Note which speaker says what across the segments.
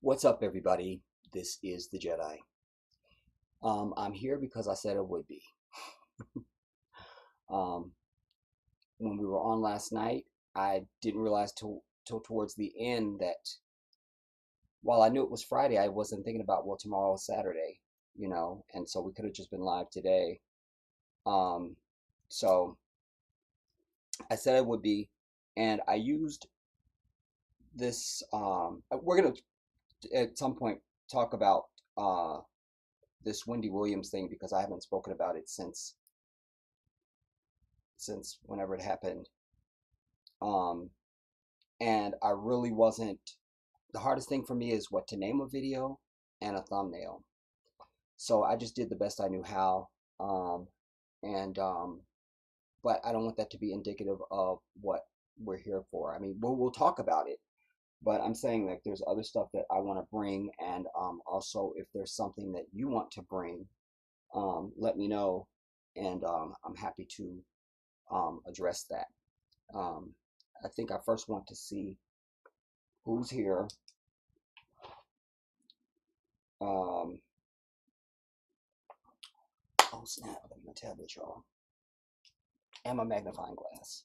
Speaker 1: What's up, everybody? This is the Jedi. I'm here because I said I would be. Um, when we were on last night, I didn't realize till towards the end that while I knew it was Friday, I wasn't thinking about, well, tomorrow is Saturday, and so we could have just been live today. Um, so I said I would be, and I used this. We're going to at some point talk about this Wendy Williams thing because I haven't spoken about it since whenever it happened. Um, and I really wasn't. The hardest thing for me is what to name a video and a thumbnail. So I just did the best I knew how. And but I don't want that to be indicative of what we're here for. I mean, we'll talk about it, but I'm saying that there's other stuff that I want to bring, and also if there's something that you want to bring, let me know, and I'm happy to address that. I think I first want to see who's here. Oh snap! I got my tablet, y'all, and my magnifying glass.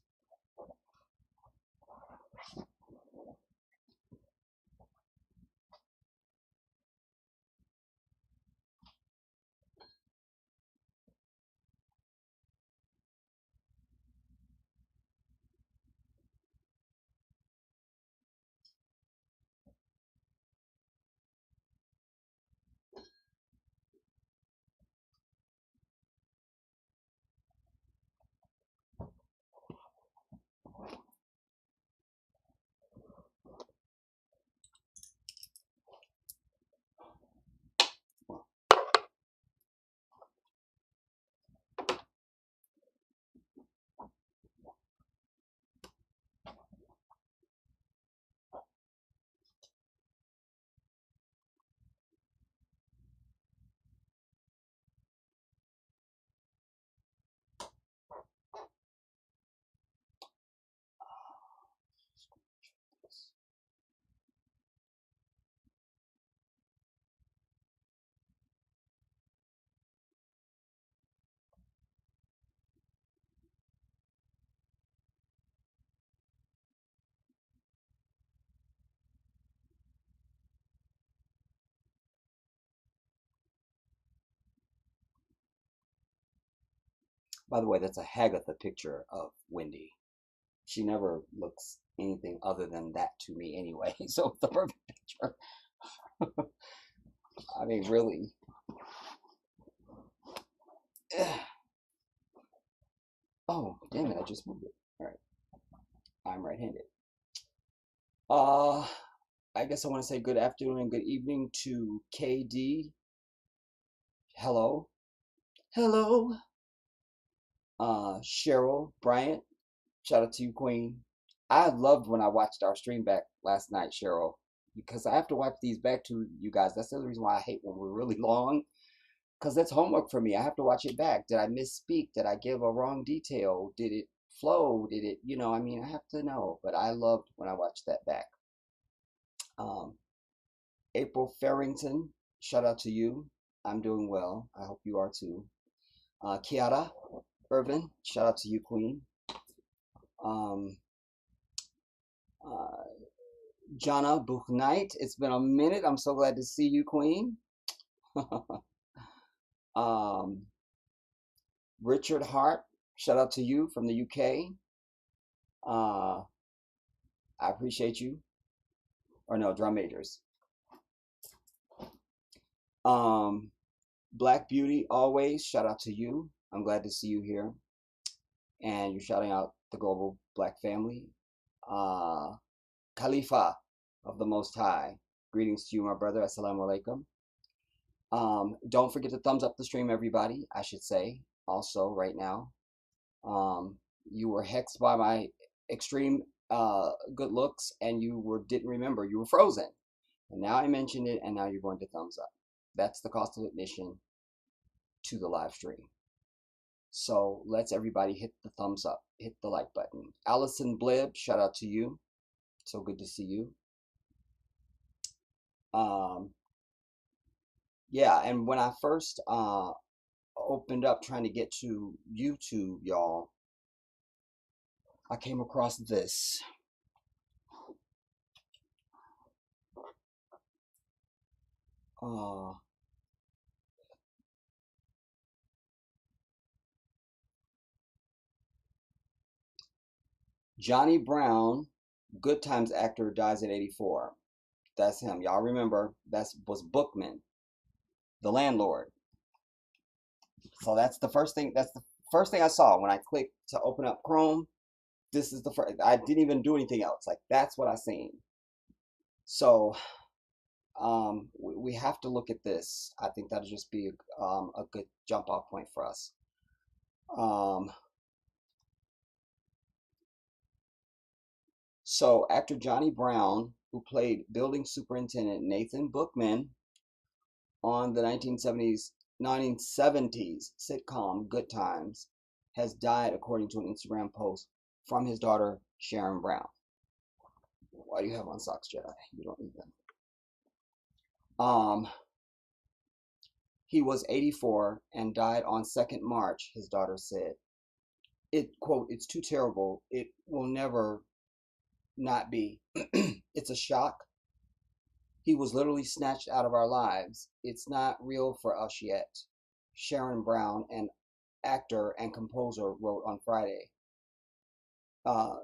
Speaker 1: By the way, that's a Hagatha picture of Wendy. She never looks anything other than that to me anyway. So it's the perfect picture. I mean, really. Oh, damn it, I just moved it. All right, I'm right-handed. Uh, I guess I want to say good afternoon and good evening to KD. Hello. Hello. Cheryl Bryant. Shout out to you, Queen. I loved when I watched our stream back last night, Cheryl, because I have to watch these back to you guys. That's the other reason why I hate when we're really long, because that's homework for me. I have to watch it back. Did I misspeak? Did I give a wrong detail? Did it flow? Did it, I mean, I have to know. But I loved when I watched that back. Um, April Farrington, shout out to you. I'm doing well. I hope you are too. Kiara Irvin, shout out to you, Queen. Um, uh, Jana Buchnight, it's been a minute. I'm so glad to see you, Queen. um, Richard Hart, shout out to you from the UK. I appreciate you. Or no, drum majors. Black Beauty, always, shout out to you. I'm glad to see you here. And you're shouting out the global black family. Khalifa of the Most High, greetings to you, my brother. Assalamu alaikum. Don't forget to thumbs up the stream, everybody, I should say, also right now. You were hexed by my extreme good looks, and didn't remember. You were frozen. And now I mentioned it, and now you're going to thumbs up. That's the cost of admission to the live stream. So let's everybody hit the thumbs up, hit the like button. Allison Blibb, shout out to you. So good to see you. Yeah, and when I first opened up trying to get to YouTube, y'all, I came across this. Johnny Brown, Good Times actor, dies at 84. That's him. Y'all remember, was Bookman, the landlord. So that's the first thing. That's the first thing I saw when I clicked to open up Chrome. This is the first. I didn't even do anything else. Like, that's what I seen. So we have to look at this. I think that'll just be a good jump off point for us. So actor Johnny Brown, who played building superintendent Nathan Bookman on the 1970s sitcom Good Times, has died, according to an Instagram post from his daughter Sharon Brown. Why do you have on socks, Jedi? You don't need them. He was 84 and died on 2nd March, his daughter said. Quote, "It's too terrible. It will never not be. It's a shock. He was literally snatched out of our lives. It's not real for us yet," Sharon Brown, an actor and composer, wrote on Friday.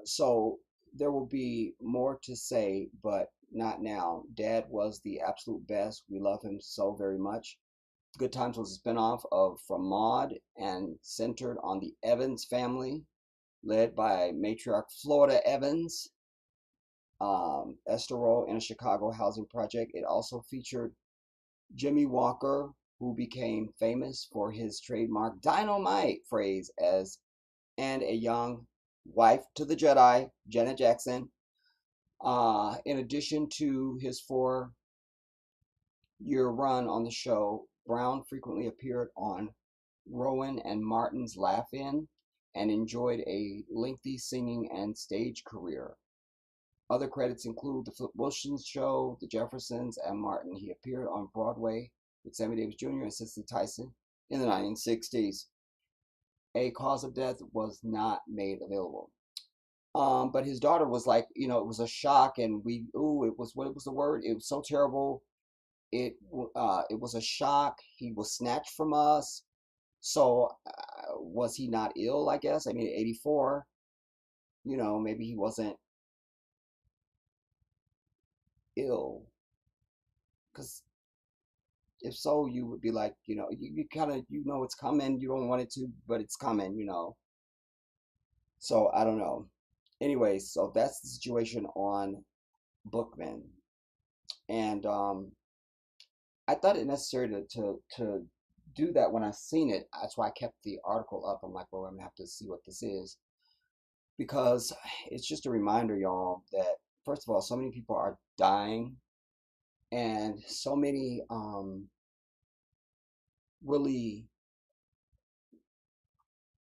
Speaker 1: So there will be more to say, but not now. Dad was the absolute best. We love him so very much. Good Times was a spinoff from Maude and centered on the Evans family, led by matriarch Florida Evans. Esther role in a Chicago housing project. It also featured Jimmy Walker, who became famous for his trademark dynamite phrase and a young wife to the Jedi, Janet Jackson. In addition to his 4-year run on the show, Brown frequently appeared on Rowan and Martin's Laugh-In and enjoyed a lengthy singing and stage career. Other credits include The Flip Wilson Show, The Jeffersons, and Martin. He appeared on Broadway with Sammy Davis Jr. and Cicely Tyson in the 1960s. A cause of death was not made available. But his daughter was like, it was a shock, and what was the word? It was so terrible. It was a shock. He was snatched from us. So was he not ill, I guess? I mean, 84, maybe he wasn't ill. Because if so, you would be like, you kind of, it's coming. You don't want it to, but it's coming, So I don't know. Anyway, so that's the situation on Bookman. And I thought it necessary to do that when I seen it. That's why I kept the article up. I'm like, well, I'm gonna have to see what this is, because it's just a reminder, y'all, that first of all, so many people are dying, and so many really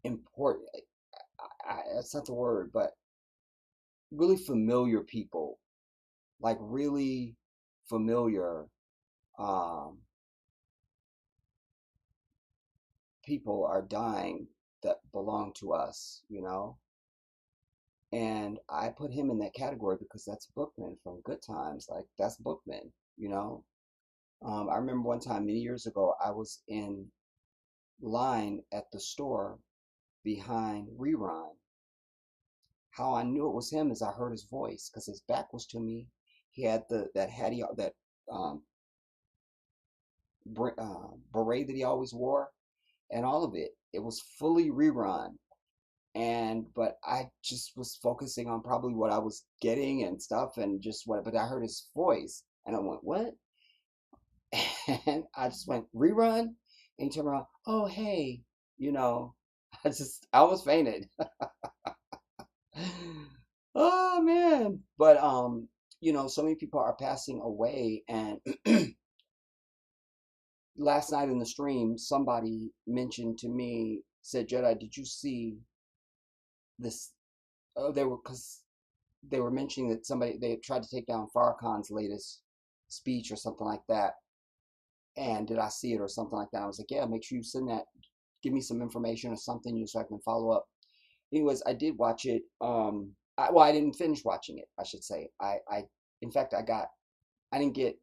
Speaker 1: important. That's not the word, but really familiar people, like really familiar um, people are dying that belong to us, you know? And I put him in that category because that's Bookman from Good Times. Like, that's Bookman, you know? I remember one time many years ago, I was in line at the store behind Rerun. How I knew it was him is I heard his voice because his back was to me. He had that hattie, that um, beret that he always wore, and all of it. It was fully Rerun. And but I just was focusing on probably what I was getting and stuff and just what, but I heard his voice and I went, what? And I just went, Rerun? And he turned around, oh hey, you know, I almost fainted. Oh man. But so many people are passing away, and last night in the stream somebody mentioned to me, said, Jedi, did you see this? Oh, they were, because they were mentioning that they had tried to take down Farrakhan's latest speech or something like that. And did I see it or something like that? I was like, yeah, make sure you send that, give me some information or something, so I can follow up. Anyways, I did watch it. I didn't finish watching it, I should say. In fact, I didn't get,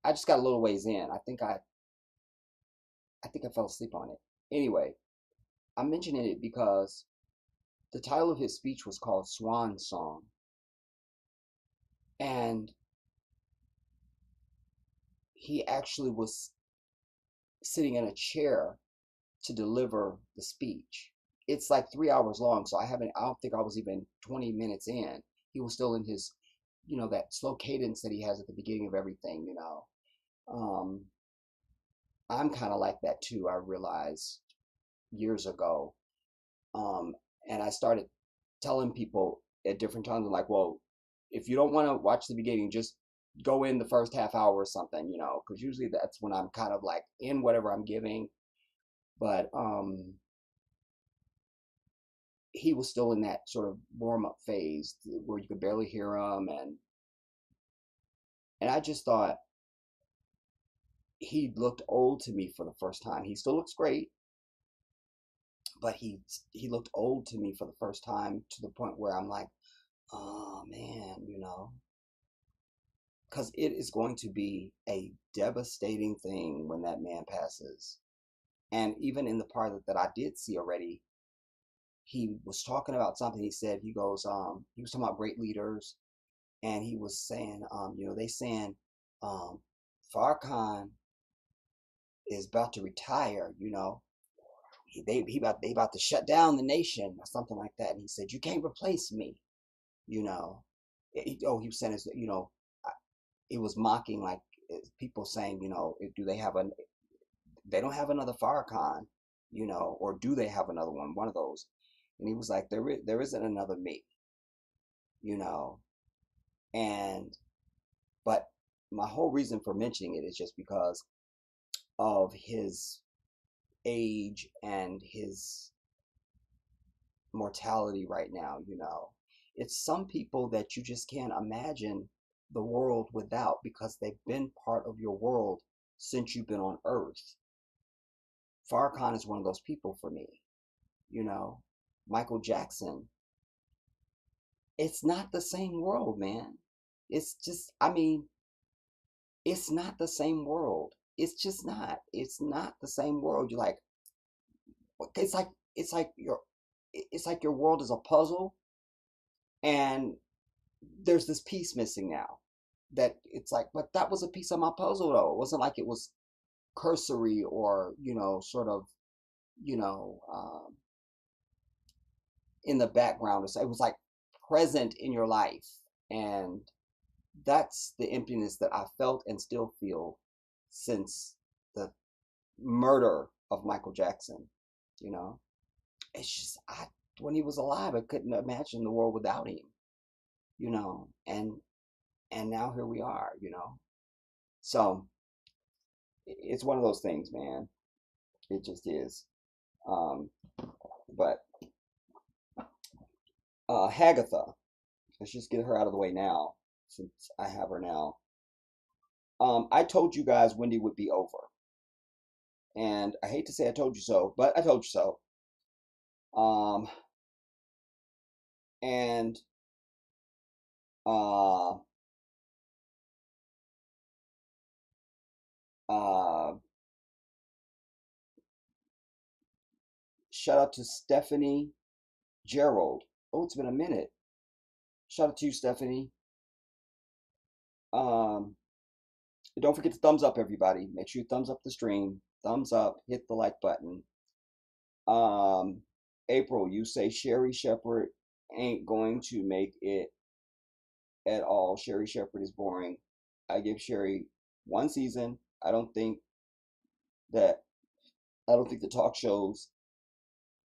Speaker 1: I just got a little ways in. I think I fell asleep on it. Anyway, I'm mentioning it because the title of his speech was called Swan Song. And he actually was sitting in a chair to deliver the speech. It's like 3 hours long, so I don't think I was even 20 minutes in. He was still in his, that slow cadence that he has at the beginning of everything. Um, I'm kind of like that too, I realized years ago. Um, and I started telling people at different times, I'm like, well, if you don't want to watch the beginning, just go in the first half hour or something, because usually that's when I'm kind of like in whatever I'm giving. But he was still in that sort of warm up phase where you could barely hear him, and I just thought he looked old to me for the first time. He still looks great, but he looked old to me for the first time, to the point where I'm like, oh man, because it is going to be a devastating thing when that man passes. And even in the part that I did see already, he was talking about something. He said, he goes, he was talking about great leaders, and he was saying, they saying, um, Farrakhan is about to retire, they about to shut down the nation or something like that. And he said, you can't replace me, you know. He was saying, it was mocking, like, people saying, do they have they don't have another Farrakhan, or do they have another one of those? And he was like, there isn't another me, you know. And but my whole reason for mentioning it is just because of his age and his mortality right now. It's some people that you just can't imagine the world without, because they've been part of your world since you've been on Earth. Farrakhan is one of those people for me, you know. Michael Jackson. It's not the same world, man. It's just, I mean, it's not the same world. It's just not. It's not the same world. You're like, it's like it's like your it's like your world is a puzzle, and there's this piece missing now. That it's like, but that was a piece of my puzzle though. It wasn't like it was cursory or sort of, you know, in the background. So it was like present in your life. And that's the emptiness that I felt and still feel since the murder of Michael Jackson. You know, it's just when he was alive, I couldn't imagine the world without him. You know, and now here we are. You know, so it's one of those things, man. It just is. Um, but Hagatha, let's just get her out of the way now, since I have her now. I told you guys Wendy would be over, and I hate to say I told you so, but I told you so. Um, and uh, uh, shout out to Stephanie Gerald. Oh, it's been a minute. Shout out to you, Stephanie. Um, don't forget to thumbs up, everybody. Make sure you thumbs up the stream. Thumbs up. Hit the like button. Um, April, you say Sherry Shepherd ain't going to make it at all. Sherry Shepherd is boring. I give Sherry one season. That I don't think the talk shows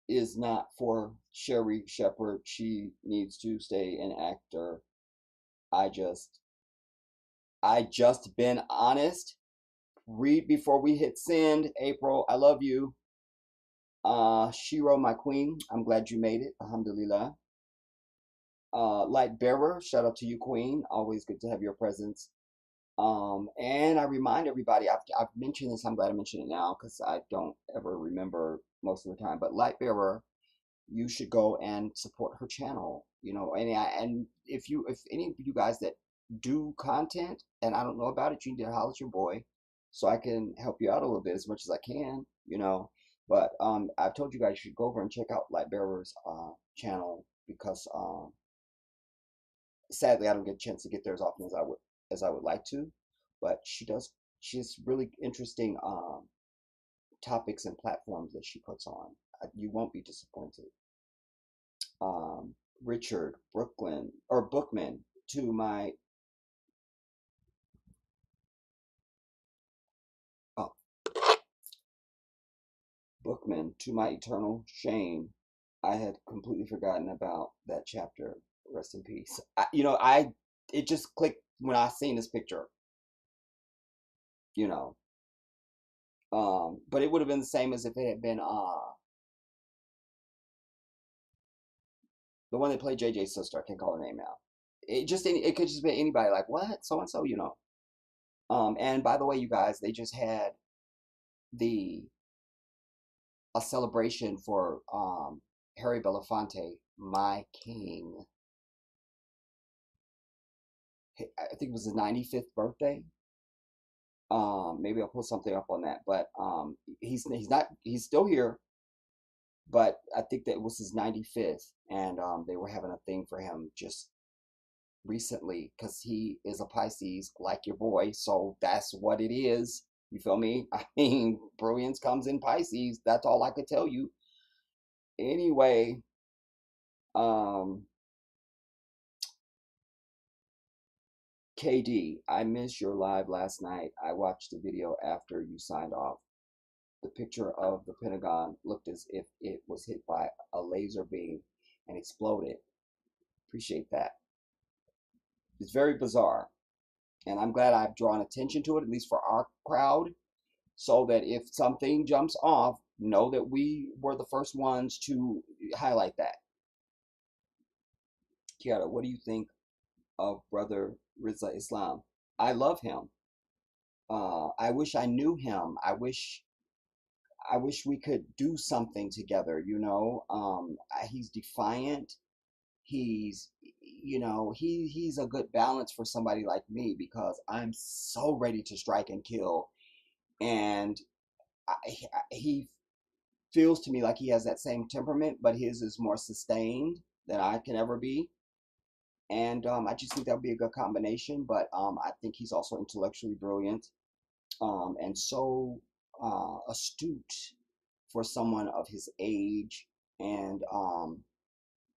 Speaker 1: is not for Sherry Shepherd. She needs to stay an actor. I just been honest. Read before we hit send. April, I love you. Shiro, my queen, I'm glad you made it. Alhamdulillah. Light bearer, shout out to you, queen. Always good to have your presence. And I remind everybody, I've mentioned this, I'm glad I mentioned it now because I don't ever remember most of the time, but Light Bearer, you should go and support her channel, you know, and if any of you guys that do content and I don't know about it, you need to holler at your boy so I can help you out a little bit as much as I can, you know. But I've told you guys you should go over and check out Light Bearer's channel because sadly I don't get a chance to get there as often as I would like to, but she has really interesting topics and platforms that she puts on. You won't be disappointed. Richard Bookman, to my oh, Bookman, to my eternal shame, I had completely forgotten about that chapter. Rest in peace. It just clicked when I seen this picture, you know. But it would have been the same as if it had been the one that played JJ's sister. I can't call her name now. It could just be anybody, like what, so and so, you know. And by the way, you guys, they just had the a celebration for Harry Belafonte, my king. I think it was his 95th birthday. Maybe I'll put something up on that, but he's still here, but I think that it was his 95th, and they were having a thing for him just recently because he is a Pisces like your boy, so that's what it is. You feel me? I mean, brilliance comes in Pisces. That's all I could tell you. Anyway, um, KD, I missed your live last night. I watched the video after you signed off. The picture of the Pentagon looked as if it was hit by a laser beam and exploded. Appreciate that. It's very bizarre. And I'm glad I've drawn attention to it, at least for our crowd, so that if something jumps off, know that we were the first ones to highlight that. Kiara, what do you think of Brother Rizza Islam? I love him. I wish I knew him. I wish we could do something together, you know. He's defiant. He's, you know, he's a good balance for somebody like me because I'm so ready to strike and kill. And he feels to me like he has that same temperament, but his is more sustained than I can ever be. And I just think that would be a good combination. But I think he's also intellectually brilliant and so astute for someone of his age. And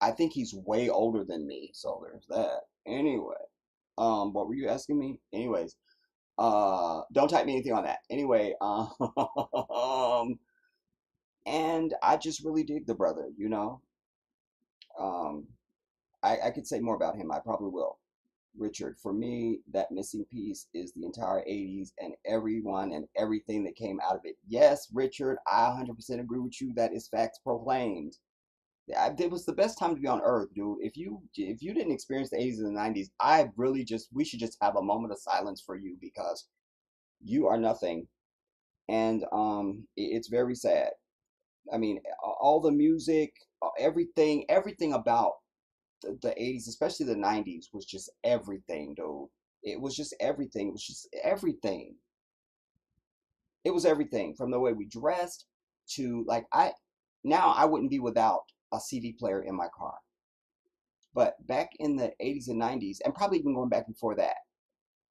Speaker 1: I think he's way older than me, so there's that. Anyway, what were you asking me? Anyways, don't type me anything on that. Anyway, and I just really dig the brother, you know. Um, I could say more about him. I probably will. Richard, for me, that missing piece is the entire 80s and everyone and everything that came out of it. Yes, Richard, I 100% agree with you. That is facts proclaimed. It was the best time to be on Earth, dude. If you didn't experience the 80s and the 90s, I really just we should just have a moment of silence for you because you are nothing, and it's very sad. I mean, all the music, everything about the 80s, especially the 90s, was just everything, dude. It was just everything. It was just everything. It was everything from the way we dressed to like now I wouldn't be without a CD player in my car. But back in the 80s and 90s, and probably even going back before that,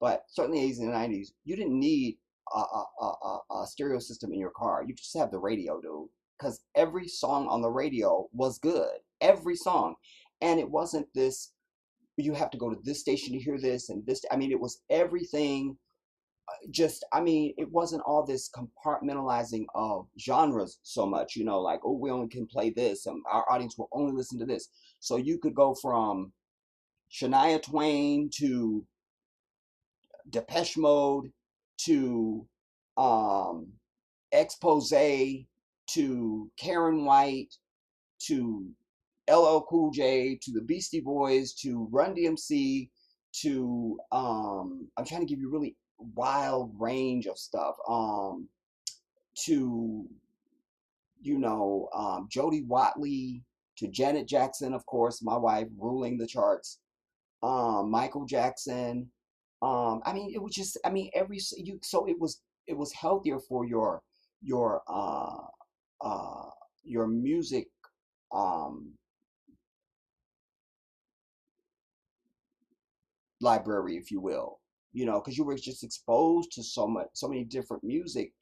Speaker 1: but certainly 80s and 90s, you didn't need a stereo system in your car. You could just have the radio, dude. Because every song on the radio was good. Every song. And it wasn't this, you have to go to this station to hear this and this. I mean, it was everything. I mean, it wasn't all this compartmentalizing of genres so much, you know, like, oh, we only can play this and our audience will only listen to this. So you could go from Shania Twain to Depeche Mode to um, Expose to Karen White to LL Cool J to the Beastie Boys to Run DMC to I'm trying to give you really wild range of stuff to Jody Watley to Janet Jackson, of course, my wife ruling the charts, Michael Jackson. I mean, it was just, I mean, so it was healthier for your uh, your music, um, library, if you will, because you were just exposed to so many different music.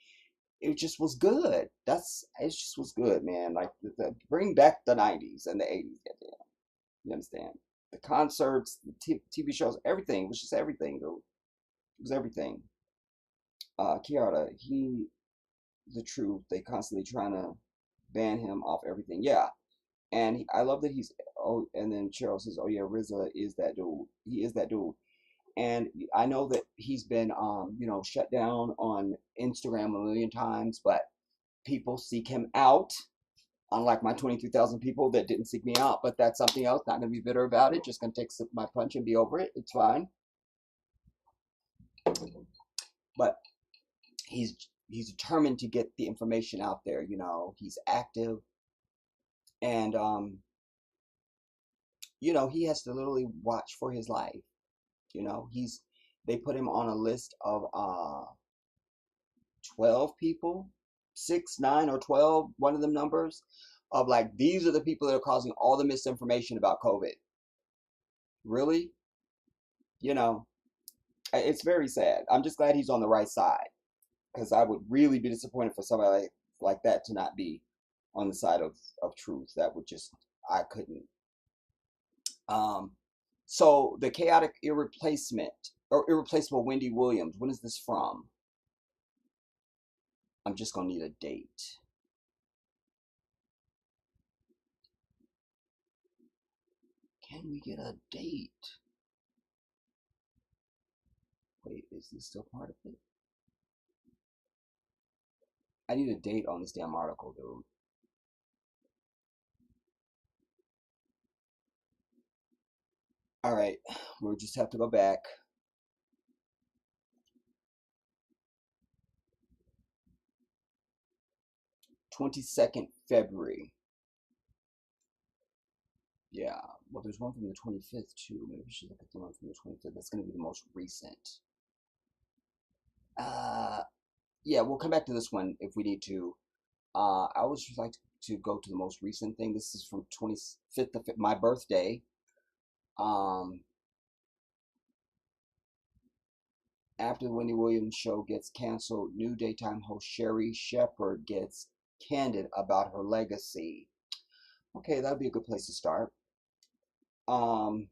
Speaker 1: It just was good. It just was good, man. Like bring back the 90s and the 80s. Goddamn. You understand? The concerts, the TV shows, everything. It was just everything, dude. It was everything. Kiara, the truth. They constantly trying to ban him off everything. Yeah, and I love that he's. Oh, and then Cheryl says, "Oh yeah, RZA is that dude. He is that dude." And I know that he's been, shut down on Instagram a million times, but people seek him out. Unlike my 23,000 people that didn't seek me out, but that's something else. Not gonna be bitter about it. Just gonna take my punch and be over it. It's fine. But he's determined to get the information out there. He's active, and he has to literally watch for his life. They put him on a list of 12 people, 6, 9, or 12, one of them numbers, of like, these are the people that are causing all the misinformation about COVID. Really? You know, it's very sad. I'm just glad he's on the right side because I would really be disappointed for somebody like that to not be on the side of truth. That would just, I couldn't. Um, so the chaotic irreplaceable Wendy Williams, when is this from? I'm just gonna need a date. Can we get a date? Wait, is this still part of it? I need a date on this damn article, dude. All right, we'll just have to go back. 22nd February. Yeah, well, there's one from the 25th too. Maybe we should look at the one from the 25th. That's going to be the most recent. Uh, yeah, we'll come back to this one if we need to. I would just like to go to the most recent thing. This is from 25th of my birthday. Um, After the Wendy Williams show gets canceled, new daytime host Sherry Shepherd gets candid about her legacy. Okay, that'd be a good place to start. Um,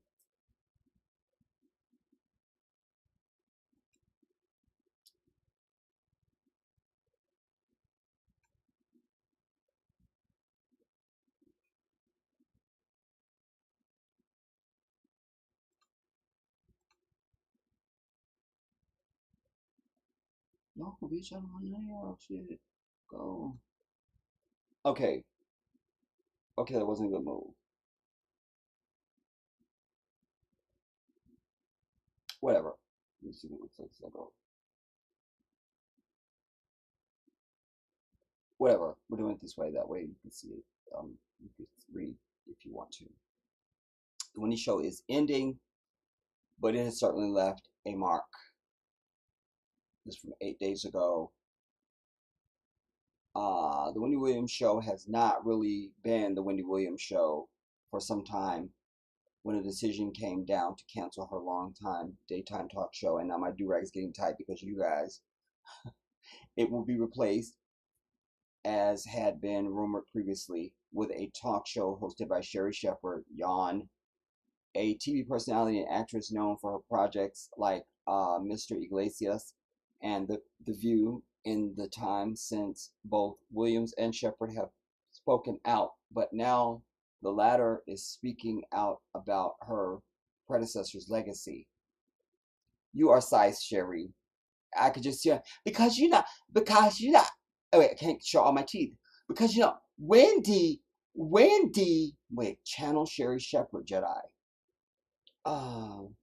Speaker 1: no, bitch, I don't want to shit. Go. Okay, okay, that wasn't a good move. Whatever. Let me see what it looks like. So go. Whatever. We're doing it this way. That way you can see it. You can read if you want to. The Wendy show is ending, but it has certainly left a mark. This is from 8 days ago. The Wendy Williams show has not really been the Wendy Williams show for some time when a decision came down to cancel her long-time daytime talk show, and now my do-rag is getting tight because of you guys. It will be replaced, as had been rumored previously, with a talk show hosted by Sherri Shepherd, Yawn, a TV personality and actress known for her projects like Mr. Iglesias and the View, in the time since both Williams and Shepherd have spoken out. But now the latter is speaking out about her predecessor's legacy. You are size, Sherri. I could just hear, because you know, oh wait, I can't show all my teeth. Because you know, wait, channel Sherri Shepherd, Jedi. Um,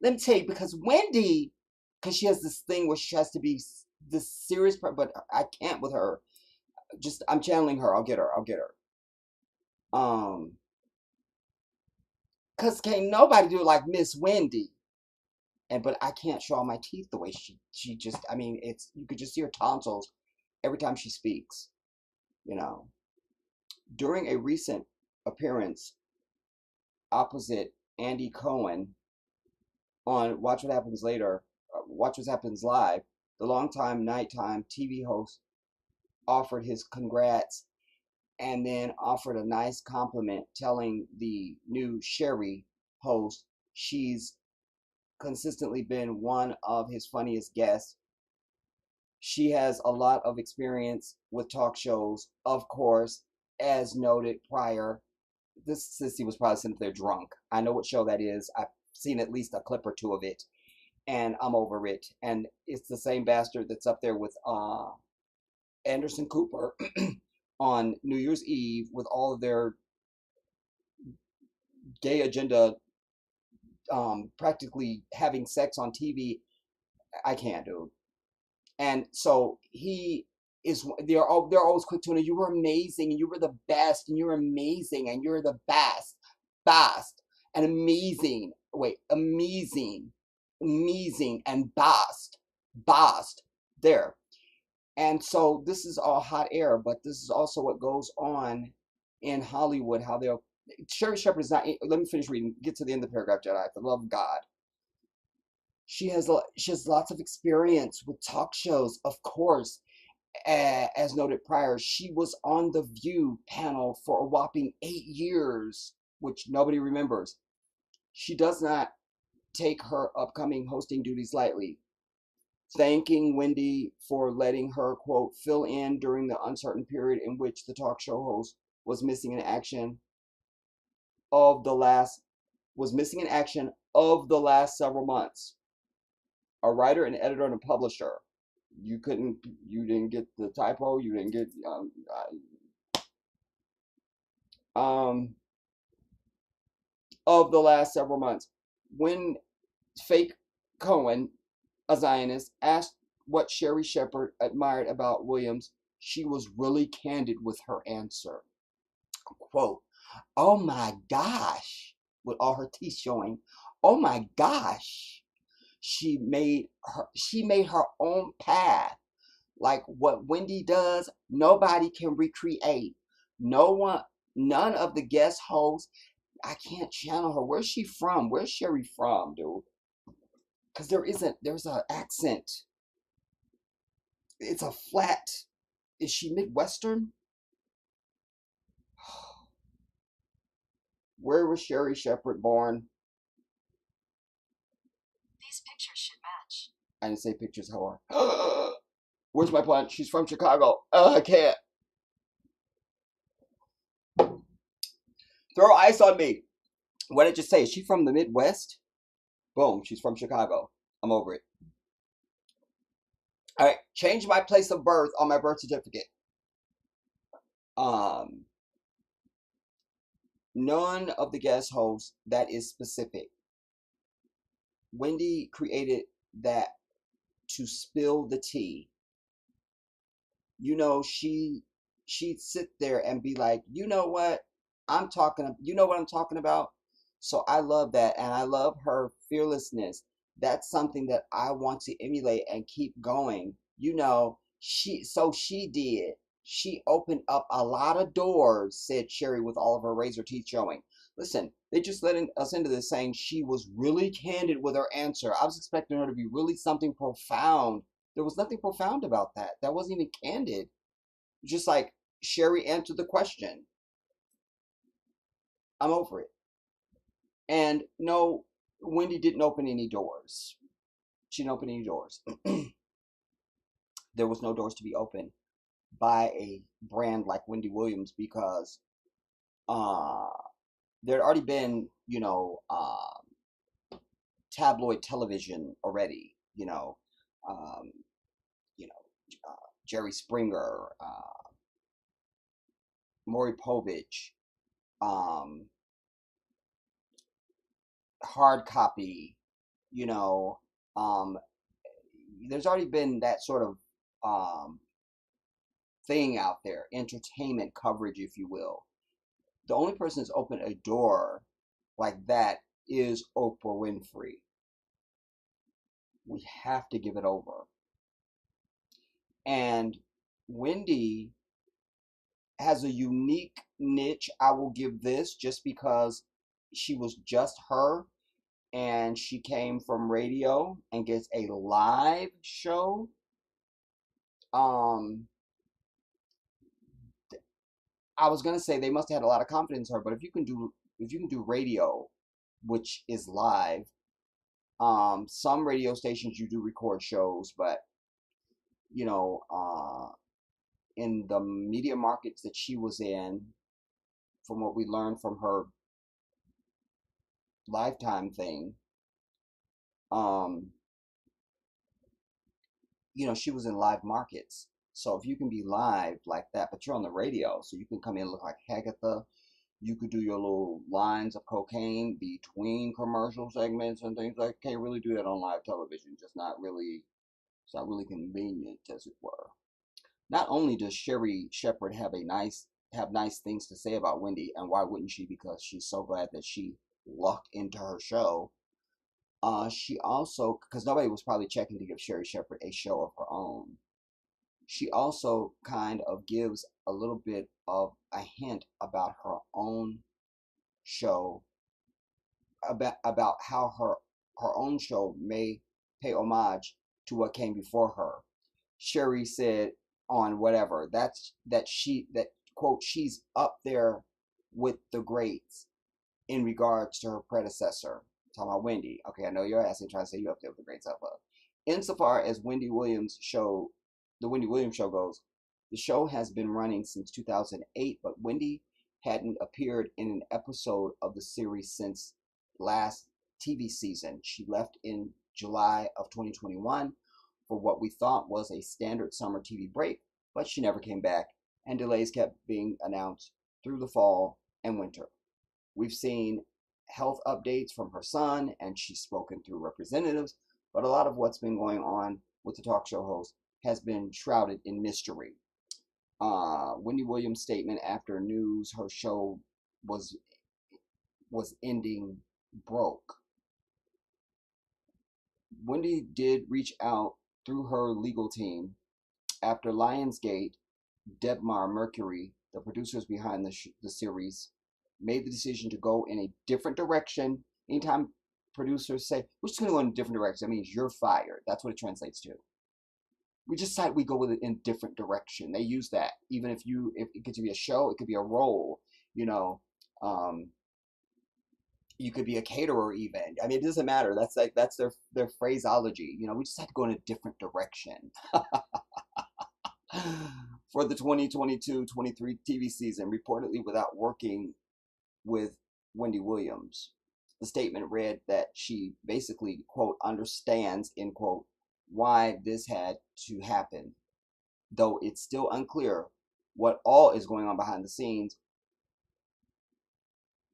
Speaker 1: Let me tell you, because Wendy, because she has this thing where she has to be this serious, but I can't with her. Just, I'm channeling her. I'll get her. I'll get her. Cause can't nobody do it like Miss Wendy. But I can't show all my teeth the way she just. I mean, it's, you could just see her tonsils every time she speaks. You know, during a recent appearance opposite Andy Cohen on Watch What Happens Live, the longtime nighttime TV host offered his congrats and then offered a nice compliment, telling the new Sherri host she's consistently been one of his funniest guests. She has a lot of experience with talk shows, of course, as noted prior. This sissy was probably sitting there drunk. I know what show that is. I've seen at least a clip or two of it, and I'm over it. And it's the same bastard that's up there with Anderson Cooper on New Year's Eve with all of their gay agenda, practically having sex on TV. I can't, dude. And so he is. They're always quick to know you were amazing and you were the best and you're amazing and you're the best and amazing. Wait, amazing and best there. And so this is all hot air, but this is also what goes on in Hollywood. How they'll Sherri Shepherd is not. Let me finish reading. Get to the end of the paragraph, Jedi. For the love of God, she has lots of experience with talk shows, of course. As noted prior, she was on the View panel for a whopping 8 years, which nobody remembers. She does not take her upcoming hosting duties lightly, thanking Wendy for letting her, quote, fill in during the uncertain period in which the talk show host was missing in action of the last several months. A writer, an editor, and a publisher. You didn't get the typo. You didn't get of the last several months. When fake Cohen, a Zionist, asked what Sherri Shepherd admired about Williams, she was really candid with her answer. Quote, "Oh my gosh," with all her teeth showing. "Oh my gosh. She made her own path. Like what Wendy does, nobody can recreate. None of the guest hosts. I can't channel her. Where's she from? Where's Sherri from, dude? Because there's an accent. It's a flat. Is she Midwestern? Where was Sherry Shepherd born?
Speaker 2: These pictures should match.
Speaker 1: I didn't say pictures, how are. Where's my plant? She's from Chicago. I can't. Throw ice on me. What did it just say? Is she from the Midwest? Boom, she's from Chicago. I'm over it. All right, change my place of birth on my birth certificate. None of the guest hosts that is specific. Wendy created that to spill the tea. You know, she'd sit there and be like, you know what? You know what I'm talking about? So I love that, and I love her fearlessness. That's something that I want to emulate and keep going. You know, she did. She opened up a lot of doors, said Sherry with all of her razor teeth showing. Listen, they just letting us into this saying she was really candid with her answer. I was expecting her to be really something profound. There was nothing profound about that. That wasn't even candid. Just like Sherry answered the question. I'm over it. And no, Wendy didn't open any doors. She didn't open any doors. There was no doors to be opened by a brand like Wendy Williams because uh, there had already been, tabloid television already. Um, Jerry Springer, Maury Povich, um, hard copy. You know, um, there's already been that sort of thing out there, entertainment coverage, if you will. The only person that's opened a door like that is Oprah Winfrey. We have to give it over. And Wendy has a unique niche. I will give this just because she was just her and she came from radio and gets a live show. Um, I was gonna say they must have had a lot of confidence in her, but if you can do radio, which is live, some radio stations you do record shows, but you know, in the media markets that she was in, from what we learned from her Lifetime thing, um, she was in live markets. So if you can be live like that, but you're on the radio, so you can come in and look like Hagatha. You could do your little lines of cocaine between commercial segments and things like. Can't really do that on live television. Just not really. It's not really convenient, as it were. Not only does Sherry Shepherd have nice things to say about Wendy, and why wouldn't she? Because she's so glad that she lucked into her show. She also, because nobody was probably checking to give Sherry Shepherd a show of her own. She also kind of gives a little bit of a hint about her own show, about how her own show may pay homage to what came before her. Sherry said on whatever that quote, she's up there with the greats in regards to her predecessor. I'm talking about Wendy. Okay, I know you're asking, trying to say you up there with the greats up. Insofar as the Wendy Williams show goes, the show has been running since 2008, but Wendy hadn't appeared in an episode of the series since last TV season. She left in July of 2021 for what we thought was a standard summer TV break, but she never came back, and delays kept being announced through the fall and winter. We've seen health updates from her son, and she's spoken through representatives, but a lot of what's been going on with the talk show host has been shrouded in mystery. Wendy Williams' statement after news her show was ending broke. Wendy did reach out through her legal team after Lionsgate. Debmar Mercury, the producers behind the series, made the decision to go in a different direction. Anytime producers say, we're just going to go in a different direction, that means you're fired. That's what it translates to. We just decided we go with it in a different direction. They use that. Even if it could be a show, it could be a role, you know. You could be a caterer even. I mean, it doesn't matter. That's like that's their phraseology. We just have to go in a different direction. For the 2022-23 TV season, reportedly without working with Wendy Williams. The statement read that she basically, quote, understands, end quote, why this had to happen, though it's still unclear what all is going on behind the scenes.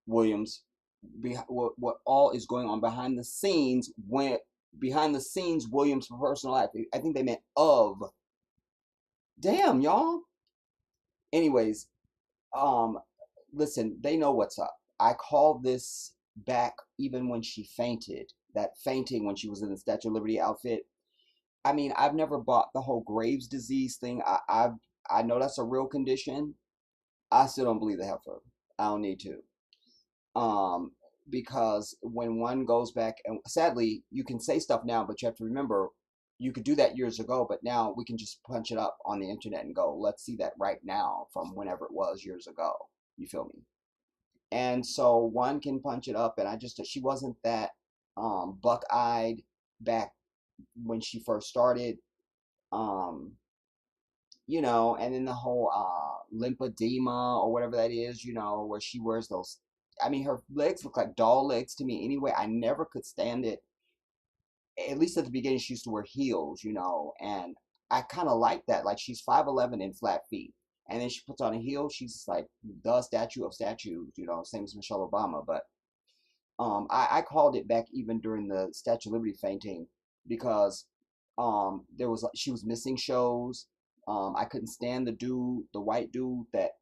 Speaker 1: Williams, what all is going on behind the scenes when behind the scenes Williams' personal life. I think they meant of. Damn, y'all. Anyways, um, listen, they know what's up. I called this back even when she fainted. That fainting when she was in the Statue of Liberty outfit. I mean, I've never bought the whole Graves' disease thing. I know that's a real condition. I still don't believe the heifer. I don't need to. Um, because when one goes back, and sadly, you can say stuff now, but you have to remember you could do that years ago, but now we can just punch it up on the internet and go, let's see that right now from whenever it was years ago. You feel me? And so one can punch it up, and she wasn't that buck-eyed back when she first started. Um, and then the whole lymphedema or whatever that is, where she wears those. I mean, her legs look like doll legs to me anyway. I never could stand it. At least at the beginning, she used to wear heels, and I kind of like that. Like, she's 5'11" in flat feet. And then she puts on a heel, she's like the statue of statues, same as Michelle Obama. But I called it back even during the Statue of Liberty fainting because she was missing shows. I couldn't stand the white dude that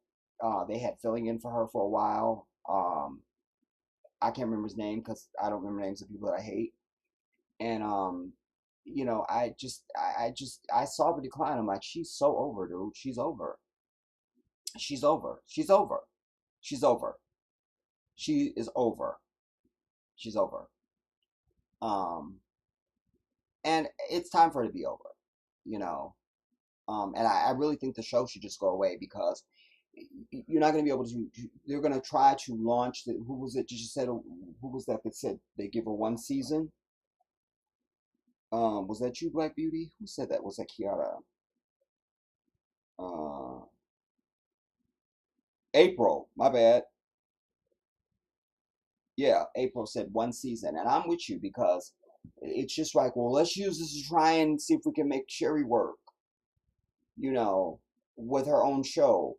Speaker 1: they had filling in for her for a while. I can't remember his name because I don't remember names of people that I hate. And I saw the decline. I'm like, she's so over, dude. She's over. She's over. She's over. She's over. She is over. She's over. Um, and it's time for her to be over, you know. And I really think the show should just go away because you're not going to be able to. They're going to try to launch the. Who was it? You just said who was that said they give her one season? Was that you, Black Beauty? Who said that? Was that Kiara? Uh, April. My bad. Yeah, April said one season, and I'm with you because it's just like, well, let's use this to try and see if we can make Sherry work, you know, with her own show,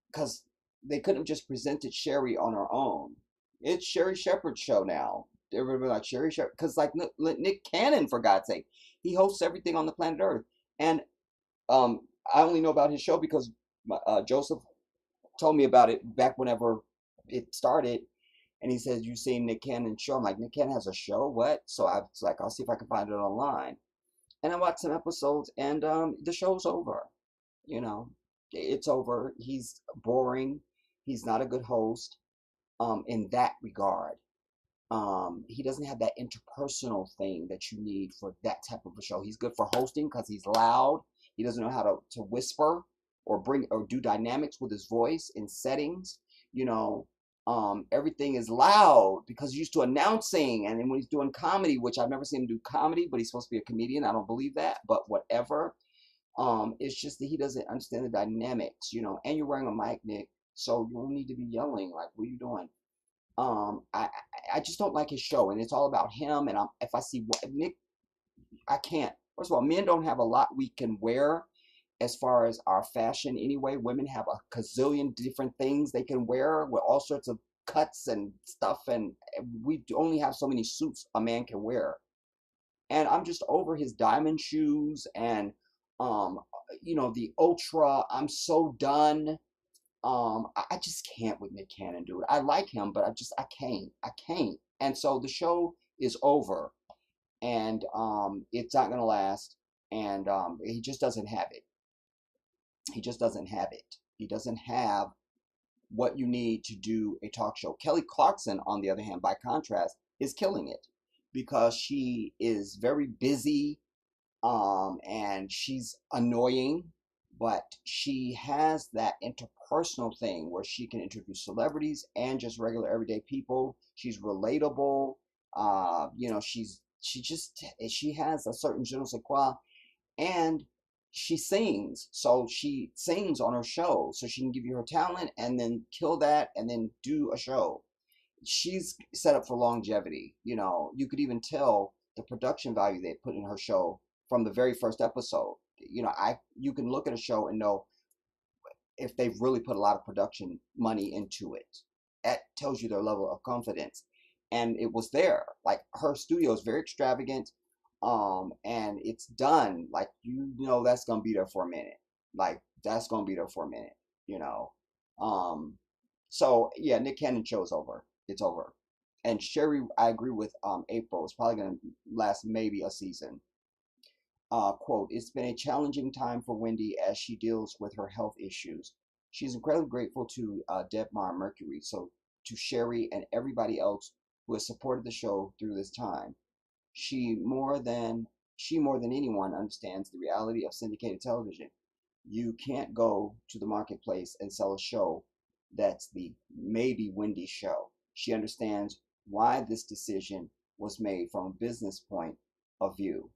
Speaker 1: because they couldn't have just presented Sherry on her own. It's Sherry Shepherd's show now. Everybody like Sherry Shepherd, because like Nick Cannon, for God's sake, he hosts everything on the planet Earth, and um, I only know about his show because Joseph told me about it back whenever it started. And he says, you seen Nick Cannon's show? I'm like, Nick Cannon has a show? What? So I was like, I'll see if I can find it online. And I watched some episodes, and the show's over. You know, it's over. He's boring. He's not a good host in that regard. He doesn't have that interpersonal thing that you need for that type of a show. He's good for hosting because he's loud. He doesn't know how to whisper or bring or do dynamics with his voice in settings. You know, everything is loud because he's used to announcing. And then when he's doing comedy, which I've never seen him do comedy, but he's supposed to be a comedian. I don't believe that, but whatever. It's just that he doesn't understand the dynamics, and you're wearing a mic, Nick, so you don't need to be yelling. Like, what are you doing? I just don't like his show, and it's all about him. And if I see Nick, I can't. First of all, men don't have a lot we can wear as far as our fashion anyway. Women have a gazillion different things they can wear with all sorts of cuts and stuff, and we only have so many suits a man can wear. And I'm just over his diamond shoes and um the ultra. I'm so done. I just can't with Nick Cannon, dude. I like him, but I can't. And so the show is over, and it's not gonna last. And he just doesn't have it. He just doesn't have it. He doesn't have what you need to do a talk show. Kelly Clarkson, on the other hand, by contrast, is killing it because she is very busy, and she's annoying. but she has that interpersonal thing where she can introduce celebrities and just regular everyday people. She's relatable. You know, she has a certain je ne sais quoi, and she sings. So she sings on her show, so she can give you her talent and then kill that and then do a show. She's set up for longevity. You know, you could even tell the production value they put in her show from the very first episode. You know, you can look at a show and know if they've really put a lot of production money into it. That tells you their level of confidence. And it was there. Like, her studio is very extravagant, and it's done. Like, you know, that's gonna be there for a minute. Like, that's gonna be there for a minute, you know. Um, so yeah, Nick Cannon show's over. It's over. And Sherry, I agree with April. It's probably gonna last maybe a season. Quote, it's been a challenging time for Wendy as she deals with her health issues. She's incredibly grateful to Debmar Mercury, so to Sherry and everybody else who has supported the show through this time. She more than she more than anyone understands the reality of syndicated television. You can't go to the marketplace and sell a show that's the maybe Wendy show. She understands why this decision was made from a business point of view,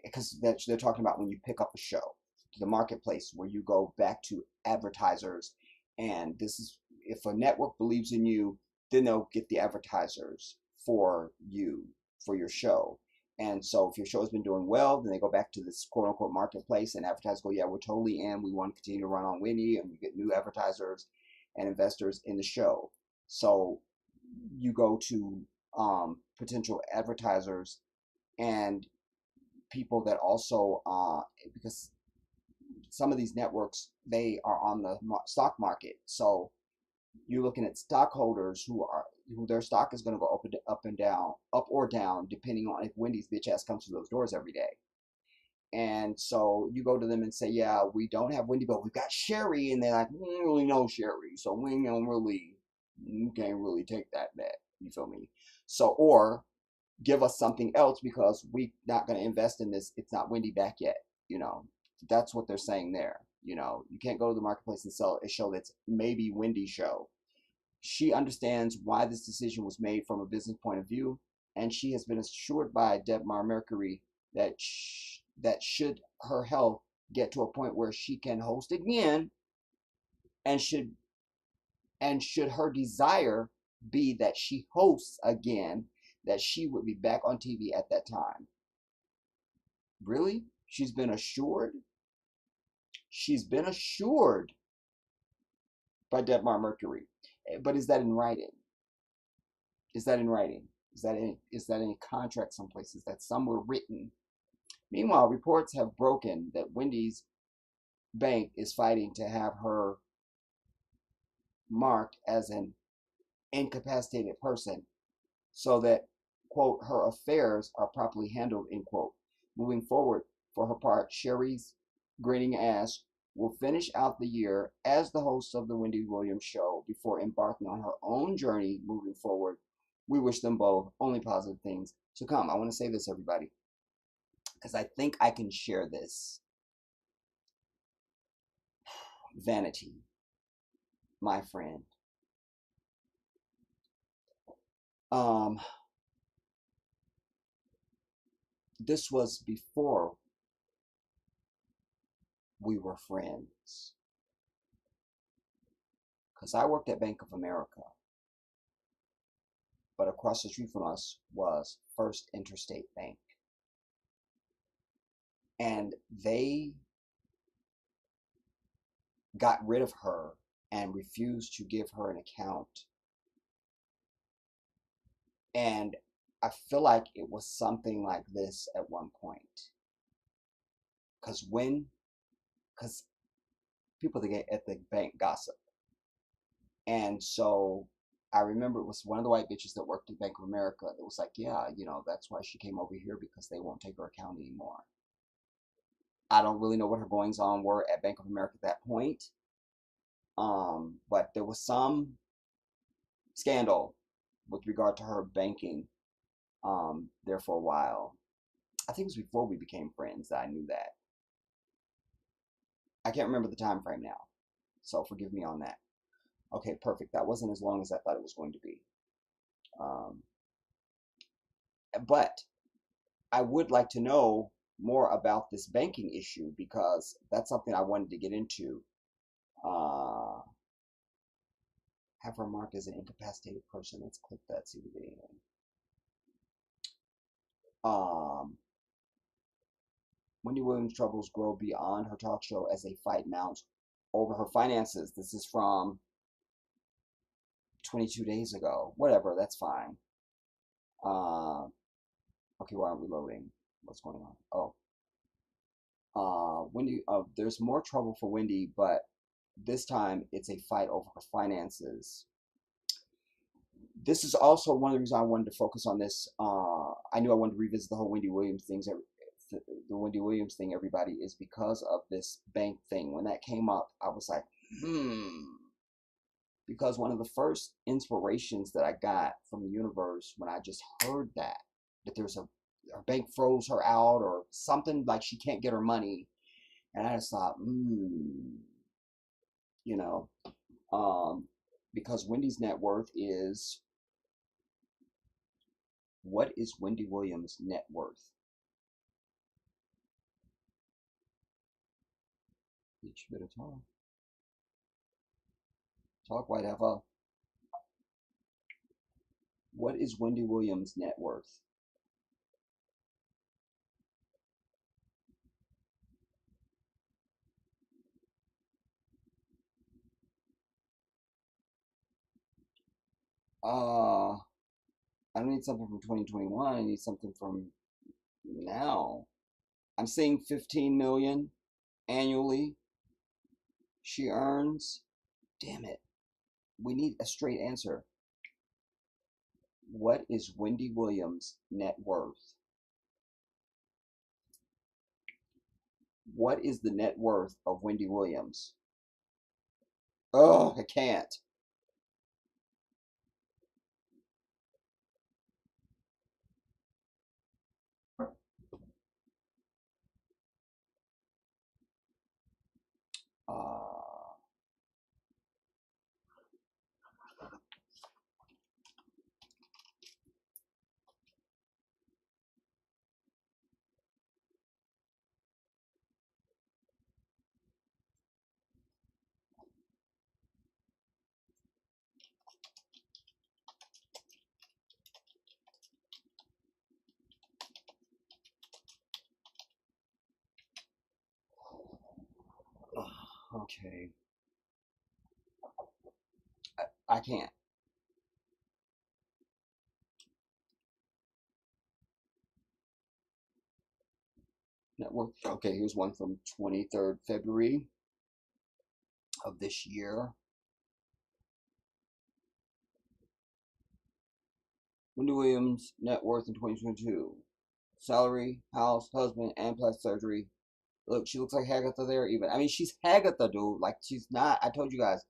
Speaker 1: because they're talking about when you pick up a show, the marketplace where you go back to advertisers, and this is, if a network believes in you, then they'll get the advertisers for you, for your show. And so if your show has been doing well, then they go back to this quote unquote marketplace and advertise, go, yeah, we're totally in, we want to continue to run on Winnie, and you get new advertisers and investors in the show. So you go to potential advertisers and people that also, because some of these networks, they are on the stock market, so you're looking at stockholders who their stock is going to go up and down, up or down, depending on if Wendy's bitch ass comes to those doors every day. And so you go to them and say, yeah, we don't have Wendy, but we've got Sherry, and they're like, we don't really know Sherry, so we can't really take that bet. You feel me? So, or give us something else because we're not going to invest in this. It's not Wendy back yet. You know, that's what they're saying there. You know, you can't go to the marketplace and sell a show that's maybe Wendy's show. She understands why this decision was made from a business point of view, and she has been assured by Debmar Mercury that that should her health get to a point where she can host again, and should her desire be that she hosts again, that she would be back on TV at that time. Really? She's been assured? She's been assured by Debmar Mercury. But is that in writing? Is that in writing? Is that in a contract someplace? Is that somewhere written? Meanwhile, reports have broken that Wendy's bank is fighting to have her marked as an incapacitated person so that, quote, her affairs are properly handled, end quote. Moving forward, for her part, Sherry's grinning ass will finish out the year as the host of the Wendy Williams show before embarking on her own journey moving forward. We wish them both only positive things to come. I want to say this, everybody, because I think I can share this. Vanity, my friend. Um, this was before we were friends, because I worked at Bank of America, but across the street from us was First Interstate Bank, and they got rid of her and refused to give her an account. And I feel like it was something like this at one point, because people at the bank gossip. And so I remember it was one of the white bitches that worked at Bank of America that was like, yeah, you know, that's why she came over here, because they won't take her account anymore. I don't really know what her goings on were at Bank of America at that point. But there was some scandal with regard to her banking there for a while. I think it was before we became friends that I knew that. I can't remember the time frame now, so forgive me on that. Okay, perfect. That wasn't as long as I thought it was going to be. Um, but I would like to know more about this banking issue because that's something I wanted to get into. Uh, have her marked as an incapacitated person. Let's click that, see the video. Wendy Williams' troubles grow beyond her talk show as a fight mounts over her finances. This is from 22 days ago. Whatever, that's fine. Okay, why aren't we loading? What's going on? Wendy, there's more trouble for Wendy, but this time it's a fight over her finances. This is also one of the reasons I wanted to focus on this. I knew I wanted to revisit the whole Wendy Williams things, the Wendy Williams thing, everybody, is because of this bank thing. When that came up, I was like, because one of the first inspirations that I got from the universe when I just heard that there's her bank froze her out or something, like she can't get her money, and I just thought, you know, because Wendy's net worth is, what is Wendy Williams' net worth? You better talk. Talk, White Heifer. What is Wendy Williams' net worth? I don't need something from 2021. I need something from now. I'm seeing 15 million annually she earns. Damn it. We need a straight answer. What is Wendy Williams' net worth? What is the net worth of Wendy Williams? Oh, I can't. Okay. I can't. Net worth. Okay, here's one from 23rd February of this year. Wendy Williams' net worth in 2022. Salary, house, husband, and plastic surgery. Look, she looks like Hagatha there even. I mean, she's Hagatha, dude. Like, she's not, I told you guys,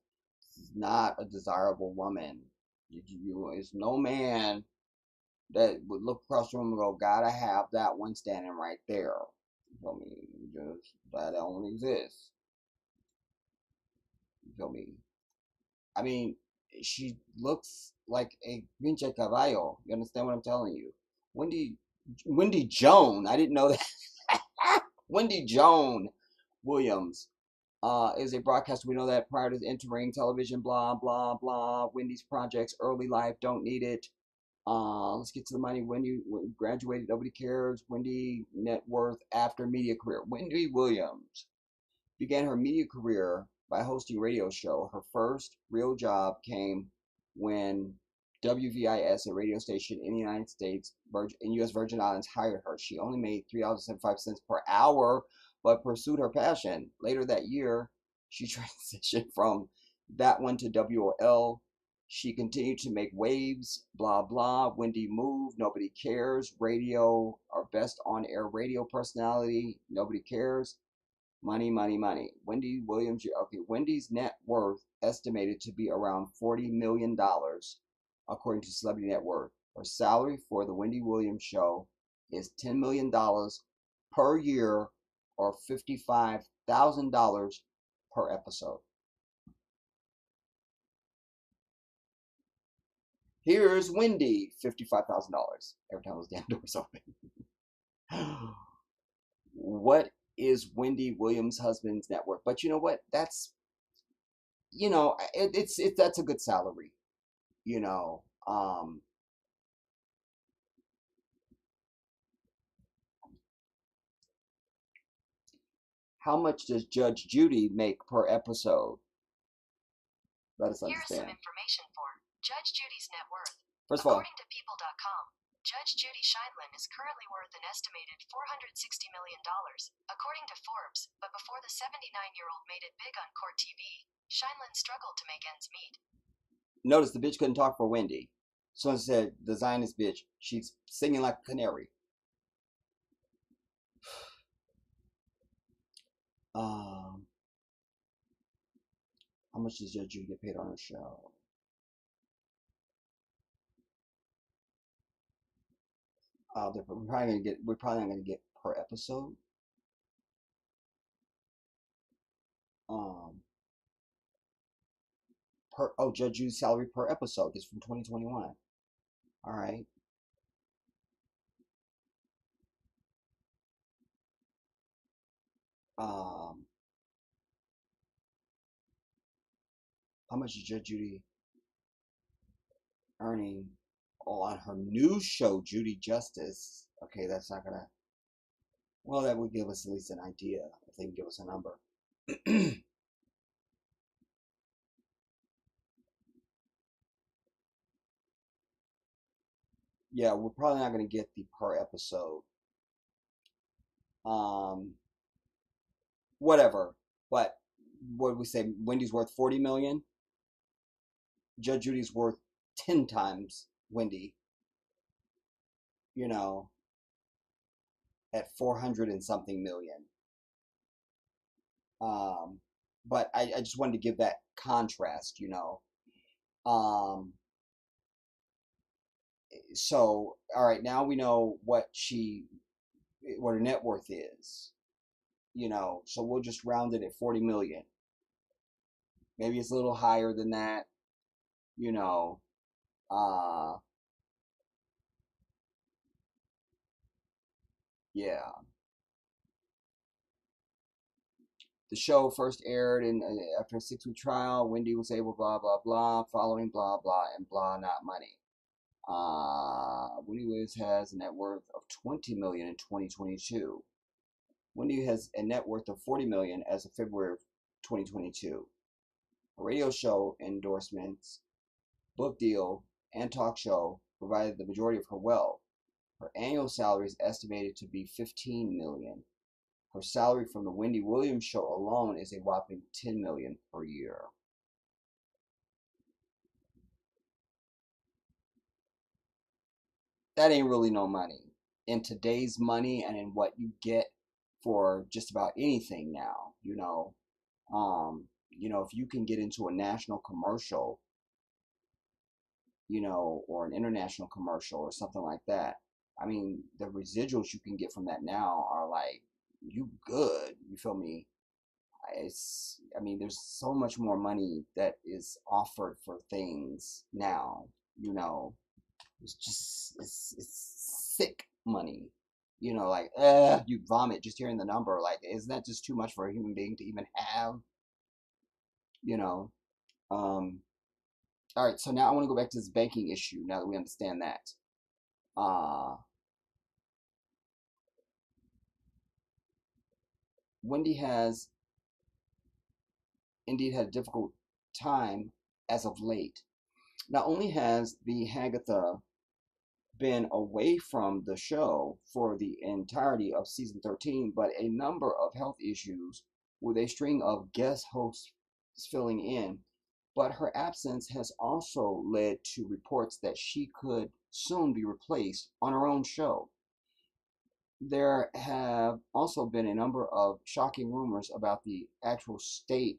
Speaker 1: she's not a desirable woman. It's no man that would look across the room and go, gotta have that one standing right there. You feel me? Just, that don't exist. You feel me? I mean, she looks like a pinche caballo. You understand what I'm telling you? Wendy Joan. I didn't know that. Wendy Joan Williams is a broadcaster. We know that prior to entering television, blah, blah, blah. Wendy's projects, early life, don't need it. Let's get to the money. Wendy graduated, nobody cares. Wendy net worth after media career. Wendy Williams began her media career by hosting a radio show. Her first real job came when WVIS, a radio station in the United States, in U.S. Virgin Islands, hired her. She only made $3.75 per hour, but pursued her passion. Later that year, she transitioned from that one to WOL. She continued to make waves, blah, blah. Wendy Move, nobody cares. Radio, our best on-air radio personality, nobody cares. Money, money, money. Wendy Williams, okay, Wendy's net worth estimated to be around $40 million, according to Celebrity Net Worth. Her salary for the Wendy Williams show is $10 million per year, or $55,000 per episode. Here's Wendy, $55,000 every time those damn doors open. What is Wendy Williams' husband's net worth? But you know what? That's, that's a good salary. You know, how much does Judge Judy make per episode? Let us
Speaker 2: Here is some
Speaker 1: understand.
Speaker 2: information for Judge Judy's net worth.
Speaker 1: First of all,
Speaker 2: According to People.com, Judge Judy Scheindlin is currently worth an estimated $460 million, according to Forbes, but before the 79-year-old made it big on court TV, Scheindlin struggled to make ends meet.
Speaker 1: notice the bitch couldn't talk for Wendy. Someone said, the Zionist bitch, she's singing like a canary. How much does Judge Judy get paid on her show? We're probably not gonna get per episode. Judge Judy's salary per episode is from 2021. All right. How much is Judge Judy earning on her new show, Judy Justice? Okay, that's not gonna. Well, that would give us at least an idea if they can give us a number. Yeah, we're probably not going to get the per episode. Whatever. But what did we say? Wendy's worth 40 million. Judge Judy's worth 10 times Wendy. You know, at 400 and something million. But I just wanted to give that contrast, So, all right, now we know what her net worth is, so we'll just round it at 40 million. Maybe it's a little higher than that, yeah. The show first aired after a 6-week trial. Wendy was able, blah, blah, blah, following blah, blah, and blah, not money. Wendy Williams has a net worth of 20 million in 2022. Wendy has a net worth of 40 million as of February of 2022. A radio show endorsements, book deal, and talk show provided the majority of her wealth. Her annual salary is estimated to be 15 million. Her salary from the Wendy Williams show alone is a whopping 10 million per year. That ain't really no money. In today's money and in what you get for just about anything now, if you can get into a national commercial, or an international commercial or something like that, I mean, the residuals you can get from that now are like, you good, you feel me? There's so much more money that is offered for things now, it's sick money, like, you vomit just hearing the number. Like, isn't that just too much for a human being to even have, all right, so now I want to go back to this banking issue now that we understand that. Wendy has indeed had a difficult time as of late. Not only has the Hagatha been away from the show for the entirety of season 13, but a number of health issues with a string of guest hosts filling in. But her absence has also led to reports that she could soon be replaced on her own show. There have also been a number of shocking rumors about the actual state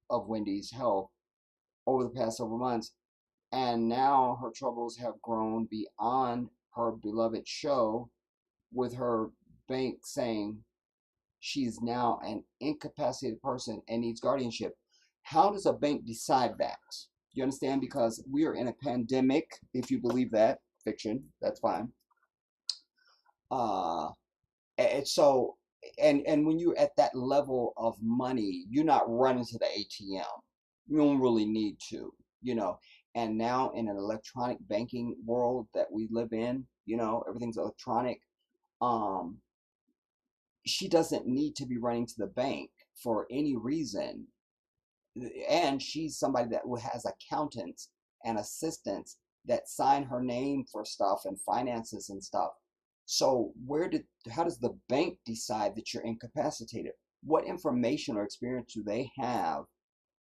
Speaker 1: of Wendy's health over the past several months, and now her troubles have grown beyond her beloved show, with her bank saying she's now an incapacitated person and needs guardianship. How does a bank decide that? You understand? Because we are in a pandemic, if you believe that, fiction, that's fine. Uh, and so, and when you're at that level of money, you're not running to the ATM. You don't really need to, you know. And now in an electronic banking world that we live in, you know, everything's electronic. Um, she doesn't need to be running to the bank for any reason, and she's somebody that has accountants and assistants that sign her name for stuff and finances and stuff. So how does the bank decide that you're incapacitated? What information or experience do they have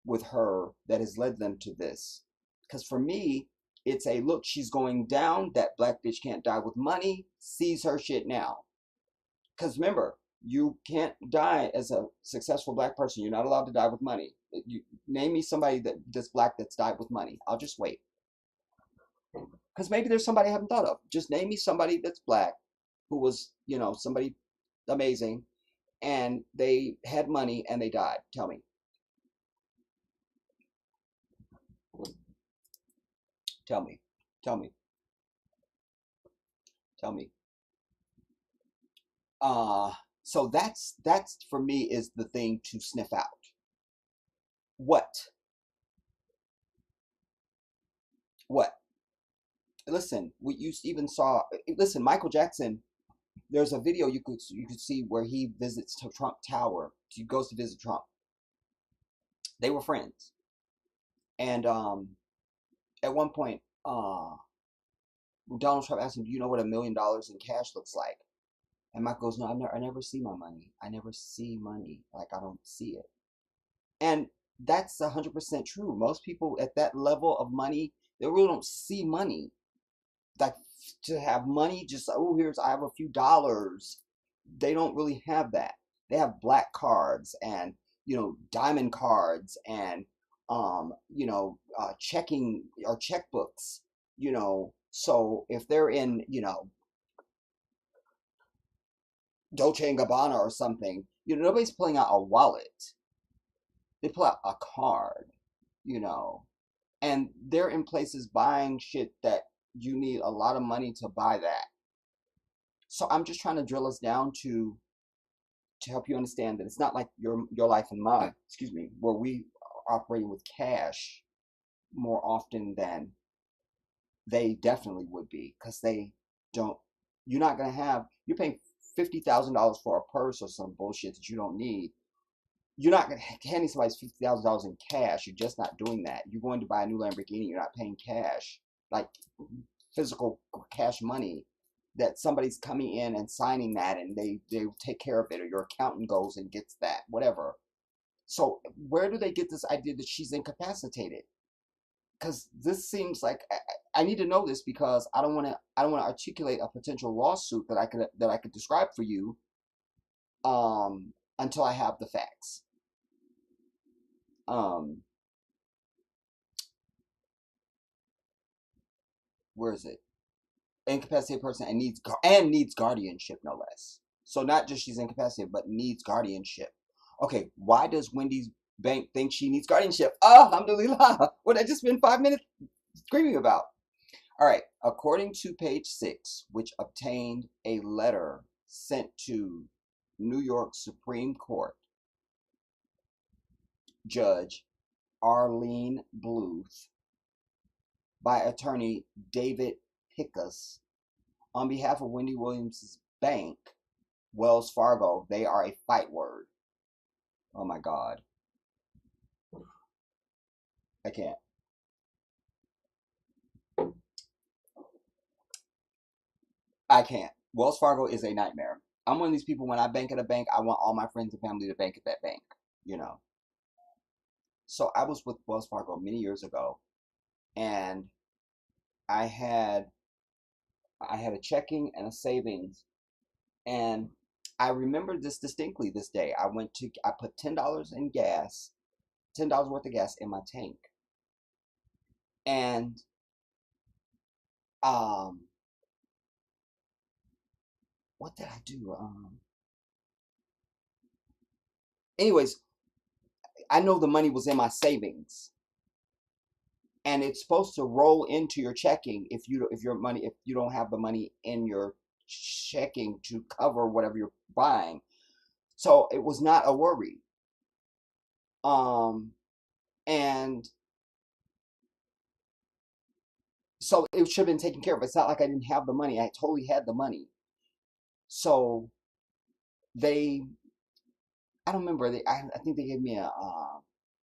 Speaker 1: with her that has led them to this? Because for me, it's a look, she's going down, that black bitch can't die with money, seize her shit now. Because remember, you can't die as a successful black person. You're not allowed to die with money. You name me somebody that's black that's died with money. I'll just wait. Because maybe there's somebody I haven't thought of. Just name me somebody that's black who was, you know, somebody amazing and they had money and they died. Tell me. Tell me. Tell me. Tell me. Uh so that's for me is the thing to sniff out. What? What? Listen, you even saw. Listen, Michael Jackson. There's a video you could see where he visits Trump Tower. He goes to visit Trump. They were friends, and at one point, Donald Trump asked him, "Do you know what $1 million in cash looks like?" And Michael goes, "No, I never see my money. I never see money. Like I don't see it." And that's 100% true. Most people at that level of money, they really don't see money. Like to have money, just oh, here's I have a few dollars. They don't really have that. They have black cards and diamond cards and checking or checkbooks. So if they're in Dolce and Gabbana or something, nobody's pulling out a wallet. They pull out a card, you know, and they're in places buying shit that you need a lot of money to buy that. So I'm just trying to drill us down to help you understand that it's not like your life and mine, excuse me, where we are operating with cash more often than they definitely would be, because they don't. You're paying $50,000 for a purse or some bullshit that you don't need. You're not handing somebody $50,000 in cash. You're just not doing that. You're going to buy a new Lamborghini. You're not paying cash, like physical cash money. That somebody's coming in and signing that, and they take care of it, or your accountant goes and gets that, whatever. So where do they get this idea that she's incapacitated? Because this seems like I need to know this, because I don't want to articulate a potential lawsuit that I could describe for you until I have the facts. Um, where is it? Incapacitated person and needs guardianship, no less. So not just she's incapacitated, but needs guardianship. Okay, why does Wendy's bank think she needs guardianship? Oh, alhamdulillah. What I just spent 5 minutes screaming about. All right, according to page 6, which obtained a letter sent to New York Supreme Court Judge Arlene Bluth by attorney David Pickus on behalf of Wendy Williams' bank, Wells Fargo. They are a fight word. Oh my God. I can't. I can't. Wells Fargo is a nightmare. I'm one of these people, when I bank at a bank, I want all my friends and family to bank at that bank, you know. So I was with Wells Fargo many years ago, and I had I had a checking and a savings, and I remember this distinctly. This day, I put $10 in gas, $10 worth of gas in my tank, and um, what did I do? Anyways, I know the money was in my savings, and it's supposed to roll into your checking if you don't have the money in your checking to cover whatever you're buying. So it was not a worry. Um, and so it should have been taken care of. It's not like I didn't have the money. I totally had the money. So they, I don't remember. I think they gave me a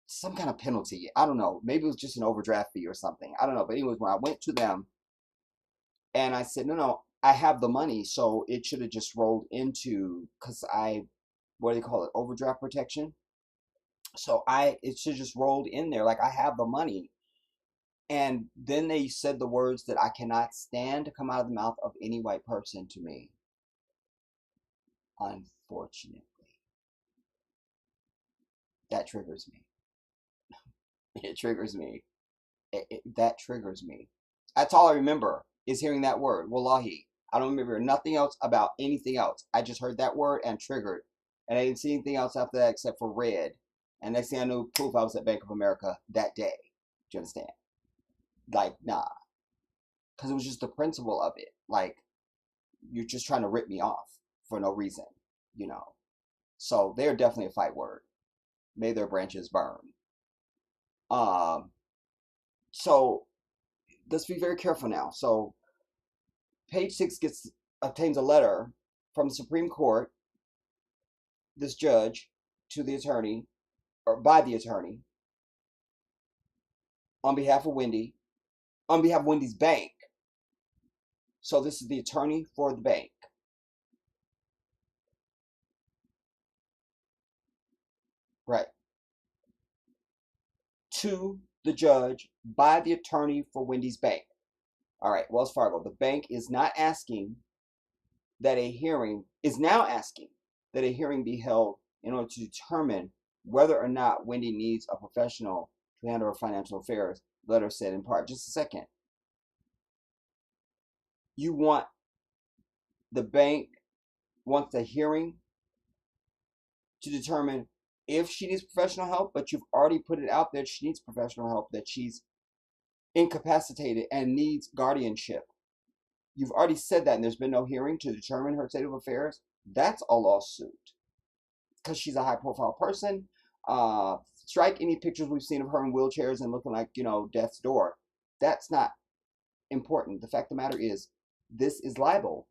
Speaker 1: some kind of penalty. I don't know. Maybe it was just an overdraft fee or something. I don't know. But anyways, when I went to them and I said, no, no, I have the money, so it should have just rolled into, because what do they call it, overdraft protection. So it should just rolled in there like I have the money. And then they said the words that I cannot stand to come out of the mouth of any white person to me. Unfortunately, that triggers me. It triggers me. That triggers me. That's all I remember is hearing that word, wallahi. I don't remember nothing else about anything else. I just heard that word and triggered. And I didn't see anything else after that except for red. And next thing I knew, proof I was at Bank of America that day. Do you understand? Like, nah. Because it was just the principle of it. Like, you're just trying to rip me off for no reason, you know. So they're definitely a fight word. May their branches burn. Um, so let's be very careful now. So page 6 obtains a letter from the Supreme Court, this judge, to the attorney, or by the attorney, on behalf of Wendy, on behalf of Wendy's bank. So this is the attorney for the bank. Right. To the judge by the attorney for Wendy's bank. All right, Wells Fargo. The bank is not asking that a hearing, is now asking that a hearing be held in order to determine whether or not Wendy needs a professional to handle her financial affairs. Letter said in part. Just a second. You want the bank wants a hearing to determine if she needs professional help, but you've already put it out there she needs professional help, that she's incapacitated and needs guardianship. You've already said that, and there's been no hearing to determine her state of affairs. That's a lawsuit because she's a high-profile person. Strike any pictures we've seen of her in wheelchairs and looking like, death's door. That's not important. The fact of the matter is, this is libel.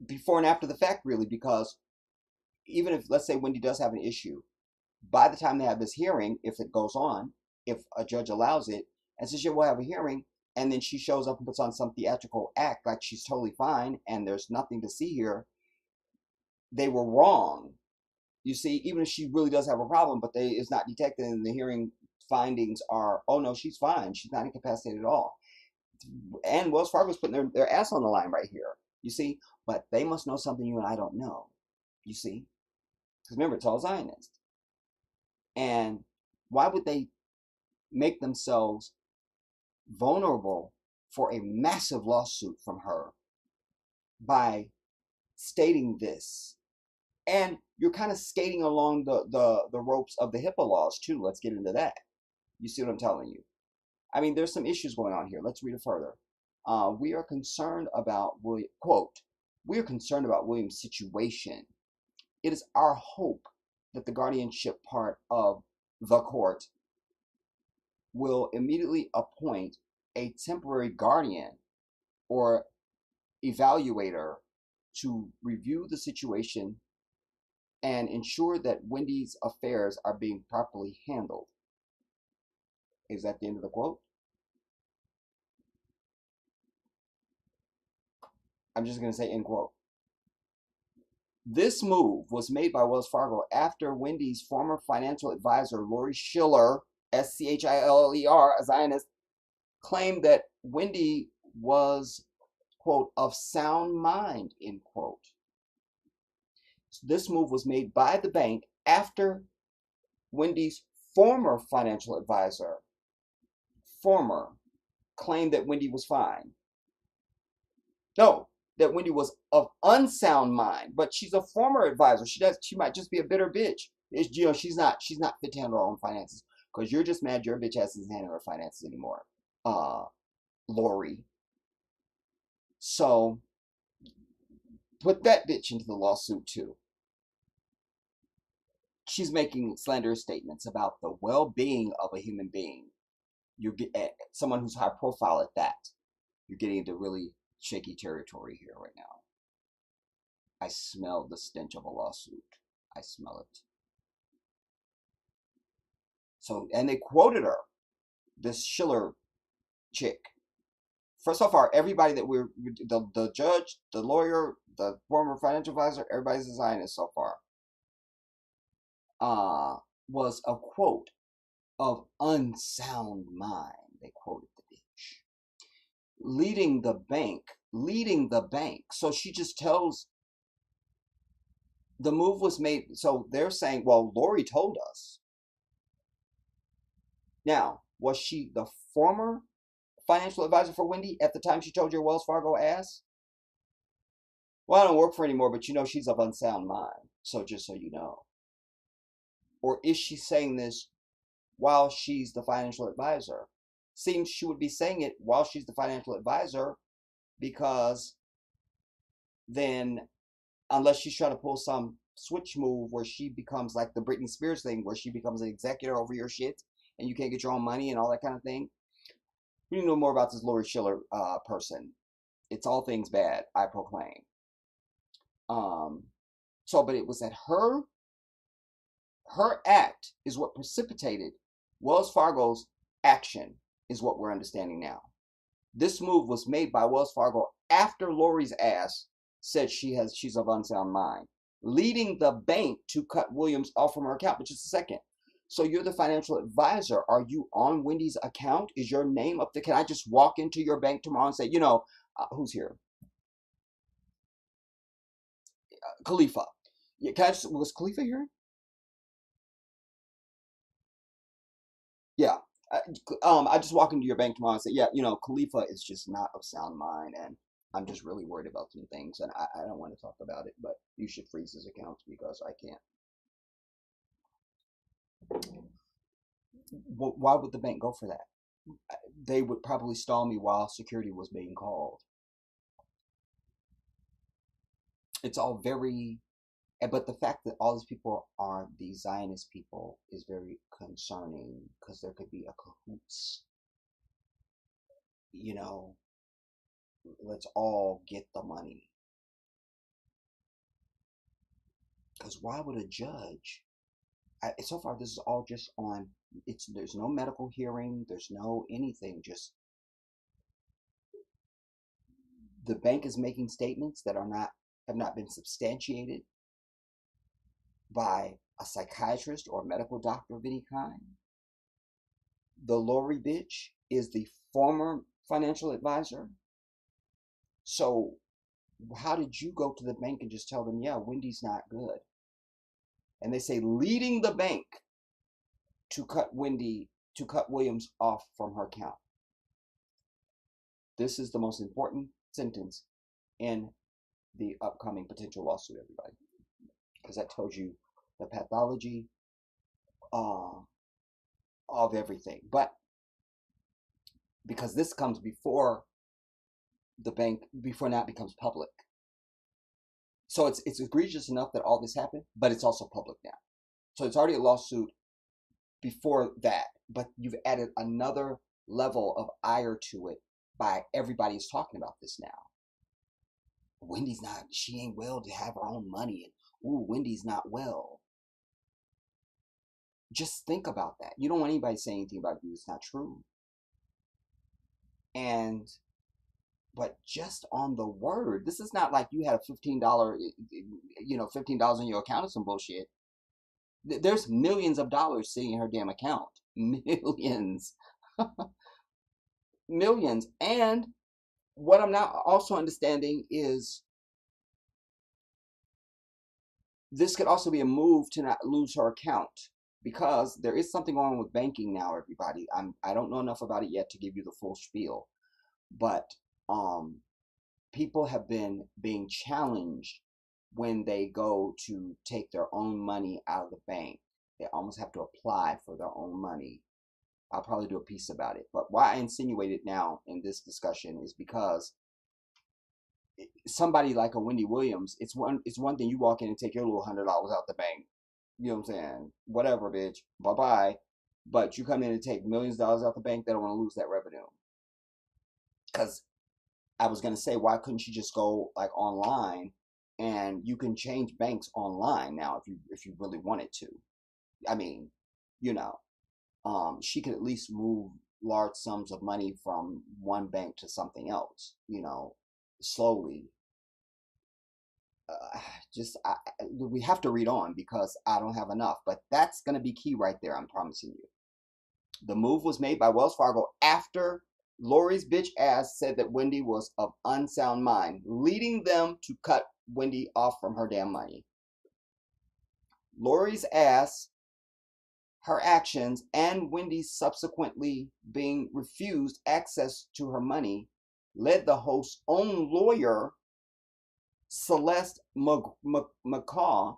Speaker 1: Before and after the fact, really, because even if, let's say, Wendy does have an issue, by the time they have this hearing, if it goes on, if a judge allows it, and says, yeah, we'll have a hearing, and then she shows up and puts on some theatrical act like she's totally fine and there's nothing to see here, they were wrong. You see, even if she really does have a problem, but it's not detected, and the hearing findings are, oh no, she's fine, she's not incapacitated at all. And Wells Fargo's putting their ass on the line right here, you see. But they must know something you and I don't know, you see. Because remember, it's all Zionist. And why would they make themselves vulnerable for a massive lawsuit from her by stating this? And you're kind of skating along the ropes of the HIPAA laws too. Let's get into that. You see what I'm telling you? I mean, there's some issues going on here. Let's read it further. We are concerned about William, quote, we are concerned about William's situation. It is our hope that the guardianship part of the court will immediately appoint a temporary guardian or evaluator to review the situation and ensure that Wendy's affairs are being properly handled. Is that the end of the quote? I'm just going to say end quote. This move was made by Wells Fargo after Wendy's former financial advisor, Lori Schiller, Schiller, a Zionist, claimed that Wendy was, quote, of sound mind, end quote. This move was made by the bank after Wendy's former financial advisor, claimed that Wendy was fine. No, that Wendy was of unsound mind, but she's a former advisor. She might just be a bitter bitch. She's not fit to handle her own finances because you're just mad your bitch ass isn't handling her finances anymore, Lori. So put that bitch into the lawsuit too. She's making slanderous statements about the well-being of a human being. You get someone who's high profile at that. You're getting into really shaky territory here right now. I smell the stench of a lawsuit. I smell it. So, and they quoted her, this Schiller chick. First so far, everybody that the judge, the lawyer, the former financial advisor, everybody's a Zionist so far. Was a quote of unsound mind. They quoted the bitch. Leading the bank. So she just tells, the move was made. So they're saying, well, Lori told us. Now, was she the former financial advisor for Wendy at the time she told your Wells Fargo ass? Well, I don't work for her anymore, but she's of unsound mind. So just so you know. Or is she saying this while she's the financial advisor? Seems she would be saying it while she's the financial advisor, because then, unless she's trying to pull some switch move where she becomes like the Britney Spears thing, where she becomes an executor over your shit and you can't get your own money and all that kind of thing. We need to know more about this Lori Schiller person. It's all things bad, I proclaim. But it was that her act is what precipitated Wells Fargo's action, is what we're understanding now. This move was made by Wells Fargo after Lori's ass said she's of unsound mind, leading the bank to cut Williams off from her account. But just a second. So you're the financial advisor. Are you on Wendy's account? Is your name up there? Can I just walk into your bank tomorrow and say, who's here? Khalifa. Yeah, was Khalifa here? Yeah. I just walk into your bank tomorrow and say, yeah, Khalifa is just not of sound mind, and I'm just really worried about some things, and I don't want to talk about it, but you should freeze his account because I can't. Well, why would the bank go for that? They would probably stall me while security was being called. It's all very, but the fact that all these people are the Zionist people is very concerning, because there could be a cahoots. Let's all get the money. Because why would a judge? So far, this is all just on. There's no medical hearing. There's no anything. Just the bank is making statements that have not been substantiated by a psychiatrist or a medical doctor of any kind. The Lori bitch is the former financial advisor. So how did you go to the bank and just tell them, yeah, Wendy's not good? And they say leading the bank to cut Williams off from her account. This is the most important sentence in the upcoming potential lawsuit, everybody, because that tells you the pathology of everything. But because this comes before the bank, before now it becomes public. So it's egregious enough that all this happened, but it's also public now. So it's already a lawsuit before that, but you've added another level of ire to it by everybody's talking about this now. Wendy's not, she ain't well to have her own money, and ooh, Wendy's not well. Just think about that. You don't want anybody saying anything about you that's not true. But just on the word, this is not like you had a $15, $15 in your account or some bullshit. There's millions of dollars sitting in her damn account. Millions. Millions. And what I'm now also understanding is this could also be a move to not lose her account, because there is something going on with banking now, everybody. I don't know enough about it yet to give you the full spiel, but people have been being challenged when they go to take their own money out of the bank. They almost have to apply for their own money. I'll probably do a piece about it. But why I insinuate it now in this discussion is because somebody like a Wendy Williams, it's one thing you walk in and take your little $100 out the bank. You know what I'm saying? Whatever, bitch. Bye bye. But you come in and take millions of dollars out the bank, they don't want to lose that revenue. Because I was gonna say, why couldn't she just go like online, and you can change banks online now if you really wanted to. I mean, you know, she could at least move large sums of money from one bank to something else, slowly. We have to read on because I don't have enough, but that's going to be key right there. I'm promising you. The move was made by Wells Fargo after Lori's bitch ass said that Wendy was of unsound mind, leading them to cut Wendy off from her damn money. Lori's ass, her actions, and Wendy's subsequently being refused access to her money led the host's own lawyer, Celeste McCaw,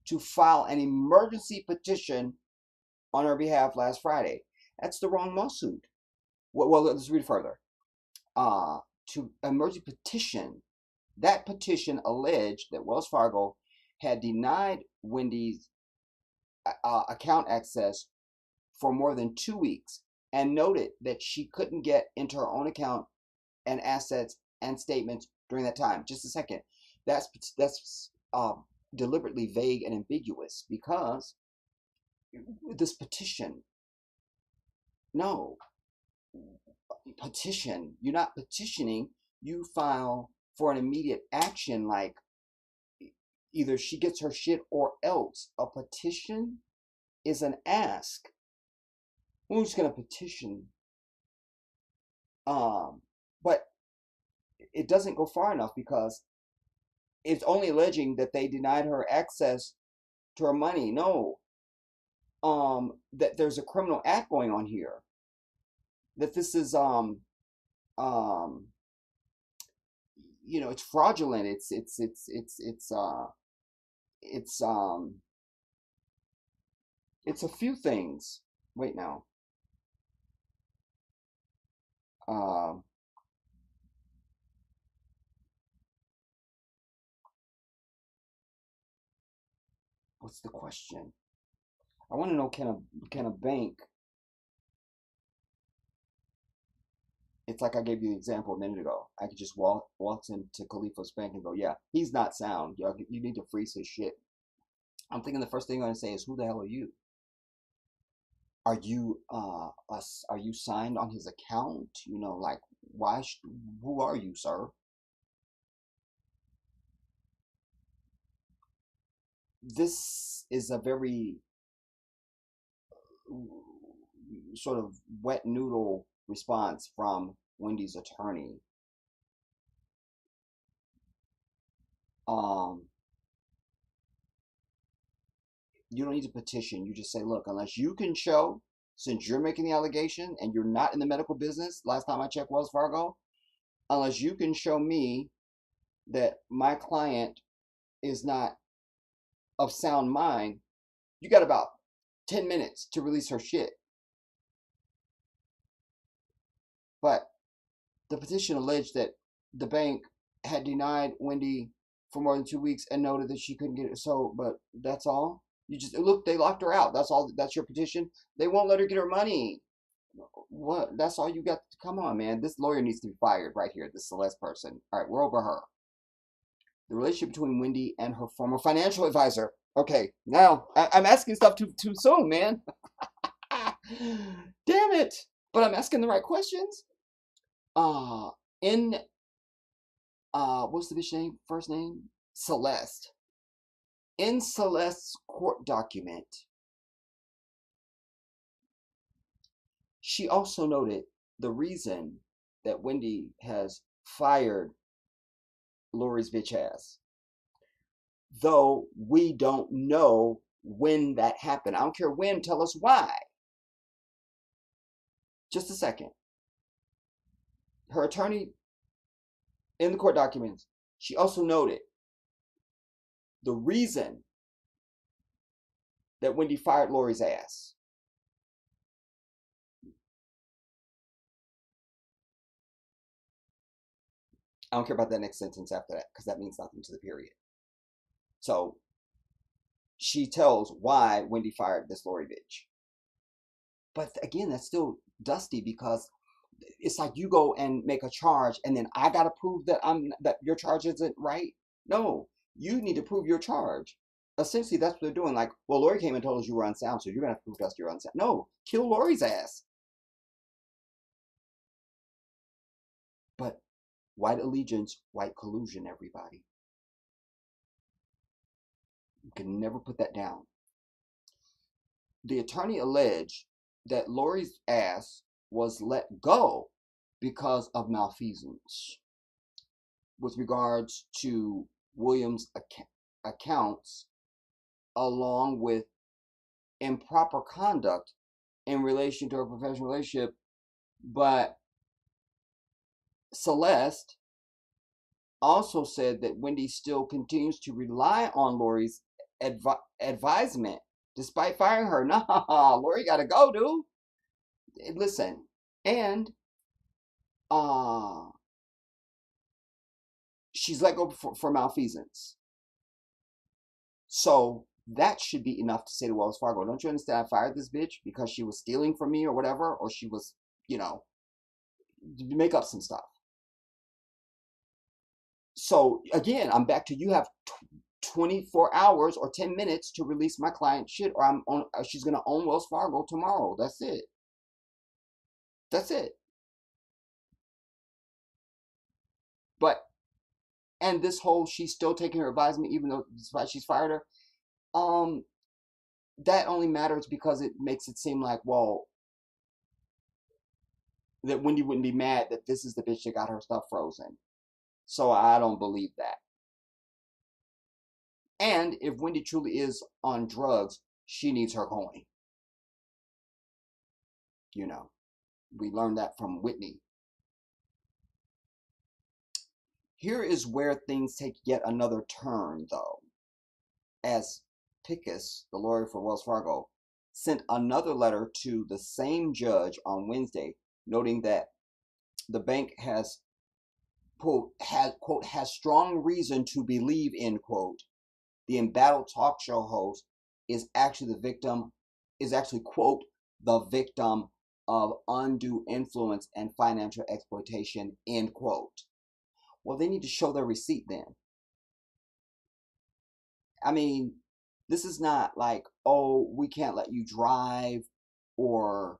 Speaker 1: to file an emergency petition on her behalf last Friday. That's the wrong lawsuit. Well, let's read further. To emergency petition. That petition alleged that Wells Fargo had denied Wendy's account access for more than 2 weeks and noted that she couldn't get into her own account and assets and statements during that time. Just a second. That's deliberately vague and ambiguous because this petition, no, petition, you're not petitioning, you file for an immediate action, like either she gets her shit or else. A petition is an ask. Who's gonna petition? But it doesn't go far enough because it's only alleging that they denied her access to her money. No, that there's a criminal act going on here. That this is it's fraudulent. It's a few things. Wait now. What's the question? I want to know, can a bank, it's like I gave you the example a minute ago. I could just walk into Khalifa's bank and go, yeah, he's not sound. You need to freeze his shit. I'm thinking the first thing I'm going to say is, who the hell are you? Are you are you signed on his account? Like, who are you, sir? This is a very sort of wet noodle response from Wendy's attorney. You don't need to petition. You just say, look, unless you can show, since you're making the allegation and you're not in the medical business, last time I checked Wells Fargo, unless you can show me that my client is not of sound mind, you got about 10 minutes to release her shit. But the petition alleged that the bank had denied Wendy for more than 2 weeks and noted that she couldn't get it. So, but that's all? You just, look, they locked her out. That's all. That's your petition. They won't let her get her money. What? That's all you got? Come on, man. This lawyer needs to be fired right here. This Celeste person. All right, we're over her. The relationship between Wendy and her former financial advisor. Okay, now I'm asking stuff too soon, man. Damn it! But I'm asking the right questions. In what's the bitch name? First name? Celeste. In Celeste's court document, she also noted the reason that Wendy has fired Lori's bitch ass. Though we don't know when that happened. I don't care when, tell us why. Just a second. Her attorney in the court documents, she also noted the reason that Wendy fired Lori's ass. I don't care about that next sentence after that because that means nothing to the period. So she tells why Wendy fired this Lori bitch. But again, that's still dusty because it's like you go and make a charge and then I gotta prove that that your charge isn't right. No, you need to prove your charge. Essentially, that's what they're doing. Like, well, Lori came and told us you were unsound, so you're gonna have to prove to us you're unsound. No, kill Lori's ass. But white allegiance, white collusion, everybody. You can never put that down. The attorney alleged that Lori's ass was let go because of malfeasance with regards to Williams' accounts, along with improper conduct in relation to a professional relationship. But Celeste also said that Wendy still continues to rely on Lori's advisement despite firing her. Nah, Lori gotta go, dude. Listen, and she's let go for malfeasance. So that should be enough to say to Wells Fargo, don't you understand I fired this bitch because she was stealing from me or whatever, or she was, make up some stuff. So again, I'm back to you have 24 hours or 10 minutes to release my client shit, or she's gonna own Wells Fargo tomorrow. That's it. That's it. But and this whole she's still taking her advisement even though despite she's fired her, that only matters because it makes it seem like, well, that Wendy wouldn't be mad that this is the bitch that got her stuff frozen. So I don't believe that. And if Wendy truly is on drugs, she needs her coin. We learned that from Whitney. Here is where things take yet another turn, though, as Pickus, the lawyer for Wells Fargo, sent another letter to the same judge on Wednesday, noting that the bank has, quote, has strong reason to believe, end quote, the embattled talk show host is actually quote, the victim of undue influence and financial exploitation, end quote. Well, they need to show their receipt then. I mean, this is not like, oh, we can't let you drive, or,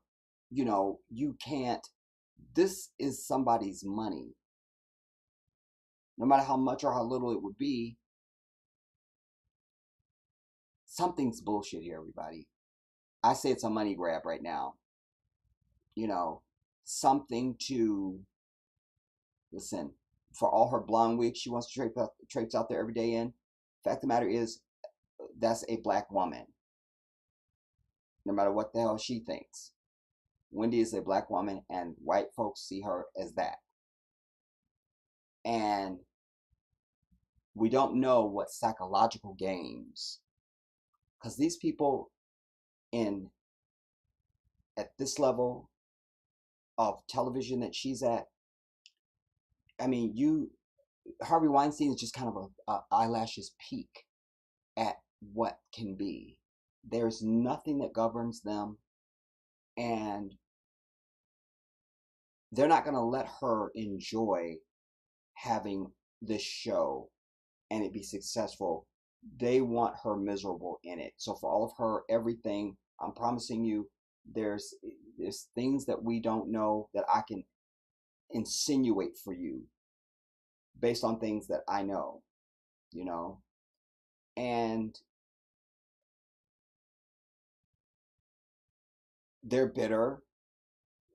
Speaker 1: you can't. This is somebody's money. No matter how much or how little it would be, something's bullshit here, everybody. I say it's a money grab right now. Something to, listen, for all her blonde wigs she wants to traipse out there every day in. Fact of the matter is, that's a black woman. No matter what the hell she thinks. Wendy is a black woman, and white folks see her as that. And we don't know what psychological games, because these people at this level of television that she's at, I mean, Harvey Weinstein is just kind of a eyelash's peak at what can be. There's nothing that governs them, and they're not going to let her enjoy having this show and it be successful. They want her miserable in it. So for all of her everything, I'm promising you, there's things that we don't know that I can insinuate for you based on things that I know, and they're bitter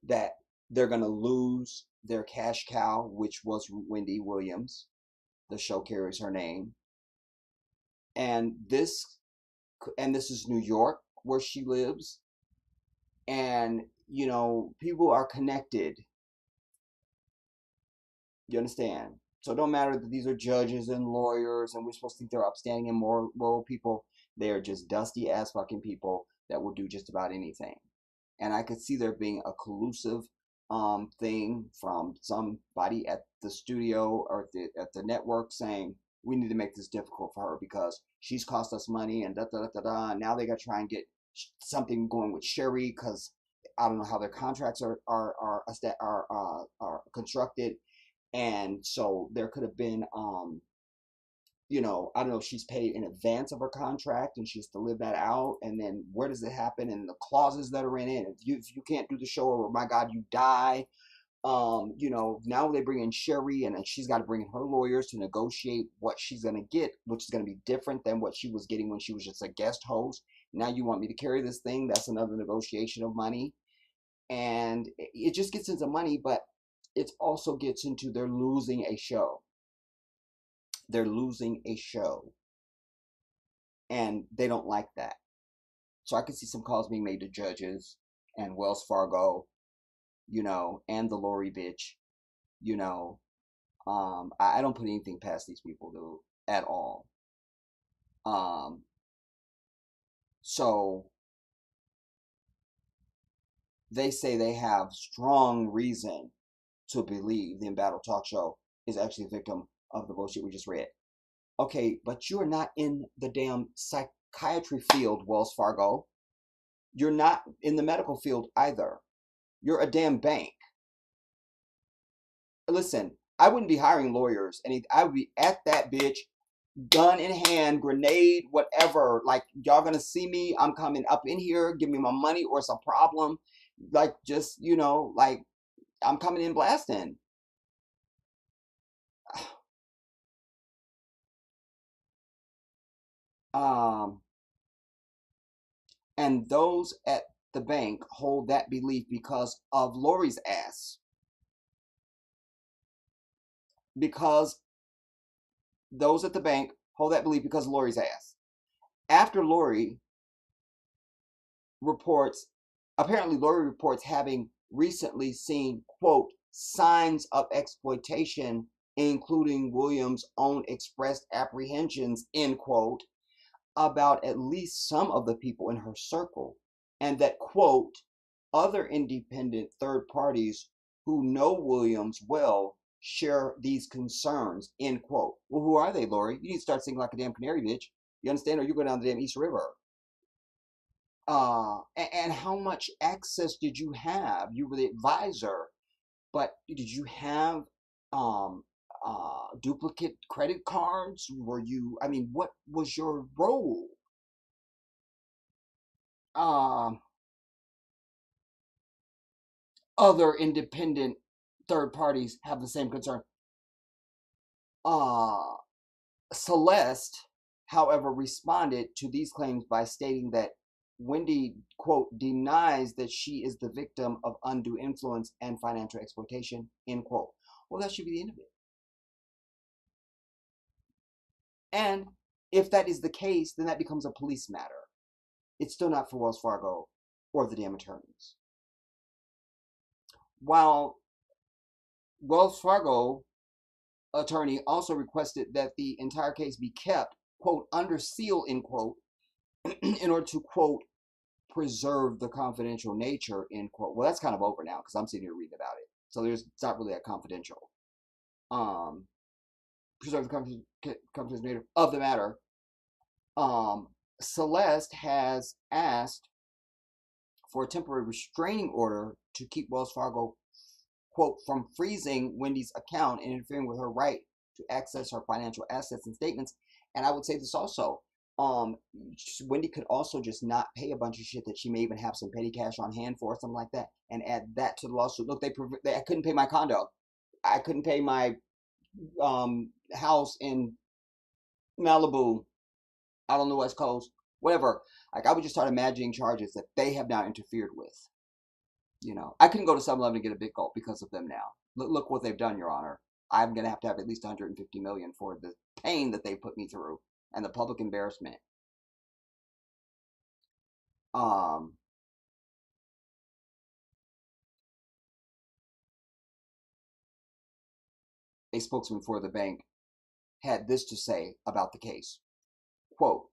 Speaker 1: that they're going to lose their cash cow, which was Wendy Williams. The show carries her name. And this is New York, where she lives. And, people are connected. You understand? So it don't matter that these are judges and lawyers and we're supposed to think they're upstanding and moral people. They are just dusty ass fucking people that will do just about anything. And I could see there being a collusive thing from somebody at the studio or at the network saying we need to make this difficult for her because she's cost us money and da da da da da. Now they got to try and get something going with Sherry because I don't know how their contracts are constructed, and so there could have been I don't know, she's paid in advance of her contract and she has to live that out. And then where does it happen? And the clauses that are in it. If you can't do the show, or my God, you die. Now they bring in Sherry, and then she's got to bring in her lawyers to negotiate what she's gonna get, which is gonna be different than what she was getting when she was just a guest host. Now you want me to carry this thing? That's another negotiation of money, and it just gets into money, but it also gets into they're losing a show. They're losing a show, and they don't like that. So I could see some calls being made to judges and Wells Fargo, and the Lori bitch, you know. I don't put anything past these people, dude, at all. Um, so they say they have strong reason to believe the Embattled Talk Show is actually a victim of the bullshit we just read. Okay, but you're not in the damn psychiatry field, Wells Fargo. You're not in the medical field either. You're a damn bank. Listen, I wouldn't be hiring lawyers, and I would be at that bitch, gun in hand, grenade, whatever. Like, y'all gonna see me? I'm coming up in here. Give me my money, or it's a problem. Like, just like I'm coming in blasting. Um, and those at the bank hold that belief because of Lori's ass. Because those at the bank hold that belief because of Lori's ass. After Lori reports, apparently Lori reports having recently seen, quote, signs of exploitation, including Williams' own expressed apprehensions, end quote, about at least some of the people in her circle, and that, quote, other independent third parties who know Williams well share these concerns, end quote. Well, who are they, Lori? You need to start singing like a damn canary, bitch. You understand? Or you go down the damn East River. And how much access did you have? You were the advisor, but did you have um duplicate credit cards? Were you, I mean, what was your role? Um, Other independent third parties have the same concern. Uh, Celeste, however, responded to these claims by stating that Wendy, quote, denies that she is the victim of undue influence and financial exploitation, end quote. Well, that should be the end of it. And if that is the case, then that becomes a police matter. It's still not for Wells Fargo or the damn attorneys. While Wells Fargo attorney also requested that the entire case be kept, quote, under seal, end quote, in order to, quote, preserve the confidential nature, end quote. Well, that's kind of over now because I'm sitting here reading about it. So it's not really that confidential. Preserve the confidential nature of the matter. Celeste has asked for a temporary restraining order to keep Wells Fargo, quote, from freezing Wendy's account and interfering with her right to access her financial assets and statements. And I would say this also. Wendy could also just not pay a bunch of shit that she may even have some petty cash on hand for, or something like that, and add that to the lawsuit. Look, I couldn't pay my condo. I couldn't pay my house in Malibu, out on the West Coast, whatever. Like, I would just start imagining charges that they have now interfered with. I couldn't go to 7-Eleven and get a big gulp because of them now. Look what they've done, Your Honor. I'm going to have at least 150 million for the pain that they put me through and the public embarrassment. Um, a spokesman for the bank, had this to say about the case. Quote,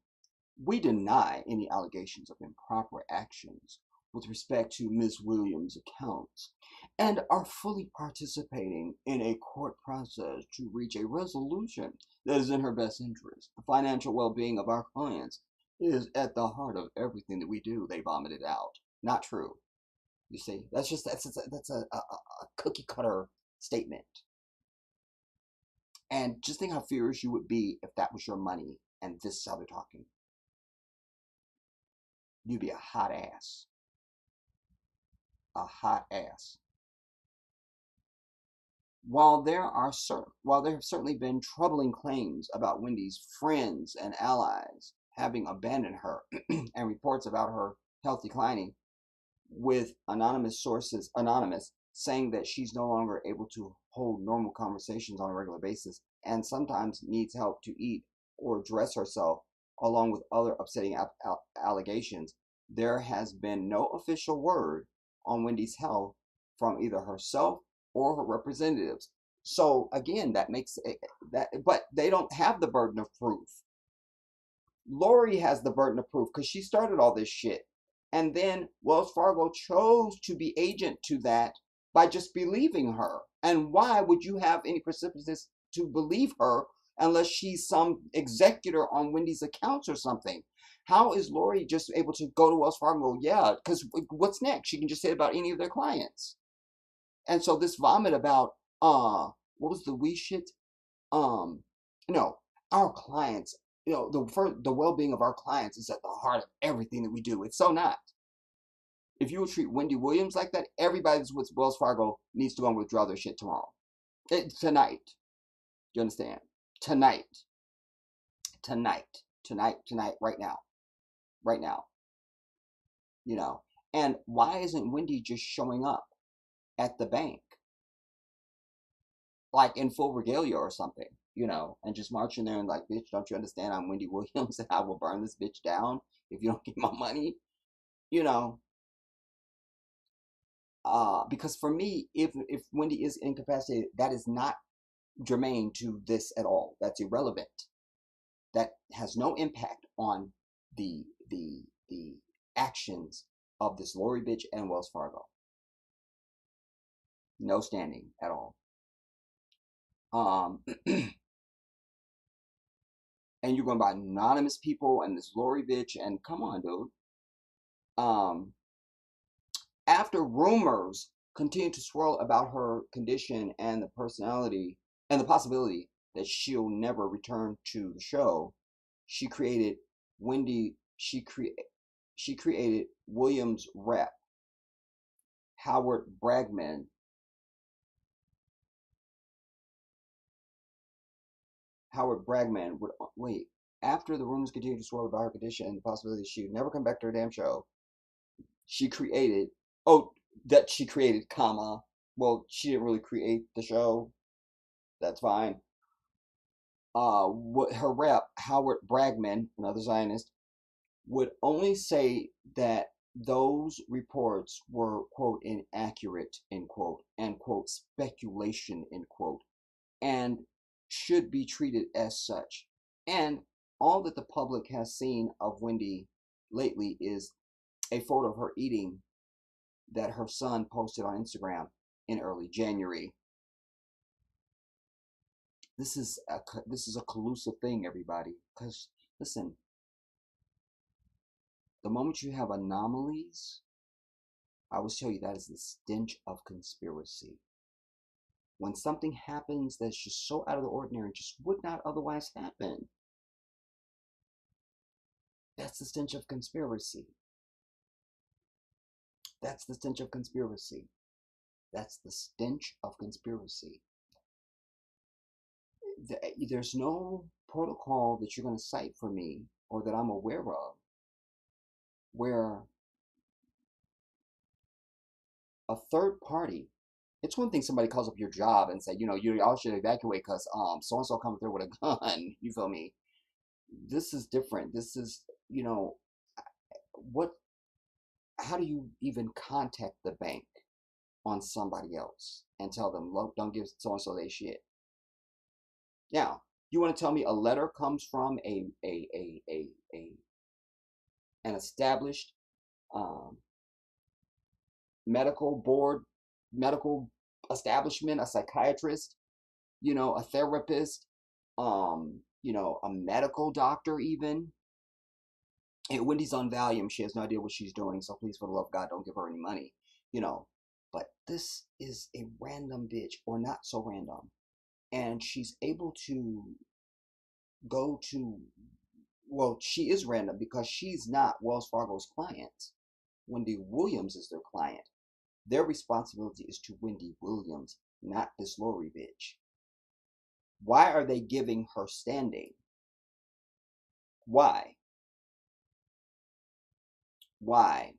Speaker 1: "We deny any allegations of improper actions with respect to Ms. Williams' accounts and are fully participating in a court process to reach a resolution that is in her best interest. The financial well-being of our clients is at the heart of everything that we do," they vomited out. Not true. You see, that's a cookie cutter statement. And just think how furious you would be if that was your money and this is how they're talking. You'd be a hot ass. A hot ass. While there have certainly been troubling claims about Wendy's friends and allies having abandoned her and reports about her health declining, with anonymous saying that she's no longer able to hold normal conversations on a regular basis and sometimes needs help to eat or dress herself, along with other upsetting allegations, there has been no official word on Wendy's health from either herself or her representatives. So again, that makes that, but they don't have the burden of proof. Lori has the burden of proof because she started all this shit. And then Wells Fargo chose to be agent to that by just believing her. And why would you have any precipitous to believe her unless she's some executor on Wendy's accounts or something? How is Lori just able to go to Wells Fargo and go, yeah, because what's next? She can just say it about any of their clients. And so this vomit about, what was the we shit? No, our clients, the well-being of our clients is at the heart of everything that we do. It's so not. If you would treat Wendy Williams like that, everybody that's with Wells Fargo needs to go and withdraw their shit tomorrow. Tonight. You understand? Tonight, right now. Right now. And why isn't Wendy just showing up at the bank? Like in full regalia or something, and just marching there and like, bitch, don't you understand I'm Wendy Williams and I will burn this bitch down if you don't get my money, because for me, if Wendy is incapacitated, that is not germane to this at all. That's irrelevant. That has no impact on the actions of this Lori bitch and Wells Fargo. No standing at all. And you're going by anonymous people and this Lori bitch, and come on, dude. After rumors continue to swirl about her condition and the personality and the possibility that she'll never return to the show, she created Williams' rep, Howard Bragman. After the rumors continued to swirl about her condition and the possibility that she would never come back to her damn show, she created, well, she didn't really create the show. That's fine. Her rep, Howard Bragman, another Zionist, would only say that those reports were, quote, inaccurate, end quote, and, quote, speculation, end quote, and should be treated as such. And all that the public has seen of Wendy lately is a photo of her eating that her son posted on Instagram in early January. This is a collusive thing, everybody. Because listen, the moment you have anomalies, I will tell you that is the stench of conspiracy. When something happens that's just so out of the ordinary, just would not otherwise happen, that's the stench of conspiracy. That's the stench of conspiracy. That's the stench of conspiracy. There's no protocol that you're going to cite for me or that I'm aware of where a third party, it's one thing somebody calls up your job and say, you all should evacuate because so-and-so coming through with a gun. You feel me? This is different. This is, how do you even contact the bank on somebody else and tell them, look, don't give so-and-so their shit? Now, you want to tell me a letter comes from an established um, medical board, medical establishment, a psychiatrist, a therapist, a medical doctor even. And Wendy's on Valium. She has no idea what she's doing. So please, for the love of God, don't give her any money. You know. But this is a random bitch, or not so random. And she's able to go to, well, she is random because she's not Wells Fargo's client. Wendy Williams is their client. Their responsibility is to Wendy Williams, not this Lori bitch. Why are they giving her standing? Why? Why?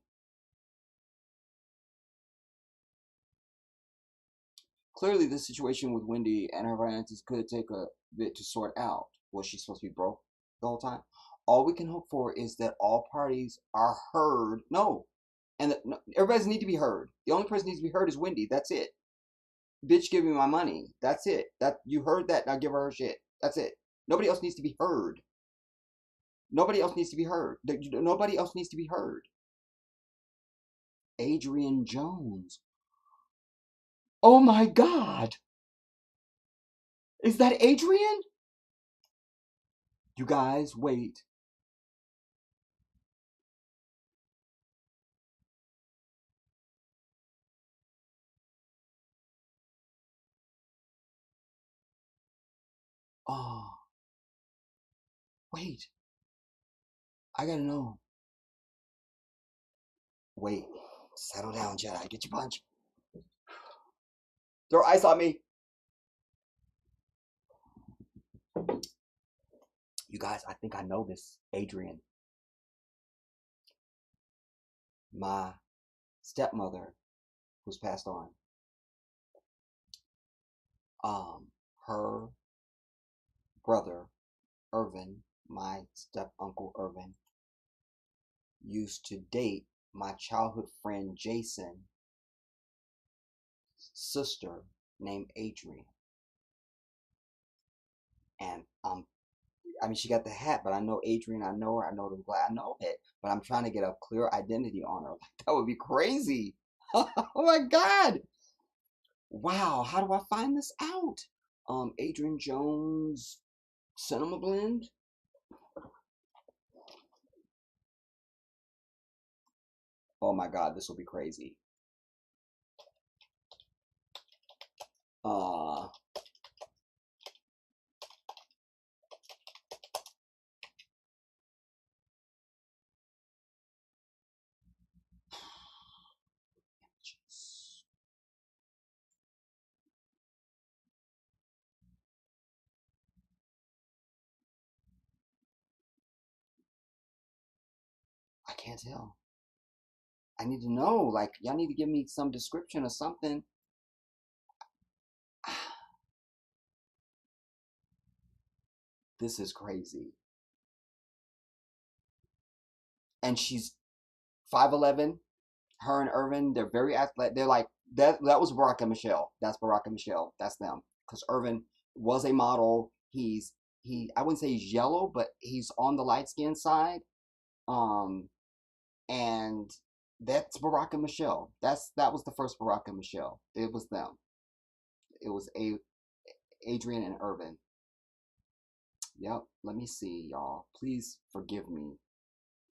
Speaker 1: Clearly, the situation with Wendy and her finances could take a bit to sort out. Was she supposed to be broke the whole time? All we can hope for is that all parties are heard. No, and that, no, everybody needs to be heard. The only person needs to be heard is Wendy. That's it. Bitch, give me my money. That's it. That you heard that. Now give her shit. That's it. Nobody else needs to be heard. Nobody else needs to be heard. Nobody else needs to be heard. Adrian Jones. Oh my God. Is that Adrian? You guys, wait. Oh, wait. I gotta know. Wait. Settle down, Jedi. Get your punch. Throw ice on me. You guys, I think I know this. Adrian. My stepmother, who's passed on. Her brother, Irvin, my step uncle Irvin, used to date my childhood friend Jason's sister named Adrian. And I mean, she got the hat, but I know Adrian. I know her. I know the black. I know it, but I'm trying to get a clear identity on her. That would be crazy. Oh my God! Wow, how do I find this out? Adrian Jones Cinema Blend. Oh my God, this will be crazy. Uh, I can't tell. I need to know. Like, y'all need to give me some description or something. This is crazy. And she's 5'11". Her and Irvin, they're very athletic. They're like that. That was Barack and Michelle. That's Barack and Michelle. That's them. Because Irvin was a model. He. I wouldn't say he's yellow, but he's on the light skin side. Um, and that's Barack and Michelle. That was the first Barack and Michelle. It was them. It was Adrian and Irvin. Yep. Let me see, y'all. Please forgive me,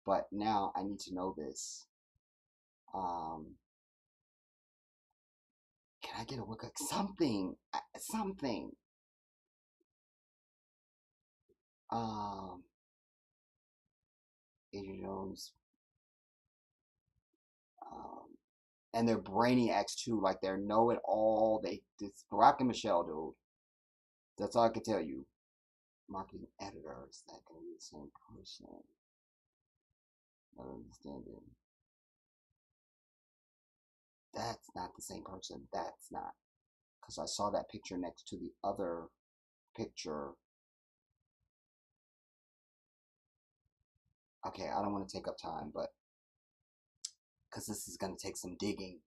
Speaker 1: but now I need to know this. Um, can I get a look at something? Something. Um, Adrian Jones. Um, and they're brainiacs too. Like they're know it all. It's Barack and Michelle, dude. That's all I can tell you. Marketing editors. That can be the same person. Not understanding. That's not the same person. That's not. Because I saw that picture next to the other picture. Okay, I don't want to take up time, but because this is going to take some digging.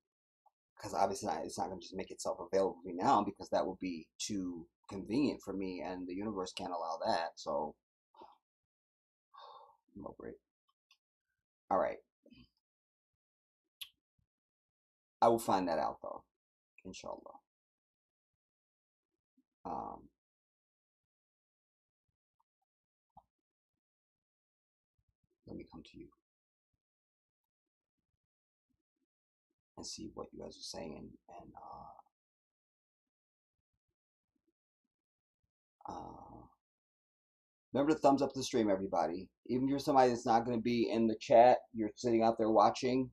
Speaker 1: because obviously it's not going to just make itself available to me now because that would be too convenient for me, and the universe can't allow that. So I'm over it. All right, I will find that out though, inshallah. Um, Let me come to you and see what you guys are saying, and remember to thumbs up the stream, everybody. Even if you're somebody that's not going to be in the chat, you're sitting out there watching,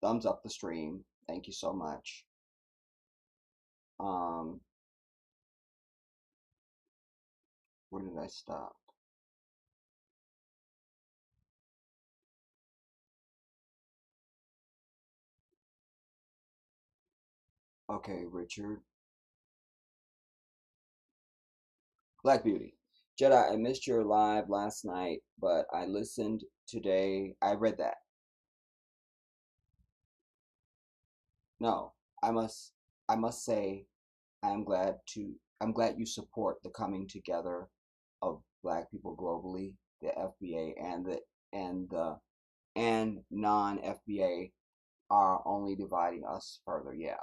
Speaker 1: thumbs up the stream. Thank you so much. Where did I stop? Okay, Richard. Black Beauty. Jedi, I missed your live last night, but I listened today. I read that. No, I must say I'm glad you support the coming together of black people globally, the FBA and non-FBA are only dividing us further. Yeah.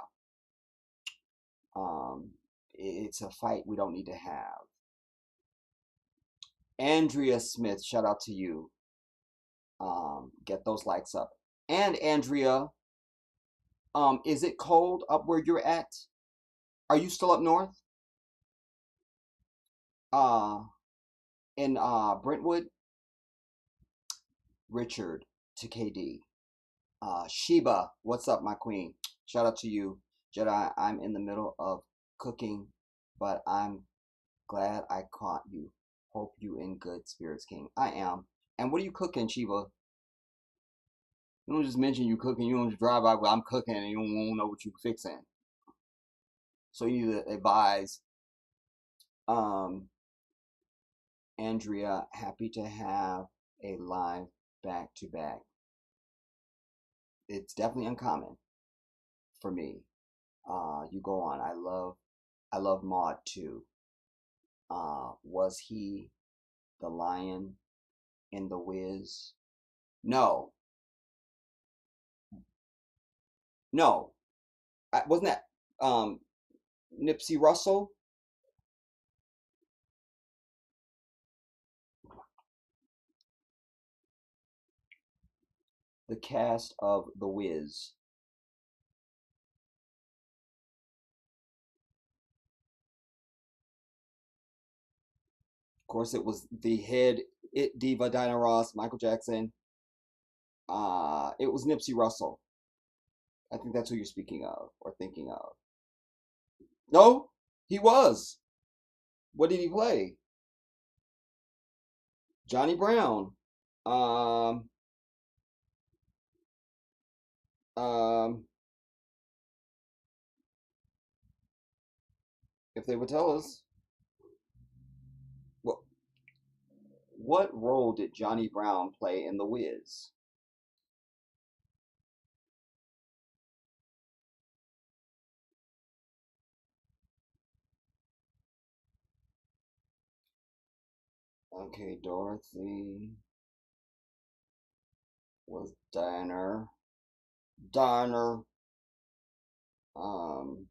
Speaker 1: It's a fight we don't need to have. Andrea Smith, shout out to you. Get those likes up. And Andrea, is it cold up where you're at? Are you still up north? In Brentwood? Richard to KD. Sheba, what's up, my queen? Shout out to you. Jedi, I'm in the middle of cooking, but I'm glad I caught you. Hope you in good spirits, King. I am. And what are you cooking, Sheba? You don't just mention you cooking. You don't just drive by, well, I'm cooking, and you don't know what you're fixing. So you need to advise. Andrea, happy to have a live back to back. It's definitely uncommon for me. You go on. I love Maud too. Was he the lion in The Wiz? No. No. Wasn't that Nipsey Russell? The cast of The Wiz. Of course, it was the head it diva Diana Ross, Michael Jackson. It was Nipsey Russell. I think that's who you're speaking of or thinking of. No, he was. What did he play? Johnny Brown. Um, um, if they would tell us, what role did Johnny Brown play in The Wiz? Okay, Dorothy was Diner. Um,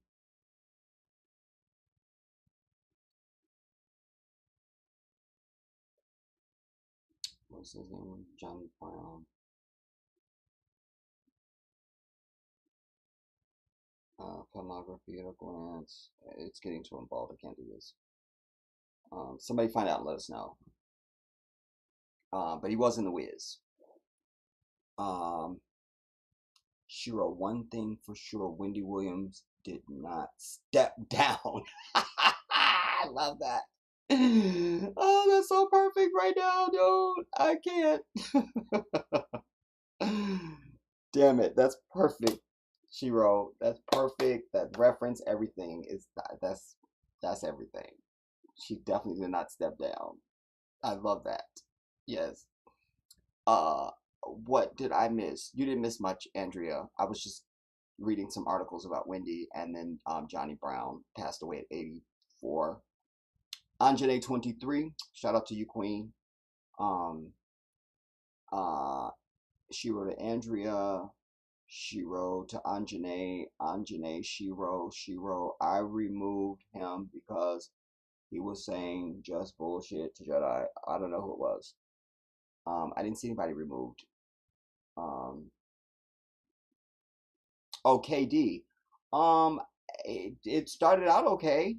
Speaker 1: what's his name? Johnny Brown. Filmography at a glance. It's getting too involved. I can't do this. Somebody find out and let us know. But he was in The Wiz. Shiro, one thing for sure, Wendy Williams did not step down. I love that. Oh, that's so perfect right now, dude. I can't. Damn it, that's perfect, Shiro. That's perfect. That reference, everything is that's everything. She definitely did not step down. I love that. Yes. Uh, what did I miss? You didn't miss much, Andrea. I was just reading some articles about Wendy, and then Johnny Brown passed away at 84. Anjane 23, shout out to you, Queen. Um, uh, she wrote to Andrea. She wrote to Anjane. Anjane, she wrote, I removed him because he was saying just bullshit to Jedi. I don't know who it was. I didn't see anybody removed. Um, oh, KD. Um, it started out okay.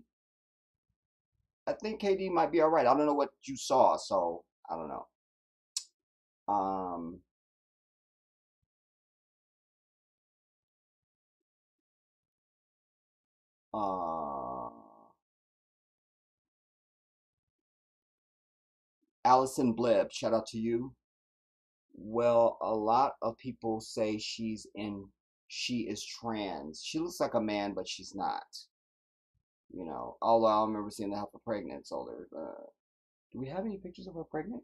Speaker 1: I think KD might be all right. I don't know what you saw, so I don't know. Um, uh, Allison Bleb, shout out to you. Well, a lot of people say she is trans. She looks like a man, but she's not. You know, although I remember seeing her pregnant. So there's, do we have any pictures of her pregnant?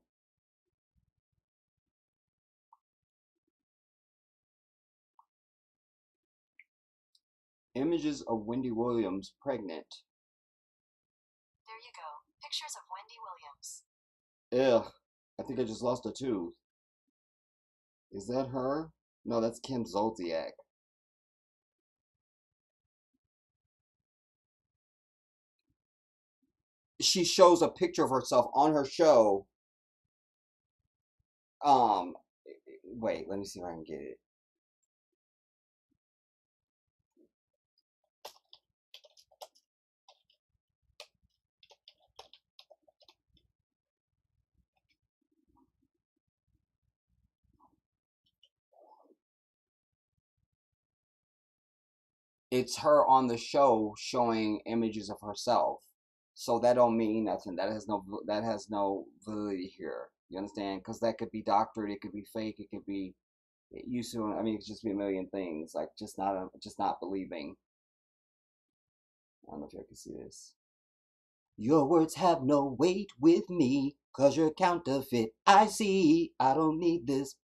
Speaker 1: Images of Wendy Williams pregnant.
Speaker 2: There you go. Pictures of Wendy Williams.
Speaker 1: Ugh, I think I just lost a tooth. Is that her? No, that's Kim Zolciak. She shows a picture of herself on her show. Um, wait, let me see if I can get it. It's her on the show showing images of herself. So that don't mean nothing. That has no validity here. You understand? Because that could be doctored, it could be fake, it could be used to. I mean, it could just be a million things. Like just not believing. I don't know if you can see this. Your words have no weight with me, 'cause you're counterfeit. I see. I don't need this.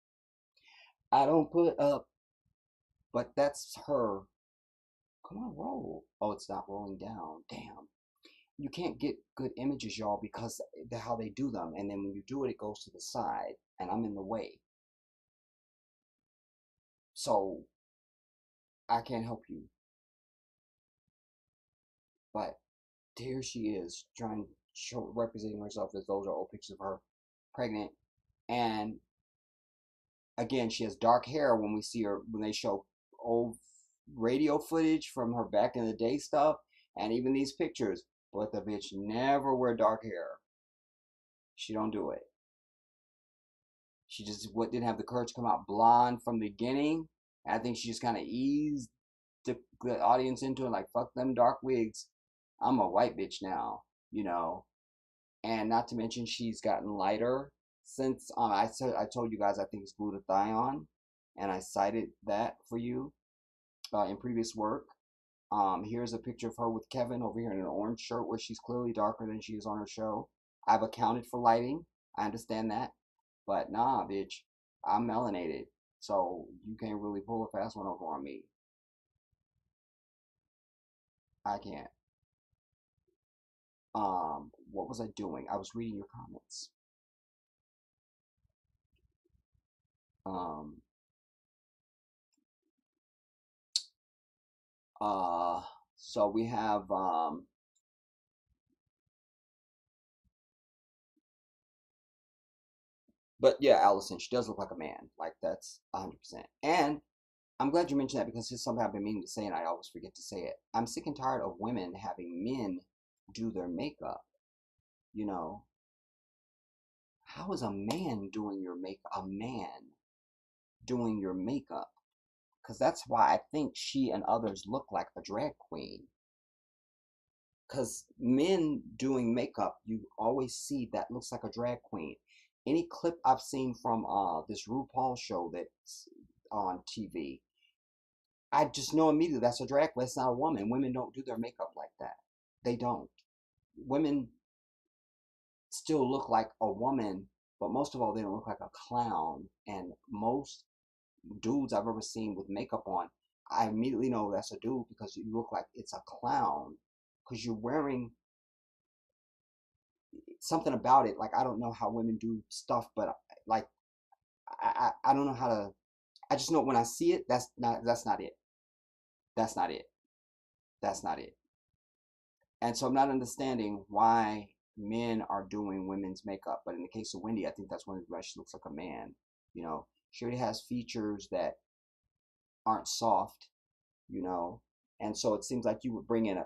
Speaker 1: I don't put up. But that's her. Come on, roll. Oh, it's not rolling down. Damn. You can't get good images, y'all, because how they do them. And then when you do it, it goes to the side, and I'm in the way. So I can't help you. But here she is, trying representing herself as those are old pictures of her pregnant. And again, she has dark hair when we see her, when they show old radio footage from her back in the day stuff, and even these pictures. But the bitch never wear dark hair. She don't do it. She just didn't have the courage to come out blonde from the beginning. And I think she just kind of eased the audience into it, like fuck them dark wigs. I'm a white bitch now, you know. And not to mention she's gotten lighter since I told you guys I think it's glutathione, and I cited that for you in previous work. Here's a picture of her with Kevin over here in an orange shirt where she's clearly darker than she is on her show. I've accounted for lighting. I understand that. But nah, bitch, I'm melanated. So you can't really pull a fast one over on me. I can't. What was I doing? I was reading your comments. Um, uh, so we have, but yeah, Allison, she does look like a man. Like that's 100%. And I'm glad you mentioned that because it's something I've been meaning to say and I always forget to say it. I'm sick and tired of women having men do their makeup. You know, how is a man doing your makeup? A man doing your makeup? Because that's why I think she and others look like a drag queen. Because men doing makeup, you always see that looks like a drag queen. Any clip I've seen from this RuPaul show that's on TV, I just know immediately that's a drag queen. That's not a woman. Women don't do their makeup like that. They don't. Women still look like a woman, but most of all, they don't look like a clown. And most dudes I've ever seen with makeup on I immediately know that's a dude because you look like it's a clown because you're wearing something about it. Like I don't know how women do stuff, but like I don't know how to. I just know when I see it, that's not it. That's not it. That's not it. And so I'm not understanding why men are doing women's makeup. But in the case of Wendy, I think that's one of the why she looks like a man. You know, she already has features that aren't soft. You know, and so it seems like you would bring in a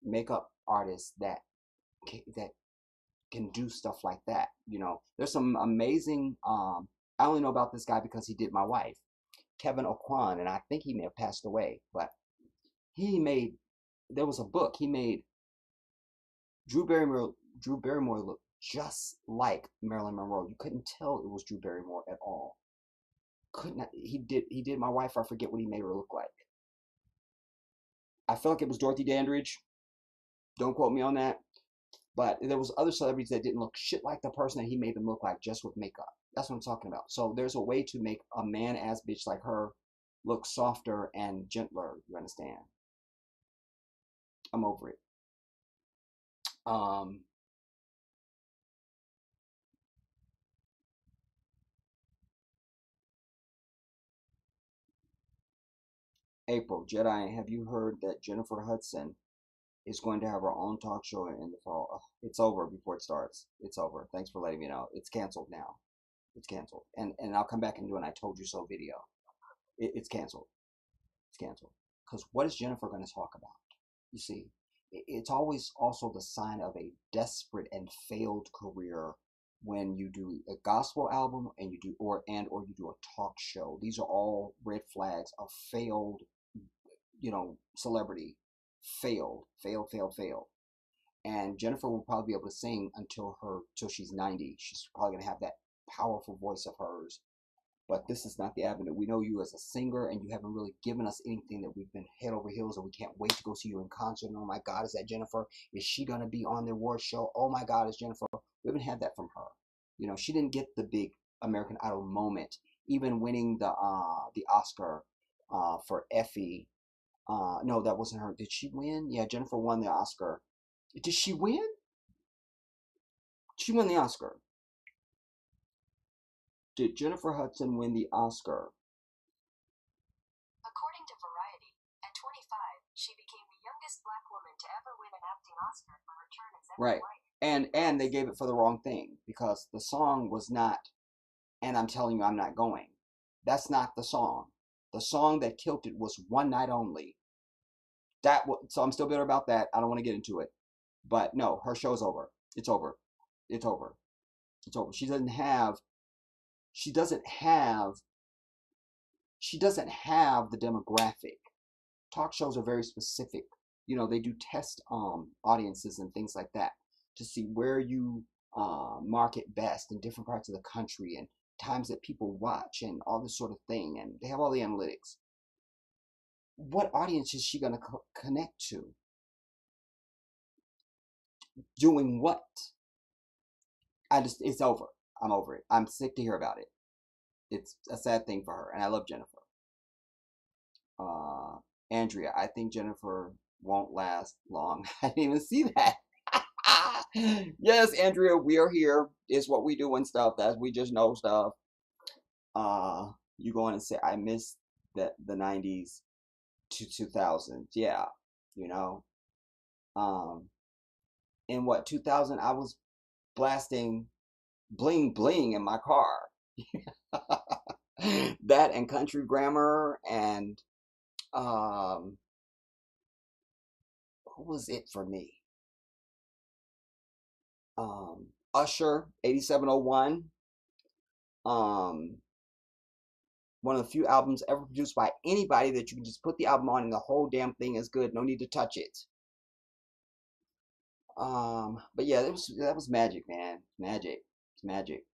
Speaker 1: makeup artist that can do stuff like that. You know, there's some amazing. I only know about this guy because he did my wife, Kevin O'Quan, and I think he may have passed away. But he made. There was a book he made. Drew Barrymore. Drew Barrymore looked just like Marilyn Monroe. You couldn't tell it was Drew Barrymore at all. Couldn't. He did my wife. I forget what he made her look like. I feel like it was Dorothy Dandridge. Don't quote me on that. But there was other celebrities that didn't look shit like the person that he made them look like just with makeup. That's what I'm talking about. So there's a way to make a man-ass bitch like her look softer and gentler. You understand? I'm over it. Um, April, Jedi, have you heard that Jennifer Hudson is going to have her own talk show in the fall? Ugh, it's over before it starts. It's over. Thanks for letting me know. It's canceled now. It's canceled. And I'll come back and do an I told you so video. It's canceled. It's canceled. Because what is Jennifer going to talk about? You see, it's always also the sign of a desperate and failed career when you do a gospel album and or you do a talk show. These are all red flags of failed, celebrity. Failed. And Jennifer will probably be able to sing till she's 90. She's probably gonna have that powerful voice of hers. But this is not the avenue. We know you as a singer, and you haven't really given us anything that we've been head over heels, and we can't wait to go see you in concert. And oh my God, is that Jennifer? Is she gonna be on the award show? Oh my God, is Jennifer? We haven't had that from her. You know, she didn't get the big American Idol moment, even winning the Oscar for Effie. No, that wasn't her. Did she win? Yeah, Jennifer won the Oscar. Did she win? She won the Oscar. Did Jennifer Hudson win the Oscar?
Speaker 2: According to Variety, at 25, she became the youngest black woman to ever win an acting Oscar for her turn as Evan
Speaker 1: Right.
Speaker 2: White.
Speaker 1: And they gave it for the wrong thing because the song was not "And I'm Telling You I'm Not Going." That's not the song. The song that killed it was "One Night Only." So I'm still bitter about that. I don't want to get into it. But no, her show's over. It's over. It's over. It's over. She doesn't have the demographic. Talk shows are very specific. You know, they do test audiences and things like that to see where you market best in different parts of the country and times that people watch and all this sort of thing. And they have all the analytics. What audience is she going to connect to? Doing what? It's over. I'm over it. I'm sick to hear about it. It's a sad thing for her, and I love Jennifer. Uh, Andrea, I think Jennifer won't last long. I didn't even see that. Yes, Andrea, we are here. It's what we do and stuff. That we just know stuff. You go on and say I miss the 90s to 2000s. Yeah, you know. Um, in what 2000 I was blasting bling bling in my car. That and country grammar and who was it for me? Usher 8701. Um, one of the few albums ever produced by anybody that you can just put the album on and the whole damn thing is good. No need to touch it. But yeah, that was magic, man. Magic. It's magic.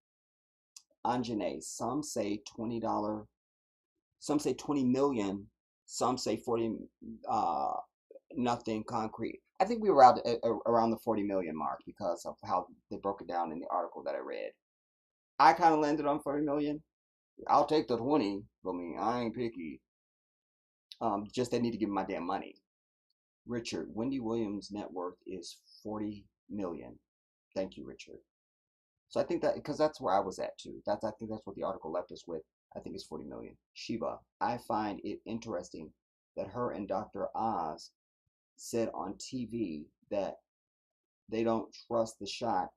Speaker 1: Anjane, some say $20, some say 20 million, some say 40 nothing concrete. I think we were around the 40 million mark because of how they broke it down in the article that I read. I kind of landed on 40 million. I'll take the 20. I mean, I ain't picky. Just they need to give me my damn money. Richard, Wendy Williams' net worth is 40 million. Thank you, Richard. So I think that because that's where I was at too. I think that's what the article left us with. I think it's 40 million. Shiva, I find it interesting that her and Dr. Oz said on TV that they don't trust the shot,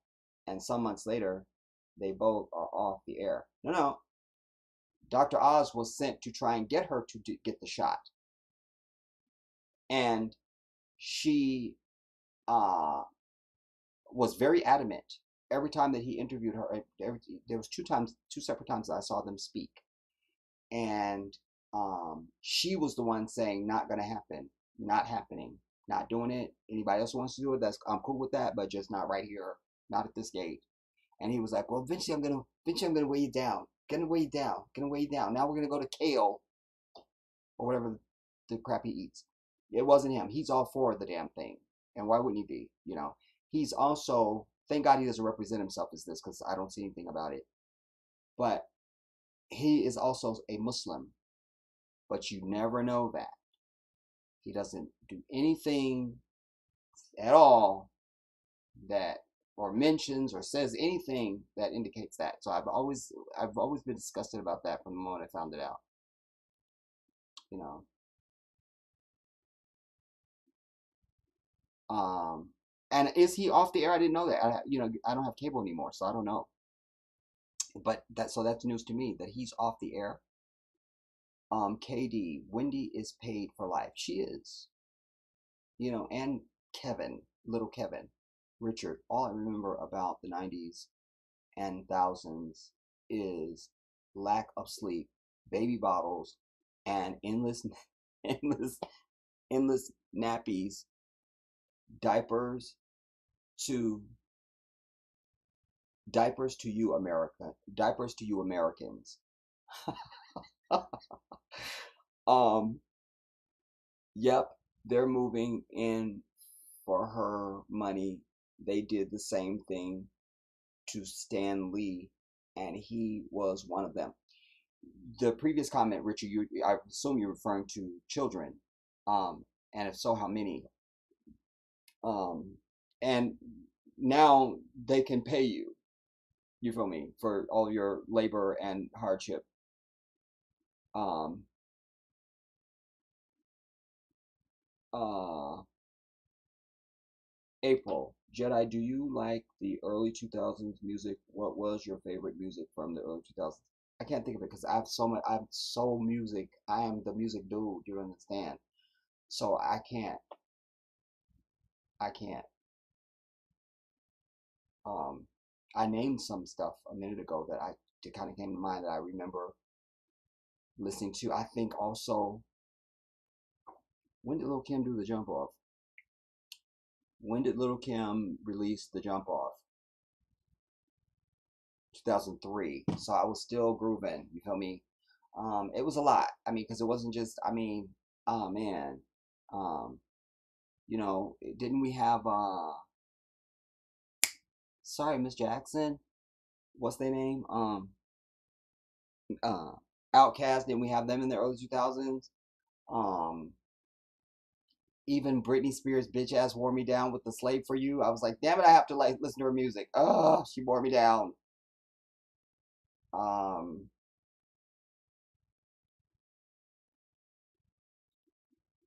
Speaker 1: and some months later, they both are off the air. No, no. Dr. Oz was sent to try and get her to get the shot, and she uh, was very adamant every time that he interviewed her. There was two separate times that I saw them speak, and she was the one saying, "Not gonna happen, not happening, not doing it. Anybody else wants to do it, I'm cool with that, but just not right here, not at this gate." And he was like, "Well, eventually I'm gonna weigh you down, gonna weigh you down, gonna weigh you down. Now we're gonna go to kale or whatever the crap he eats." It wasn't him. He's all for the damn thing, and why wouldn't he be? You know, he's also, thank God he doesn't represent himself as this because I don't see anything about it. But he is also a Muslim, but you never know that. He doesn't do anything at all that or mentions or says anything that indicates that. So I've always been disgusted about that from the moment I found it out. You know. And is he off the air? I didn't know that. I don't have cable anymore, so I don't know. But that's news to me that he's off the air. KD, Wendy is paid for life. She is. And Kevin, little Kevin, Richard. All I remember about the 90s and thousands is lack of sleep, baby bottles, and endless, endless, endless nappies, diapers to you America, diapers to you Americans. um, yep, they're moving in for her money. They did the same thing to Stan Lee, and he was one of them. The previous comment, Richard, I assume you're referring to children, and if so, how many? Um, and now they can pay you. You feel me, for all your labor and hardship. Um, uh, April, Jedi, do you like the early 2000s music? What was your favorite music from the early 2000s? I can't think of it because I'm so music. I am the music dude, you understand? So I can't. Um, I named some stuff a minute ago that kind of came to mind that I remember listening to. I think also, when did Lil Kim do the jump off? When did Lil Kim release the jump off? 2003. So I was still grooving. You feel me? It was a lot. I mean, because it wasn't just. I mean, oh man. Um, didn't we have? Sorry, Miss Jackson. What's their name? Uh, Outcast. Didn't we have them in the early 2000s? Um, Even Britney Spears' bitch ass wore me down with the Slave for You. I was like, damn it, I have to like listen to her music. Oh, she wore me down. Um,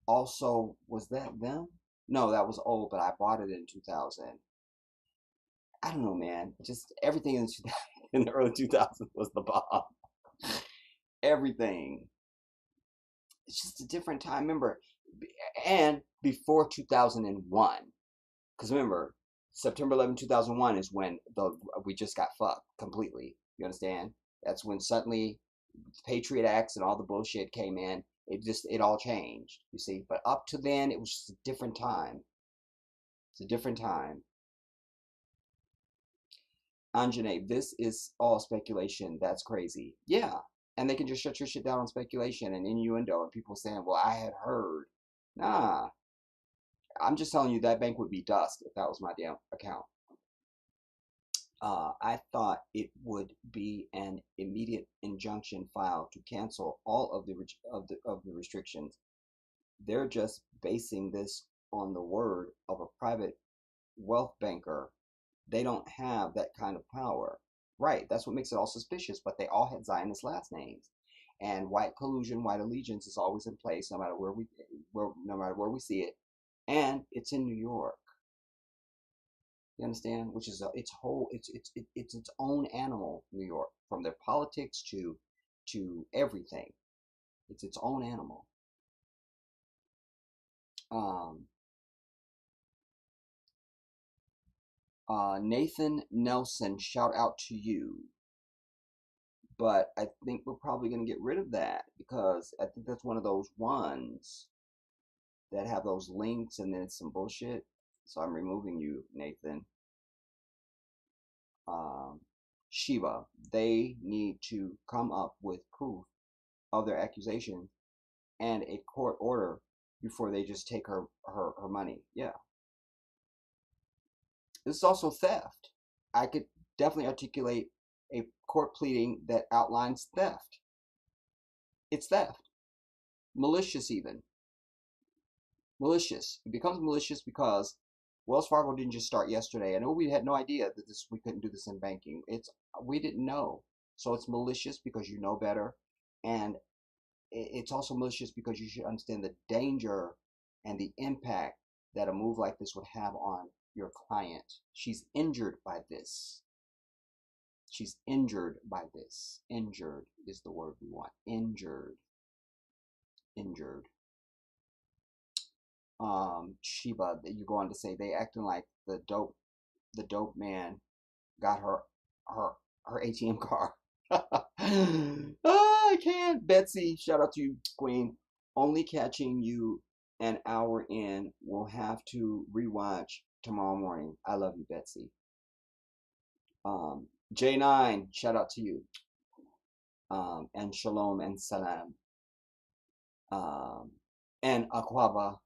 Speaker 1: Also, was that them? No, that was old, but I bought it in 2000. I don't know, man. Just everything in in the early 2000s was the bomb. Everything. It's just a different time. Remember, and before 2001. Because remember, September 11, 2001 is when we just got fucked completely. You understand? That's when suddenly Patriot Acts and all the bullshit came in. It all changed, you see. But up to then, it was just a different time. It's a different time. Anjane, this is all speculation. That's crazy. Yeah. And they can just shut your shit down on speculation and innuendo and people saying, well, I had heard. Nah. I'm just telling you that bank would be dust if that was my damn account. I thought it would be an immediate injunction filed to cancel all of the restrictions. They're just basing this on the word of a private wealth banker. They don't have that kind of power. Right, that's what makes it all suspicious, but they all had Zionist last names. And white collusion, white allegiance is always in place no matter no matter where we see it. And it's in New York. You understand? Which is it's its own animal, New York, from their politics to everything. It's its own animal. Um, Nathan Nelson, shout out to you. But I think we're probably gonna get rid of that because I think that's one of those ones that have those links and then it's some bullshit. So I'm removing you, Nathan. Um, Sheba, they need to come up with proof of their accusation and a court order before they just take her money. Yeah. This is also theft. I could definitely articulate a court pleading that outlines theft. It's theft. Malicious even. Malicious. It becomes malicious because Wells Fargo didn't just start yesterday. I know we had no idea that we couldn't do this in banking. We didn't know. So it's malicious because you know better. And it's also malicious because you should understand the danger and the impact that a move like this would have on your client. She's injured by this. She's injured by this. Injured is the word we want. Injured. Injured. Sheba, that you go on to say they acting like the dope man got her ATM card. I can't. Betsy, shout out to you, Queen. Only catching you an hour in. We'll have to rewatch tomorrow morning. I love you, Betsy. J9, shout out to you. And shalom and salam. And akwaba,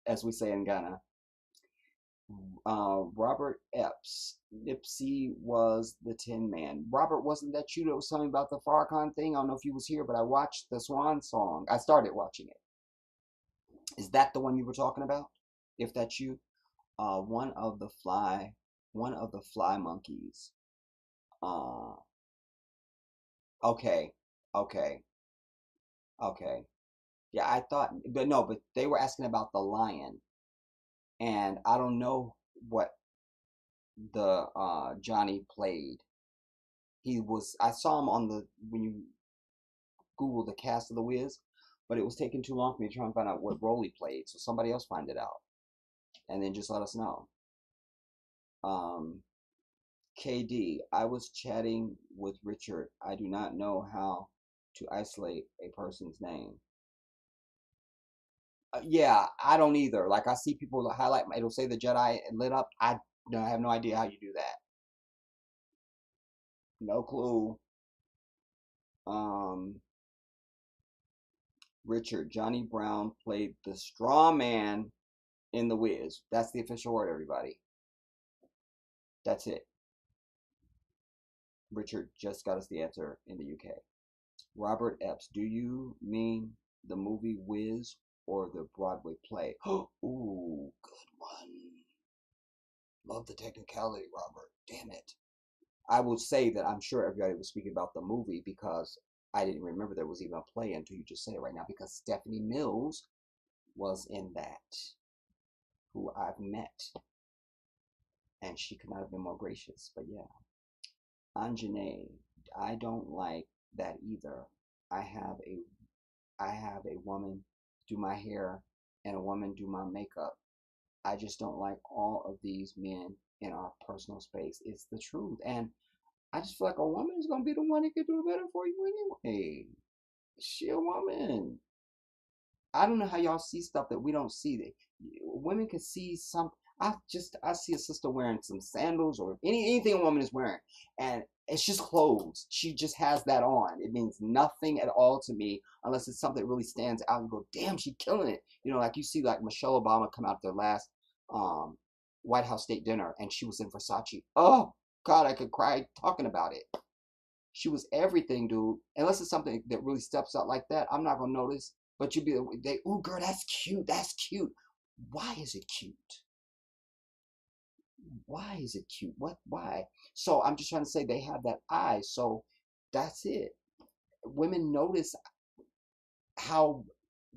Speaker 1: as we say in Ghana. Robert Epps. Nipsey was the Tin Man. Robert, wasn't that you that was telling me about the Farrakhan thing? I don't know if you was here, but I watched the Swan Song. I started watching it. Is that the one you were talking about? If that's you, one of the fly monkeys. Okay, okay, okay. Yeah, I thought, but no, but they were asking about the lion, and I don't know what the Johnny played. I saw him on when you Google the cast of The Wiz, but it was taking too long for me to try and find out what role he played. So somebody else find it out, and then just let us know. KD, I was chatting with Richard. I do not know how to isolate a person's name. Yeah, I don't either. Like I see people highlight, it'll say the Jedi and lit up. I have no idea how you do that. No clue. Richard, Johnny Brown played the straw man in The Wiz. That's the official word, everybody. That's it. Richard just got us the answer in the UK. Robert Epps, do you mean the movie Wiz or the Broadway play? Ooh, good one. Love the technicality, Robert. Damn it. I will say that I'm sure everybody was speaking about the movie because I didn't remember there was even a play until you just said it right now because Stephanie Mills was in that, who I've met. And she could not have been more gracious, but yeah. Anjane, I don't like that either. I have a woman do my hair and a woman do my makeup. I just don't like all of these men in our personal space. It's the truth. And I just feel like a woman is gonna be the one that can do it better for you anyway. She a woman. I don't know how y'all see stuff that we don't see. That women can see some. I see a sister wearing some sandals or anything a woman is wearing, and it's just clothes. She just has that on. It means nothing at all to me unless it's something that really stands out and go, damn, she killing it. You know, like you see like Michelle Obama come out their last White House State dinner and she was in Versace. Oh, God, I could cry talking about it. She was everything, dude. Unless it's something that really steps out like that, I'm not gonna notice. But you'd be they, ooh, girl, that's cute. That's cute. Why is it cute? Why is it cute? What? Why? So I'm just trying to say they have that eye. So that's it. Women notice how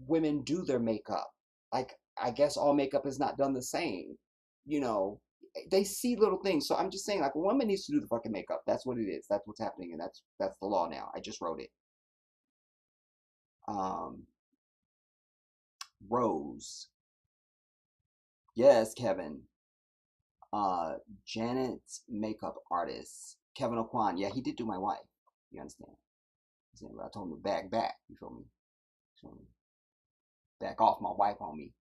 Speaker 1: women do their makeup. Like, I guess all makeup is not done the same. You know, they see little things. So I'm just saying, like, a woman needs to do the fucking makeup. That's what it is. That's what's happening, and that's the law now. I just wrote it. Um, Rose. Yes, Kevin. Uh, Janet's makeup artist. Kevin O'Quan. Yeah, he did do my wife. You understand? I told him to back. You feel me? So, back off my wife on me.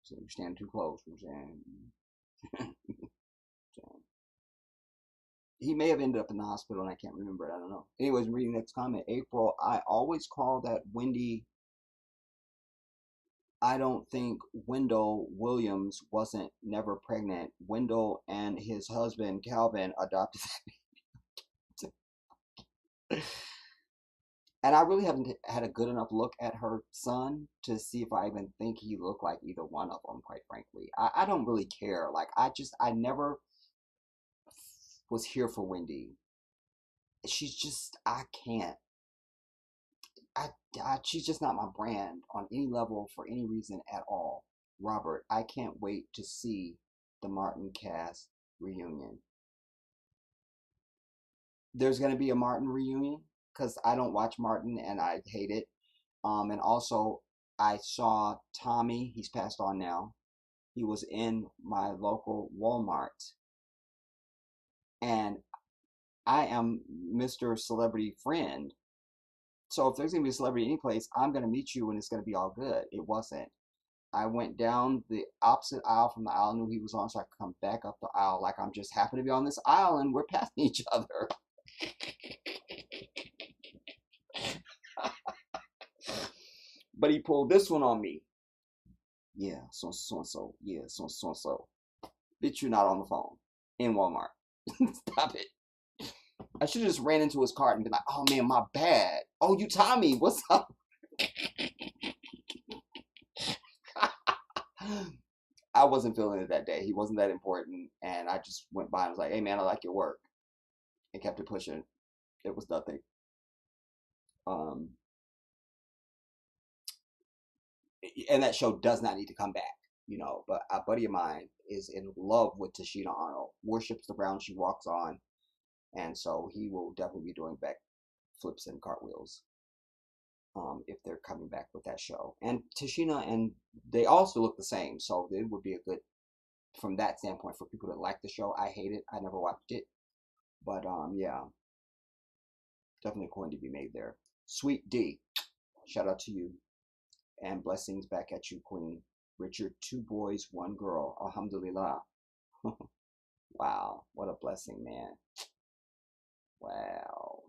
Speaker 1: So you're standing too close. You know what I'm saying? So, he may have ended up in the hospital and I can't remember it. I don't know. Anyways, reading next comment. April, I always call that Wendy. I don't think Wendell Williams wasn't never pregnant. Wendell and his husband Calvin adopted that. And I really haven't had a good enough look at her son to see if I even think he looked like either one of them, quite frankly. I don't really care. Like, I never was here for Wendy. She's just, I can't. She's just not my brand on any level for any reason at all. Robert, I can't wait to see the Martin cast reunion. There's going to be a Martin reunion because I don't watch Martin and I hate it. And also, I saw Tommy, he's passed on now. He was in my local Walmart. And I am Mr. Celebrity Friend. So if there's going to be a celebrity any place, I'm going to meet you and it's going to be all good. It wasn't. I went down the opposite aisle from the aisle I knew he was on, so I could come back up the aisle like I'm just happen to be on this aisle and we're passing each other. But he pulled this one on me. Yeah, so and so. Yeah, so and so. Bitch, you're not on the phone in Walmart. Stop it. I should have just ran into his cart and been like, oh man, my bad. Oh, you Tommy, what's up? I wasn't feeling it that day. He wasn't that important. And I just went by and was like, hey man, I like your work. And kept it pushing. It was nothing. Um, and that show does not need to come back, you know. But a buddy of mine is in love with Tashina Arnold, worships the ground she walks on, and so he will definitely be doing back flips and cartwheels if they're coming back with that show. And Tashina and they also look the same, so it would be a good from that standpoint for people that like the show. I hate it. I never watched it, but yeah, definitely going to be made there. Sweet D, shout out to you. And blessings back at you, Queen. Richard, 2 boys, 1 girl. Alhamdulillah. Wow, what a blessing, man. Wow.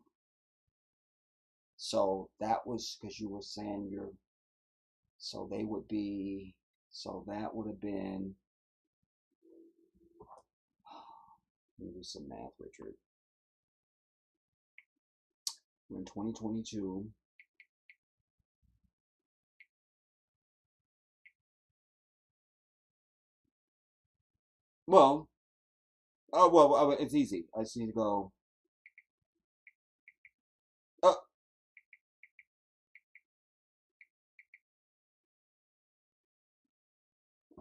Speaker 1: So that was because you were saying you're, so they would be, so that would have been, let me do some math, Richard. We're in 2022. Well, it's easy. I just need to go. Oh,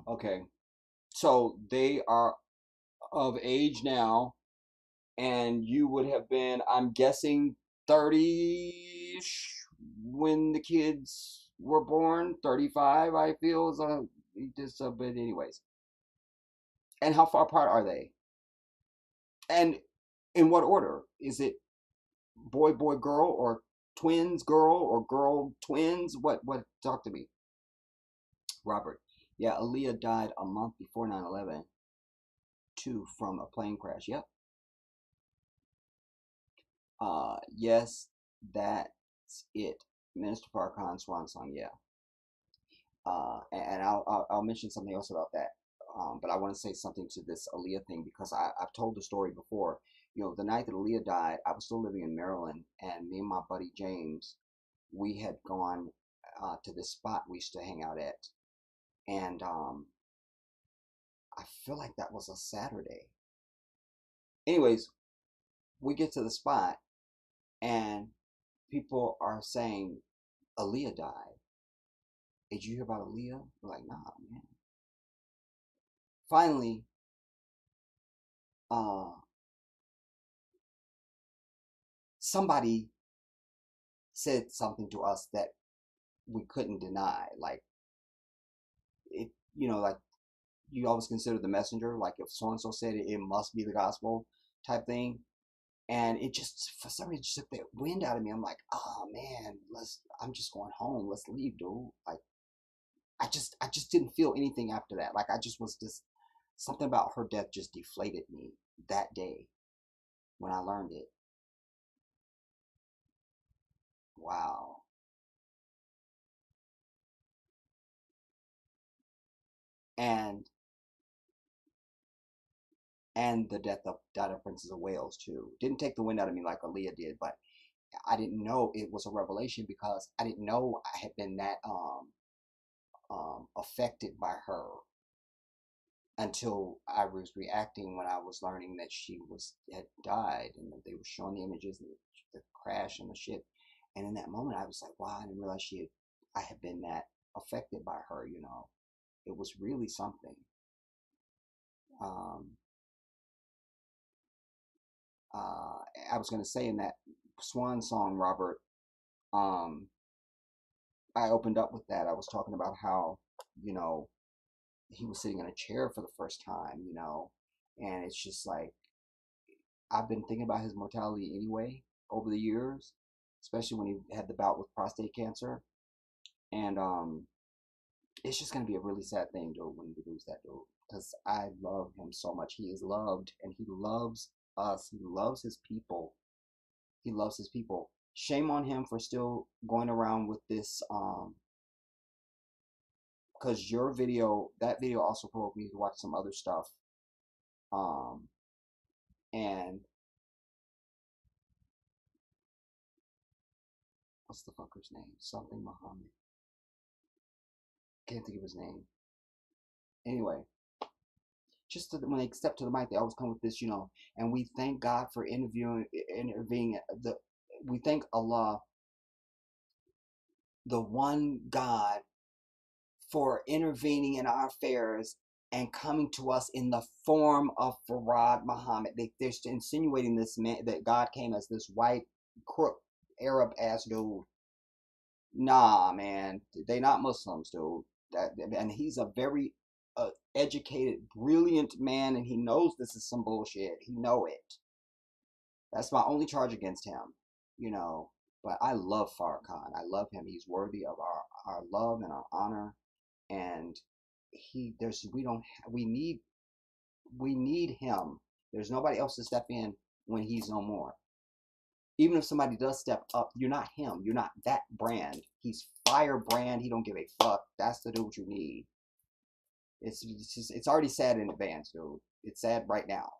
Speaker 1: okay. So they are of age now, and you would have been, I'm guessing, 30 when the kids were born. 35, I feel, is just a bit, anyways. And how far apart are they? And in what order? Is it boy, boy, girl, or twins, girl, or girl, twins? What? Talk to me. Robert. Yeah, Aaliyah died a month before 9/11, too, from a plane crash. Yep. Yes, that's it. Minister Farrakhan Swan Song. Yeah. And I'll mention something else about that. But I want to say something to this Aaliyah thing because I've told the story before. the night that Aaliyah died, I was still living in Maryland, and me and my buddy James, we had gone to this spot we used to hang out at, and I feel like that was a Saturday. Anyways, we get to the spot, and people are saying Aaliyah died. Did you hear about Aaliyah? We're like, nah, man. Finally, uh, somebody said something to us that we couldn't deny. Like it, like you always consider the messenger. Like if so and so said it, it must be the gospel type thing. And it just for some reason just took that wind out of me. I'm like, oh man, I'm just going home. Let's leave, dude. Like I just didn't feel anything after that. Like I just was just something about her death just deflated me that day when I learned it. Wow. And the death of Princess of Wales too. Didn't take the wind out of me like Aaliyah did, but I didn't know it was a revelation because I didn't know I had been that affected by her until I was reacting when I was learning that she had died and that they were showing the images and the crash and the shit. And in that moment, I was like, wow, I didn't realize I had been that affected by her. It was really something. Um, I was going to say in that Swan song, Robert, um, I opened up with that. I was talking about how, you know, he was sitting in a chair for the first time, and it's just like, I've been thinking about his mortality anyway over the years, especially when he had the bout with prostate cancer. And it's just going to be a really sad thing, dude, when we lose that dude. Because I love him so much. He is loved, and he loves us. He loves his people. He loves his people. Shame on him for still going around with this, because that video also provoked me to watch some other stuff. Um, and what's the fucker's name? Something Muhammad. Can't think of his name. Anyway, just when they step to the mic, they always come with this, and we thank God for intervening. We thank Allah, the one God, for intervening in our affairs and coming to us in the form of Farad Muhammad. They're insinuating this man that God came as this white crook Arab ass dude. Nah, man, they not Muslims, dude. And he's a very educated, brilliant man, and he knows this is some bullshit. He know it. That's my only charge against him, you know. But I love Farrakhan. I love him. He's worthy of our love and our honor. And we need him. There's nobody else to step in when he's no more. Even if somebody does step up, you're not him. You're not that brand. He's firebrand. He don't give a fuck. That's the dude you need. It's already sad in advance, dude. It's sad right now.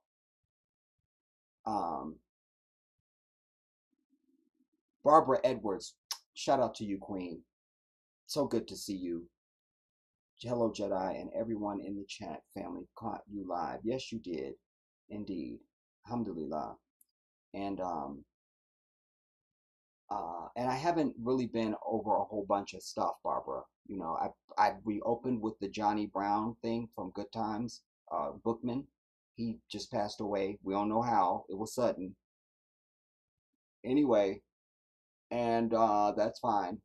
Speaker 1: Barbara Edwards, shout out to you, Queen. So good to see you. Hello, Jedi, and everyone in the chat family caught you live. Yes, you did, indeed. Alhamdulillah. And and I haven't really been over a whole bunch of stuff, Barbara. I reopened with the Johnny Brown thing from Good Times. Bookman, he just passed away. We don't know how. It was sudden. Anyway, and that's fine.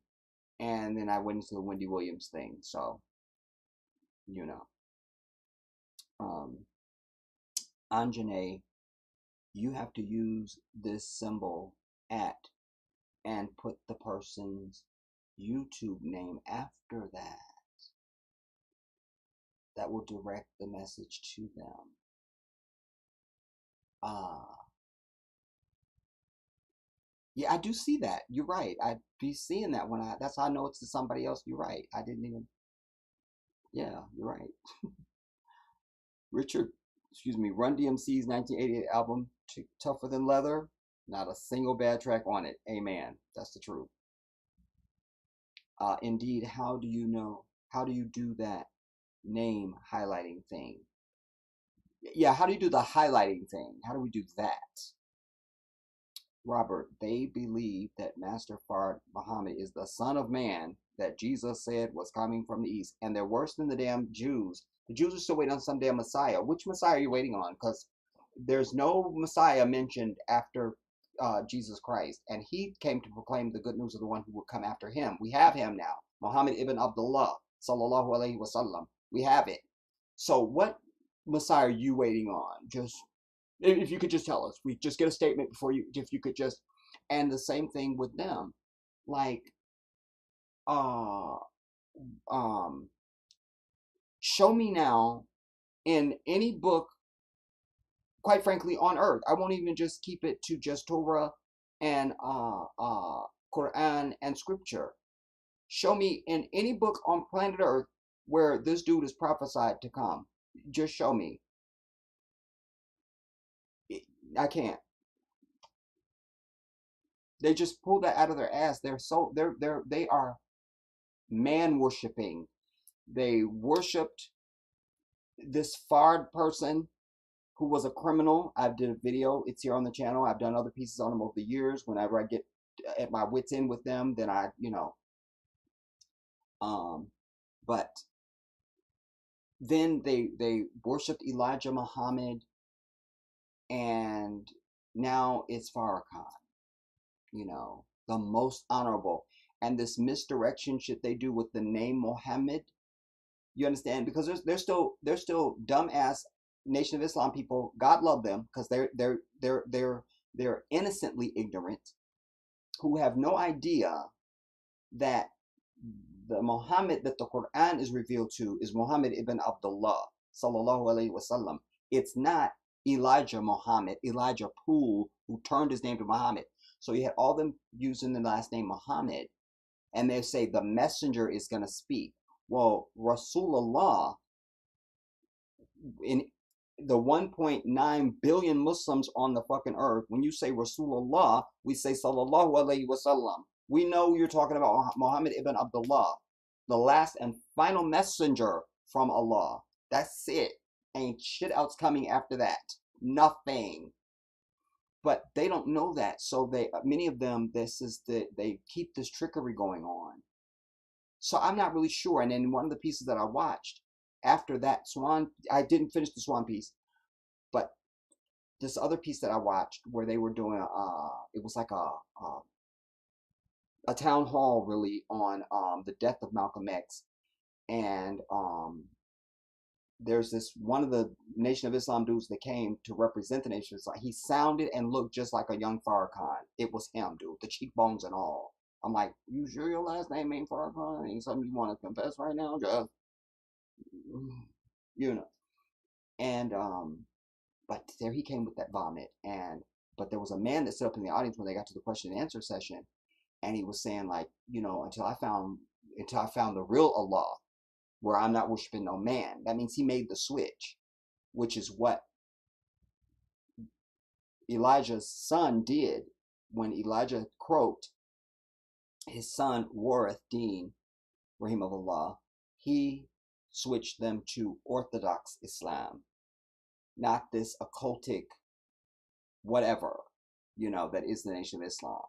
Speaker 1: And then I went into the Wendy Williams thing. So, you know, um, Anjane, you have to use this symbol at and put the person's YouTube name after that. That will direct the message to them. Yeah, I do see that. You're right. I'd be seeing that that's how I know it's to somebody else. You're right. I didn't even, yeah, you're right. Richard excuse me, Run DMC's 1988 album, Tougher Than Leather. Not a single bad track on it. Amen. That's the truth. Indeed, how do you know? How do you do that name highlighting thing? Yeah, how do you do the highlighting thing? How do we do that? Robert, they believe that Master Fard Muhammad is the Son of Man that Jesus said was coming from the East, and they're worse than the damn Jews. The Jews are still waiting on some damn Messiah. Which Messiah are you waiting on? Because there's no Messiah mentioned after Jesus Christ, and he came to proclaim the good news of the one who would come after him. We have him now, Muhammad ibn Abdullah, sallallahu alaihi wasallam. We have it. So what Messiah are you waiting on? Just if you could just tell us, we just get a statement before you. If you could just, and the same thing with them, like, uh, show me now in any book, quite frankly, on earth. I won't even just keep it to just Torah and Quran and scripture. Show me in any book on planet Earth where this dude is prophesied to come. Just show me. I can't. They just pull that out of their ass. They are man worshiping. They worshipped this Fard person who was a criminal. I did a video. It's here on the channel. I've done other pieces on them over the years. Whenever I get at my wits end with them, then I, but then they worshipped Elijah Muhammad, and now it's Farrakhan, the most honorable. And this misdirection shit they do with the name Mohammed, you understand? Because there's still dumbass Nation of Islam people. God love them, because they're innocently ignorant, who have no idea that the Muhammad that the Quran is revealed to is Muhammad ibn Abdullah, sallallahu alaihi wasallam. It's not Elijah Muhammad, Elijah Poole, who turned his name to Muhammad. So you had all them using the last name Muhammad, and they say the messenger is going to speak. Well, Rasulullah, in the 1.9 billion Muslims on the fucking earth, when you say Rasulullah, we say sallallahu alaihi wasallam. We know you're talking about Muhammad ibn Abdullah, the last and final messenger from Allah. That's it. Ain't shit else coming after that. Nothing. But they don't know that, so many of them, they keep this trickery going on. So I'm not really sure. And then one of the pieces that I watched after that Swan, I didn't finish the Swan piece, but this other piece that I watched where they were doing it was like a town hall really on the death of Malcolm X, and there's this one of the Nation of Islam dudes that came to represent the Nation of Islam. He sounded and looked just like a young Farrakhan. It was him, dude, the cheekbones and all. I'm like, you sure your last name ain't Farrakhan? Ain't something you want to confess right now, Jeff? And but there he came with that vomit, but there was a man that stood up in the audience when they got to the question and answer session, and he was saying, like, until I found the real Allah, where I'm not worshiping no man. That means he made the switch, which is what Elijah's son did when Elijah croaked. His son Warith Deen, Rahim of Allah, he switched them to Orthodox Islam, not this occultic whatever, that is the Nation of Islam.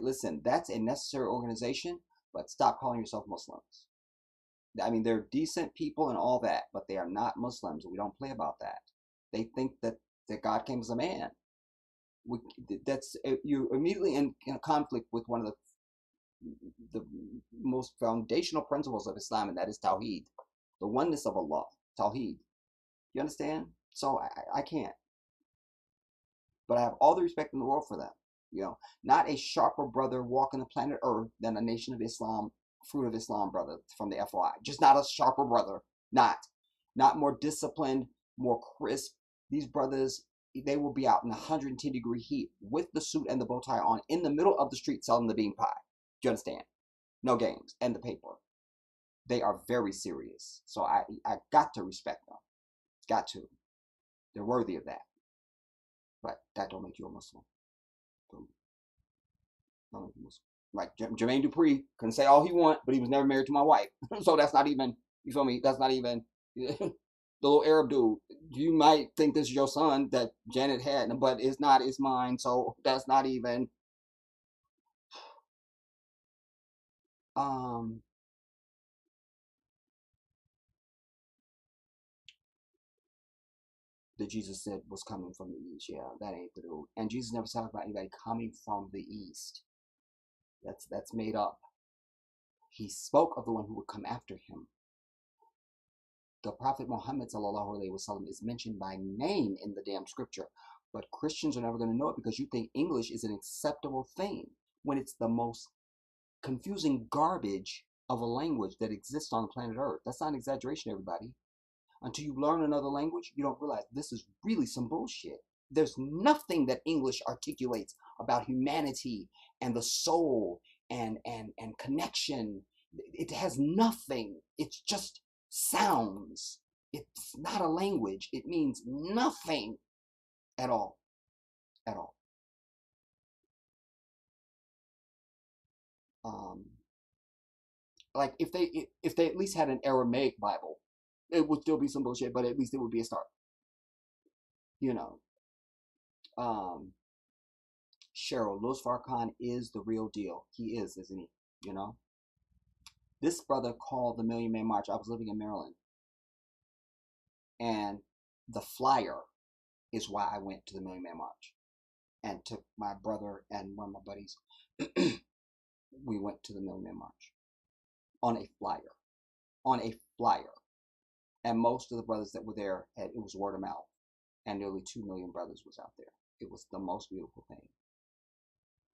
Speaker 1: Listen, that's a necessary organization, but stop calling yourself Muslims. I mean, they're decent people and all that, but they are not Muslims. We don't play about that. They think that God came as a man. You're immediately in a conflict with one of the most foundational principles of Islam, and that is Tawheed, the oneness of Allah, Tawheed. You understand? So I can't. But I have all the respect in the world for them. Not a sharper brother walking the planet Earth than a Nation of Islam, Fruit of Islam brother from the FOI. Just not a sharper brother. Not more disciplined, more crisp. These brothers, they will be out in 110-degree heat with the suit and the bow tie on in the middle of the street selling the bean pie. Do you understand? No games. And the paper. They are very serious. So I got to respect them. Got to. They're worthy of that. But that don't make you a Muslim. Don't make you a Muslim. Like Jermaine Dupri can say all he want, but he was never married to my wife. So that's not even, you feel me? That's not even the little Arab dude. You might think this is your son that Janet had, but it's not. It's mine. So that's not even. Um, that Jesus said was coming from the east. Yeah, that ain't the dude. And Jesus never talked about anybody coming from the east. That's made up. He spoke of the one who would come after him. The Prophet Muhammad ﷺ is mentioned by name in the damn scripture, but Christians are never going to know it because you think English is an acceptable thing when it's the most confusing garbage of a language that exists on the planet Earth. That's not an exaggeration, everybody. Until you learn another language, you don't realize this is really some bullshit. There's nothing that English articulates about humanity and the soul and connection. It has nothing. It's just sounds. It's not a language. It means nothing at all. At all. Like if they at least had an Aramaic Bible, it would still be some bullshit, but at least it would be a start. You know. Cheryl, Louis Farrakhan is the real deal. He is, isn't he? You know? This brother called the Million Man March. I was living in Maryland. And the flyer is why I went to the Million Man March. And took my brother and one of my buddies. We went to the Million Man March. On a flyer. On a flyer. And most of the brothers that were there, it was word of mouth. And nearly 2 million brothers was out there. It was the most beautiful thing.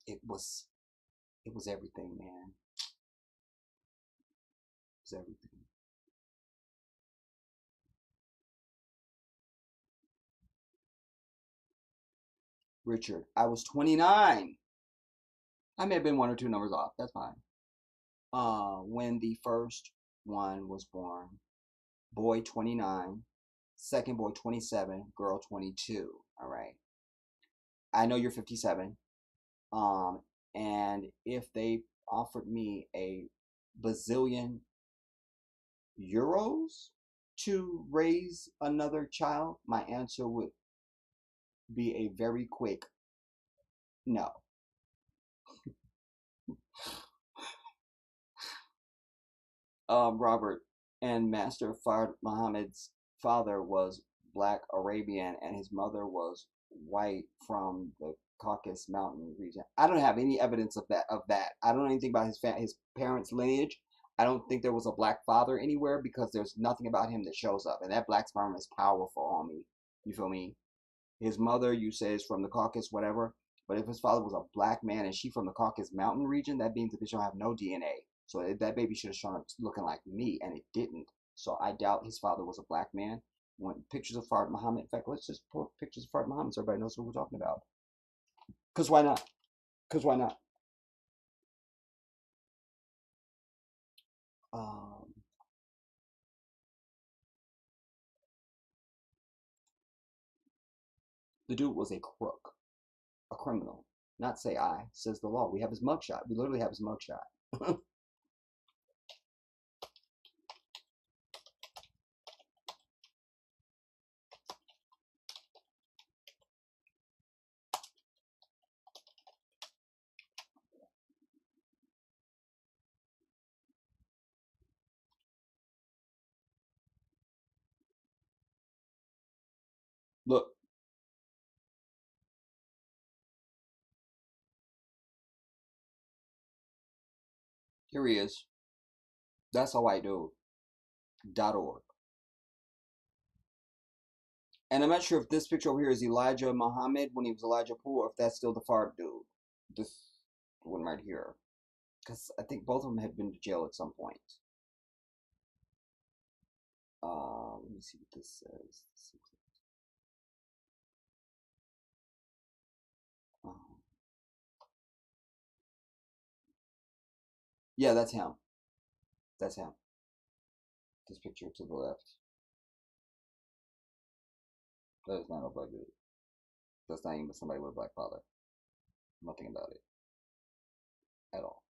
Speaker 1: It was everything, man. It was everything. Richard, I was 29. I may have been 1 or 2 numbers off. That's fine. When the first one was born, boy 29, second boy 27, girl 22. All right. I know you're 57. And if they offered me a bazillion euros to raise another child, my answer would be a very quick no. Robert and Master Fard Muhammad's father was black Arabian and his mother was white from the Caucasus Mountain region. I don't have any evidence of that. I don't know anything about his parents' lineage. I don't think there was a black father anywhere because there's nothing about him that shows up. And that black sperm is powerful on me. You feel me? His mother, you say, is from the Caucasus, whatever. But if his father was a black man and she from the Caucasus Mountain region, that means the bitch don't have no DNA. So that baby should have shown up looking like me, and it didn't. So I doubt his father was a black man. When pictures of Fard Muhammad, in fact, let's just pull pictures of Fard Muhammad so everybody knows what we're talking about. Because why not? Because why not? Um, the dude was a crook, a criminal. Not say I, says the law. We have his mugshot. We literally have his mugshot. Look, here he is. That's a white dude. .org. And I'm not sure if this picture over here is Elijah Muhammad when he was Elijah Poole, or if that's still the Fard dude. This one right here. Because I think both of them have been to jail at some point. Let me see what this says. Yeah, that's him. That's him. This picture to the left. That is not a black dude. That's not even somebody with a black father. Nothing about it at all.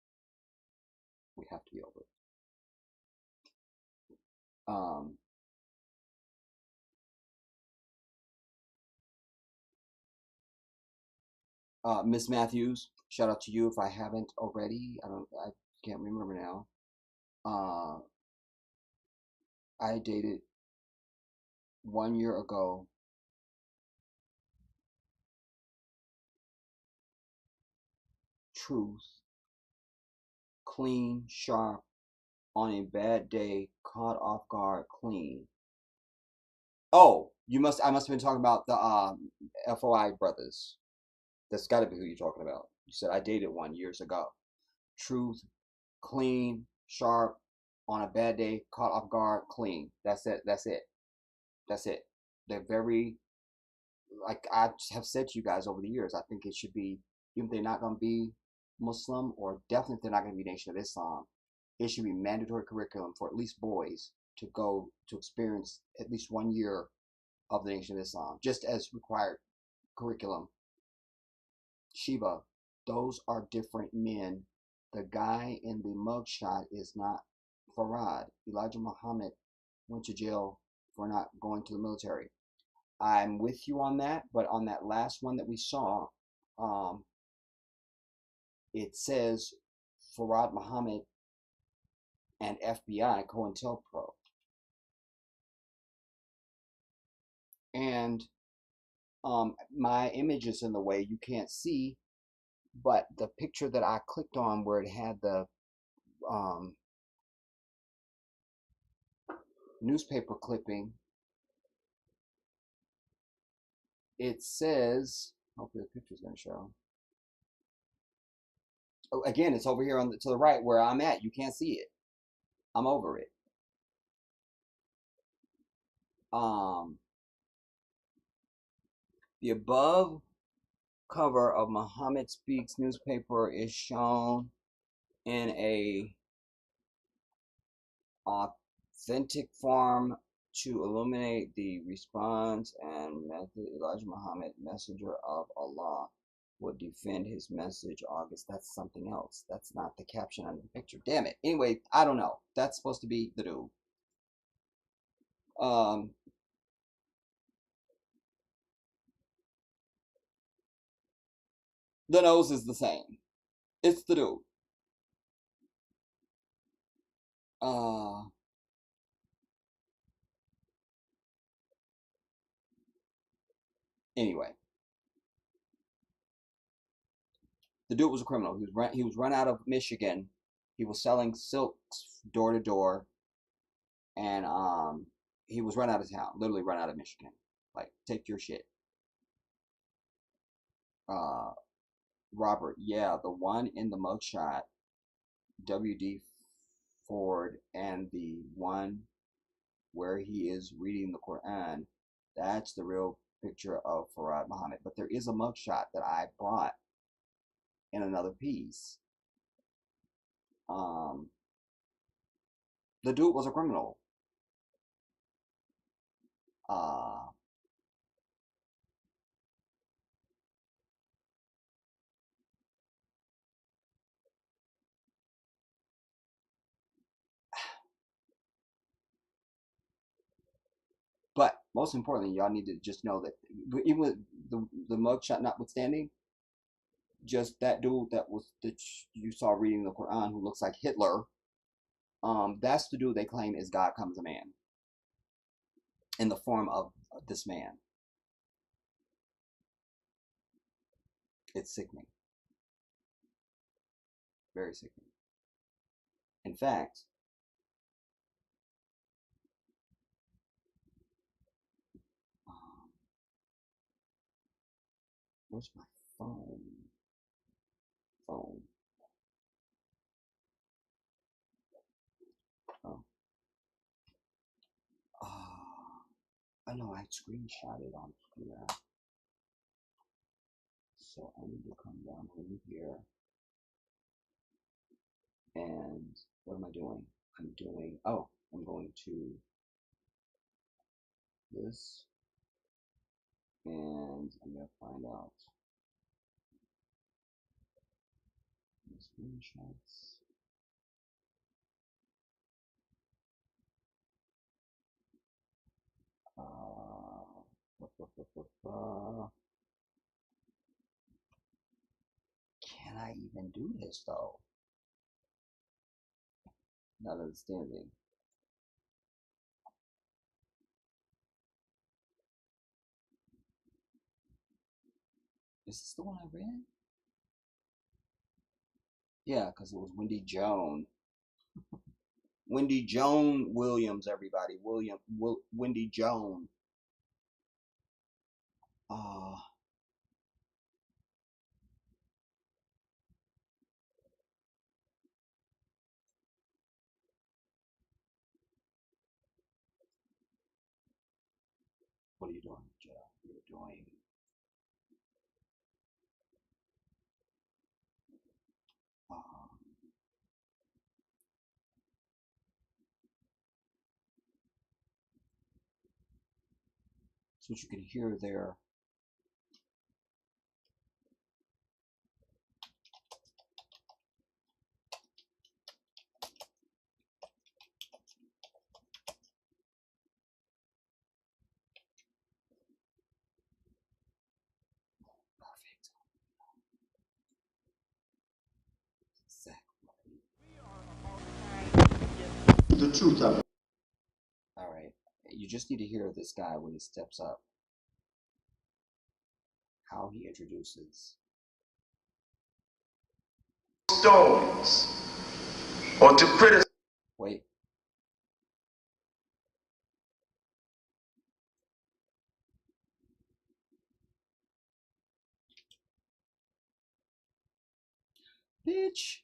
Speaker 1: We have to be over it. Miss Matthews, shout out to you if I haven't already. I can't remember now. I dated 1 year ago. Truth, clean, sharp, on a bad day, caught off guard, clean. Oh, I must have been talking about the FOI brothers. That's got to be who you're talking about. You said I dated one years ago. Truth, clean, sharp, on a bad day, caught off guard, clean. That's it. That's it. That's it. They're very, like I have said to you guys over the years, I think it should be, even if they're not going to be Muslim, or definitely if they're not going to be Nation of Islam, it should be mandatory curriculum for at least boys to go to experience at least 1 year of the Nation of Islam, just as required curriculum. Sheba, those are different men. The guy in the mugshot is not Farad. Elijah Muhammad went to jail for not going to the military. I'm with you on that, but on that last one that we saw, it says Farad Muhammad and FBI, COINTELPRO. And my image is in the way, you can't see, but the picture that I clicked on where it had the newspaper clipping, it says, hopefully the picture's going to show. Oh, again, it's over here on to the right where I'm at. You can't see it. I'm over it. The above cover of Muhammad Speaks newspaper is shown in a authentic form to illuminate the response and method. Elijah Muhammad, messenger of Allah, would defend his message. August. That's something else. That's not the caption on the picture. Damn it. Anyway, I don't know. That's supposed to be the dude. The nose is the same. It's the dude. Anyway, the dude was a criminal. He was run out of Michigan. He was selling silks door to door, and he was run out of town. Literally run out of Michigan. Like, take your shit. Robert, yeah, the one in the mugshot, W.D. Ford, and the one where he is reading the Quran, that's the real picture of Farad Muhammad. But there is a mugshot that I brought in another piece. The dude was a criminal. But most importantly, y'all need to just know that even with the mugshot notwithstanding, just that dude that you saw reading the Quran who looks like Hitler, that's the dude they claim is God comes a man in the form of this man. It's sickening. Very sickening. In fact, where's my phone? Phone. Oh. I know I screenshotted on here. So I need to come down over here. And what am I doing? I'm going to this. And I'm gonna find out the screenshots. Can I even do this though? Not understanding. Is this the one I read? Yeah, because it was Wendy Williams, everybody. Wendy Joan. Uh, what are you doing, Jedi? You're doing. So what you can hear there. Perfect. Exactly.
Speaker 3: The truth of it.
Speaker 1: All right. You just need to hear this guy when he steps up. How he introduces.
Speaker 3: Stones or to criticize.
Speaker 1: Wait. Bitch.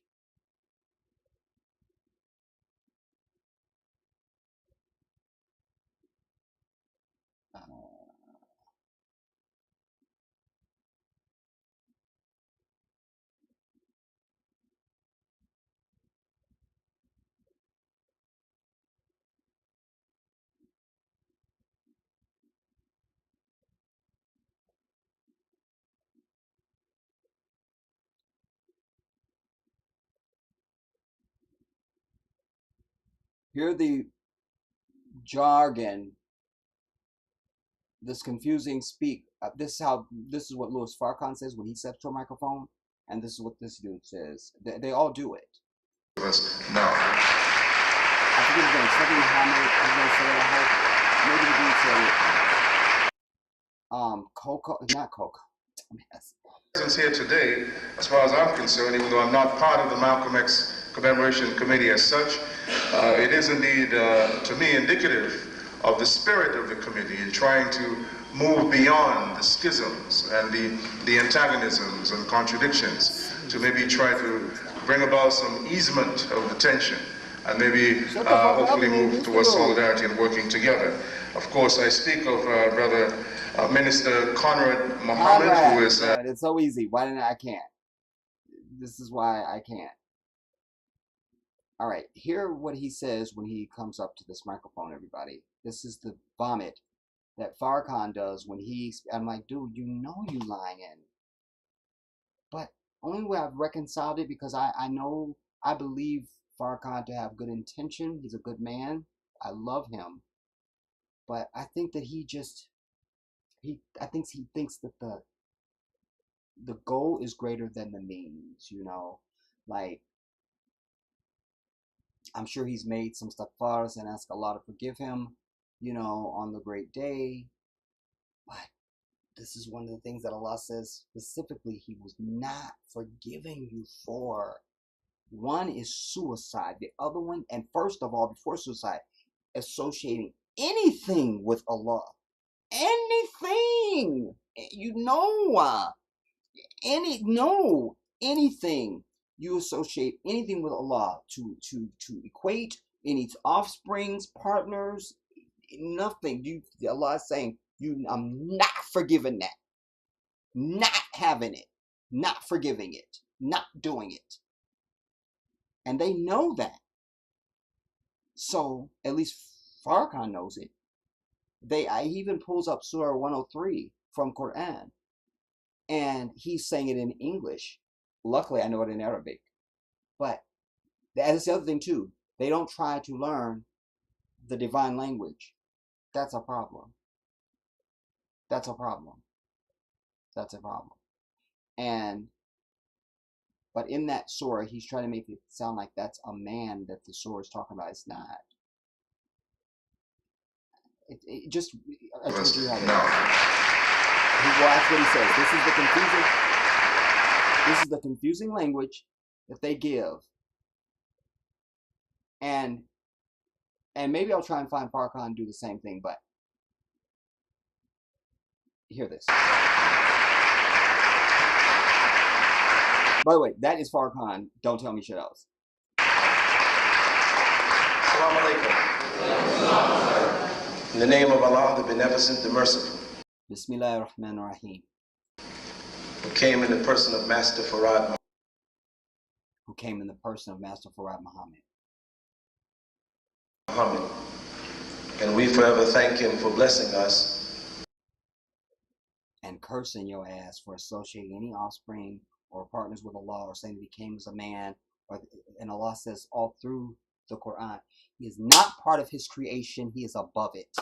Speaker 1: Hear the jargon, this confusing speak. This is what Louis Farrakhan says when he steps to a microphone, and this is what this dude says. They all do it.
Speaker 3: No.
Speaker 1: I forget his name. Something Muhammad. He's gonna say it. I hope. Maybe the dude said Coco, not Coco. Yes.
Speaker 3: Presence here today, as far as I'm concerned, even though I'm not part of the Malcolm X Commemoration Committee as such, it is indeed, to me, indicative of the spirit of the committee in trying to move beyond the schisms and the antagonisms and contradictions to maybe try to bring about some easement of the tension and maybe hopefully move towards solidarity and working together. Of course, I speak of Brother Minister Conrad Muhammad, who is...
Speaker 1: It's so easy. Why didn't I can't? This is why I can't. All right, hear what he says when he comes up to this microphone, everybody. This is the vomit that Farrakhan does when I'm like, dude, you know you lying. But only way I've reconciled it because I believe Farrakhan to have good intention. He's a good man. I love him. But I think that I think he thinks that the goal is greater than the means, Like, I'm sure he's made some stuff for us and ask Allah to forgive him, on the great day. But this is one of the things that Allah says specifically He was not forgiving you for. One is suicide. The other one, and first of all, before suicide, associating anything with Allah. Anything. Anything. You associate anything with Allah to equate any offsprings, partners, nothing. Allah is saying, I'm not forgiving that. Not having it. Not forgiving it. Not doing it. And they know that. So, at least Farrakhan knows it. He even pulls up Surah 103 from Quran. And he's saying it in English. Luckily, I know it in Arabic. But that's the other thing, too. They don't try to learn the divine language. That's a problem. That's a problem. That's a problem. But in that surah, he's trying to make it sound like that's a man that the surah is talking about. It's not. It just, I told you how to. Well, that's what he says. This is the confusing language that they give. And maybe I'll try and find Farrakhan and do the same thing, but hear this. By the way, that is Farrakhan. Don't tell me shit else.
Speaker 4: Assalamu alaikum. In the name of Allah, the Beneficent, the Merciful.
Speaker 1: Bismillahir Rahmanir Rahim.
Speaker 4: Who came in the person of Master Farad Muhammad. And we forever thank him for blessing us.
Speaker 1: And cursing your ass for associating any offspring or partners with Allah, or saying that he came as a man, and Allah says all through the Quran, he is not part of his creation, he is above it.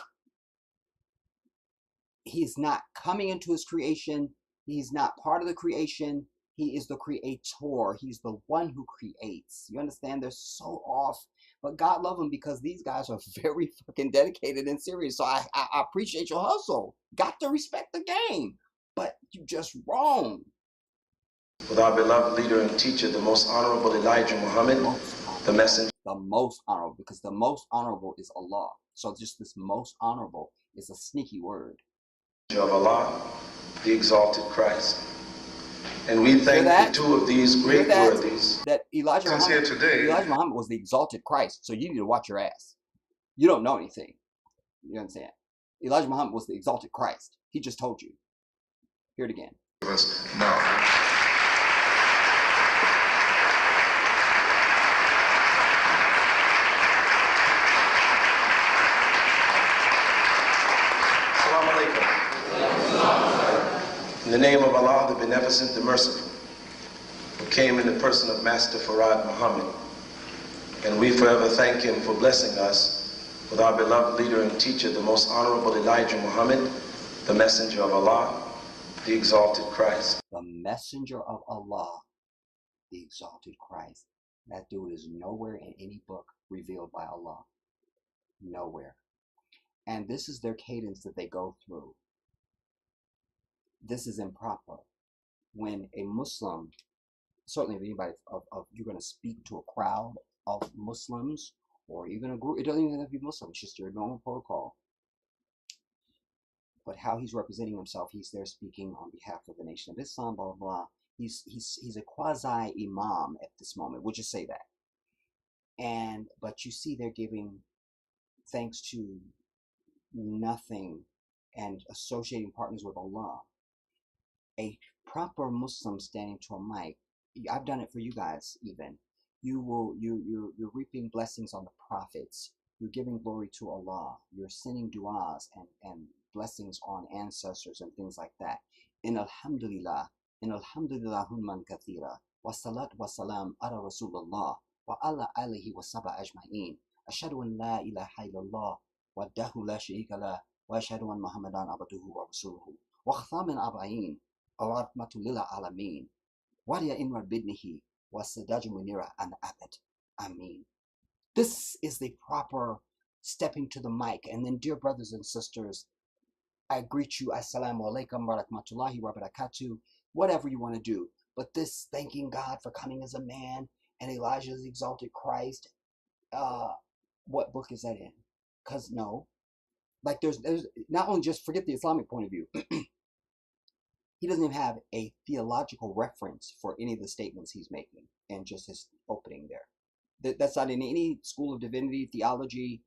Speaker 1: He is not coming into his creation, he's not part of the creation, he is the creator, he's the one who creates. You understand? They're so off, but God love them because these guys are very fucking dedicated and serious. So I appreciate your hustle. Got to respect the game, but you just wrong.
Speaker 4: With our beloved leader and teacher, the most honorable Elijah Muhammad, the messenger.
Speaker 1: The most honorable, because the most honorable is Allah. So just this most honorable is a sneaky word.
Speaker 4: Of Allah, the exalted Christ. And we thank the two of these great worthies.
Speaker 1: That Elijah Muhammad was the exalted Christ, so you need to watch your ass. You don't know anything. You understand? Elijah Muhammad was the exalted Christ. He just told you. Hear it again.
Speaker 3: No.
Speaker 4: In the name of Allah, the Beneficent, the Merciful, who came in the person of Master Farad Muhammad. And we forever thank him for blessing us with our beloved leader and teacher, the most honorable Elijah Muhammad, the messenger of Allah, the exalted Christ.
Speaker 1: The messenger of Allah, the exalted Christ. That dude is nowhere in any book revealed by Allah. Nowhere. And this is their cadence that they go through. This is improper. When a Muslim, certainly if anybody, you're going to speak to a crowd of Muslims, or even a group, it doesn't even have to be Muslim, it's just your normal protocol. But how he's representing himself, he's there speaking on behalf of the Nation of Islam, blah, blah, blah. He's a quasi-imam at this moment, we'll just say that. But you see they're giving thanks to nothing and associating partners with Allah. A proper Muslim standing to a mic, I've done it for you guys even. You're reaping blessings on the prophets. You're giving glory to Allah. You're sending du'as and blessings on ancestors and things like that. In alhamdulillah humman kathira, wa salat wa salam ala Rasulullah, wa ala alihi wa sahbihi ajma'in. Ashhadu an la ilaha illallah, wahdahu la sharika lah, wa ashhadu an Muhammadan abduhu wa rasuluhu. Wa khatam arba'in, rahmatul lil alamin. Wa ya inra bidnihi, wa sadaj munira an abad. Ameen. This is the proper stepping to the mic. And then, dear brothers and sisters, I greet you, assalamu alaikum wa rahmatullahi wa barakatuh, whatever you want to do. But this thanking God for coming as a man and Elijah's exalted Christ, what book is that in? Because no, like there's not only just forget the Islamic point of view, he doesn't even have a theological reference for any of the statements he's making and just his opening there. That's not in any school of divinity, theology,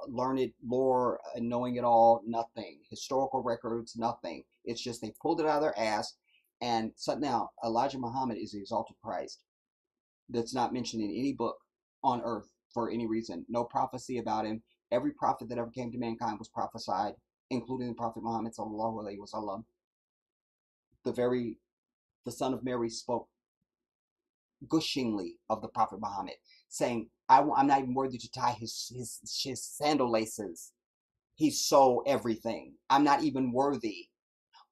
Speaker 1: learned lore, knowing it all, nothing. Historical records, nothing. It's just they pulled it out of their ass. And so now Elijah Muhammad is the exalted Christ. That's not mentioned in any book on earth for any reason. No prophecy about him. Every prophet that ever came to mankind was prophesied including the Prophet Muhammad sallallahu alaihi wasallam. The son of Mary spoke gushingly of the Prophet Muhammad, saying, I'm not even worthy to tie his sandal laces. He's so everything. I'm not even worthy.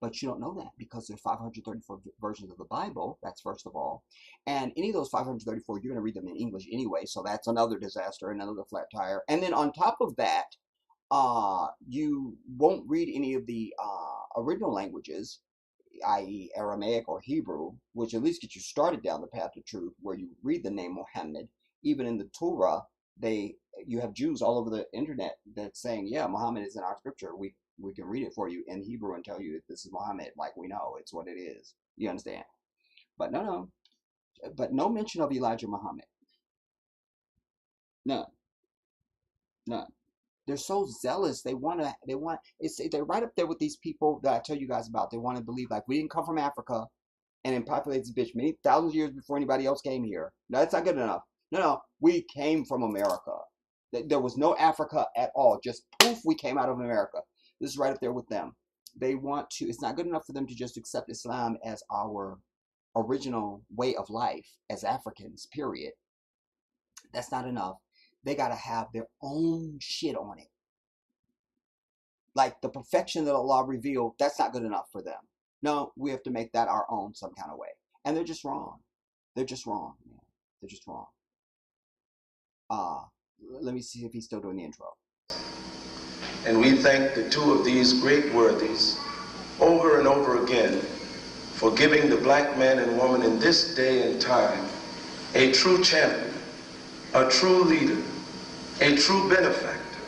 Speaker 1: But you don't know that because there's 534 versions of the Bible. That's first of all. And any of those 534, you're going to read them in English anyway. So that's another disaster, another flat tire. And then on top of that, you won't read any of the original languages, i.e. Aramaic or Hebrew, which at least gets you started down the path of truth, where you read the name Muhammad. Even in the Torah, you have Jews all over the internet that's saying, yeah, Muhammad is in our scripture. We can read it for you in Hebrew and tell you that this is Muhammad. Like, we know it's what it is. You understand? But no mention of Elijah Muhammad. None. They're so zealous. They're right up there with these people that I tell you guys about. They want to believe like we didn't come from Africa and then populate this bitch many thousands of years before anybody else came here. No, that's not good enough. No, we came from America. There was no Africa at all. Just poof, we came out of America. This is right up there with them. They want to, it's not good enough for them to just accept Islam as our original way of life as Africans, period. That's not enough. They got to have their own shit on it. Like the perfection that Allah revealed, that's not good enough for them. No, we have to make that our own some kind of way. And they're just wrong. They're just wrong, man. They're just wrong. Let me see if he's still doing the intro.
Speaker 4: And we thank the two of these great worthies over and over again for giving the black man and woman in this day and time a true champion, a true leader, a true benefactor.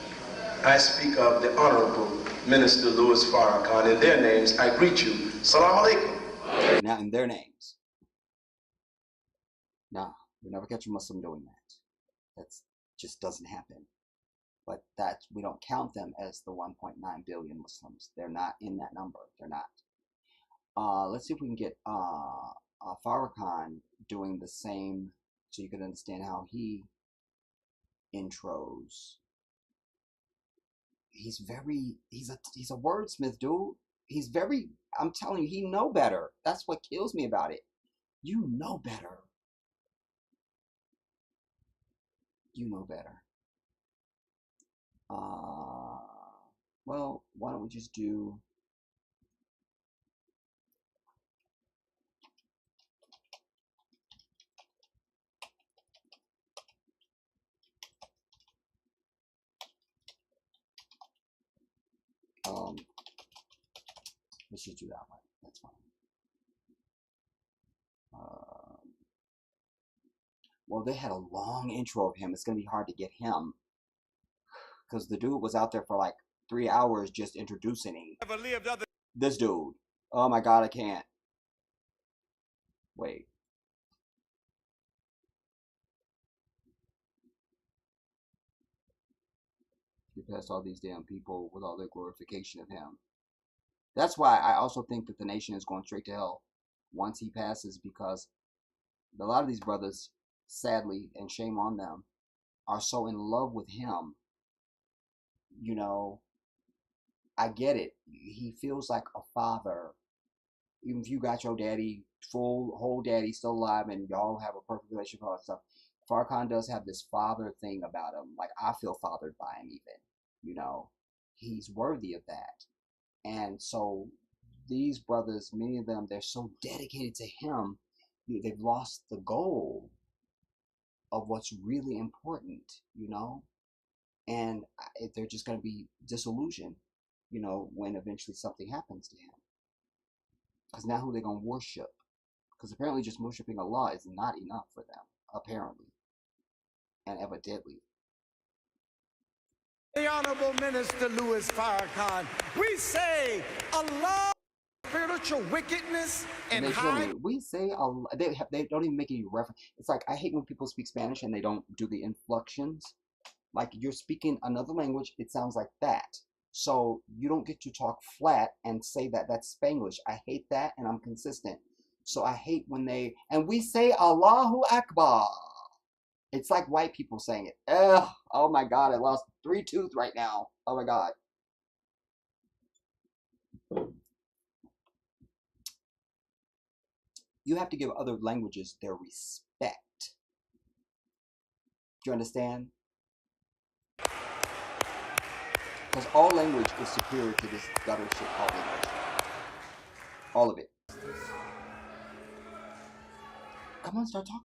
Speaker 4: I speak of the Honorable Minister Louis Farrakhan. In their names, I greet you. Salaam alaikum.
Speaker 1: Now, in their names. Nah, we never catch a Muslim doing that. That just doesn't happen. But we don't count them as the 1.9 billion Muslims. They're not in that number. They're not. Let's see if we can get Farrakhan doing the same so you can understand how he intros. He's a wordsmith, dude. I'm telling you, he know better. That's what kills me about it. You know better. You know better. Well, why don't we just do let's just do that one. That's fine. Well, they had a long intro of him. It's gonna be hard to get him because the dude was out there for like 3 hours just introducing him. This dude. Oh my God, I can't. Wait. He passed all these damn people with all their glorification of him. That's why I also think that the nation is going straight to hell once he passes, because a lot of these brothers, sadly, and shame on them, are so in love with him. You know, I get it. He feels like a father. Even if you got your daddy, whole daddy still alive, and y'all have a perfect relationship and all that stuff, Farrakhan does have this father thing about him. Like, I feel fathered by him even. You know, he's worthy of that. And so these brothers, many of them, they're so dedicated to him, they've lost the goal of what's really important, you know? And they're just going to be disillusioned, you know, when eventually something happens to him. Because now who they're going to worship? Because apparently just worshiping Allah is not enough for them, apparently. And evidently.
Speaker 5: The Honorable Minister Louis Farrakhan, we say Allah, spiritual wickedness and high.
Speaker 1: We say Allah. They don't even make any reference. It's like, I hate when people speak Spanish and they don't do the inflections. Like, you're speaking another language, it sounds like that. So you don't get to talk flat and say that that's Spanglish. I hate that, and I'm consistent. So I hate when and we say Allahu Akbar. It's like white people saying it. Ugh, oh my God, I lost 3 teeth right now. Oh my God. you have to give other languages their respect. Do you understand? Because all language is superior to this gutter shit called English. All of it. Come on, start talking.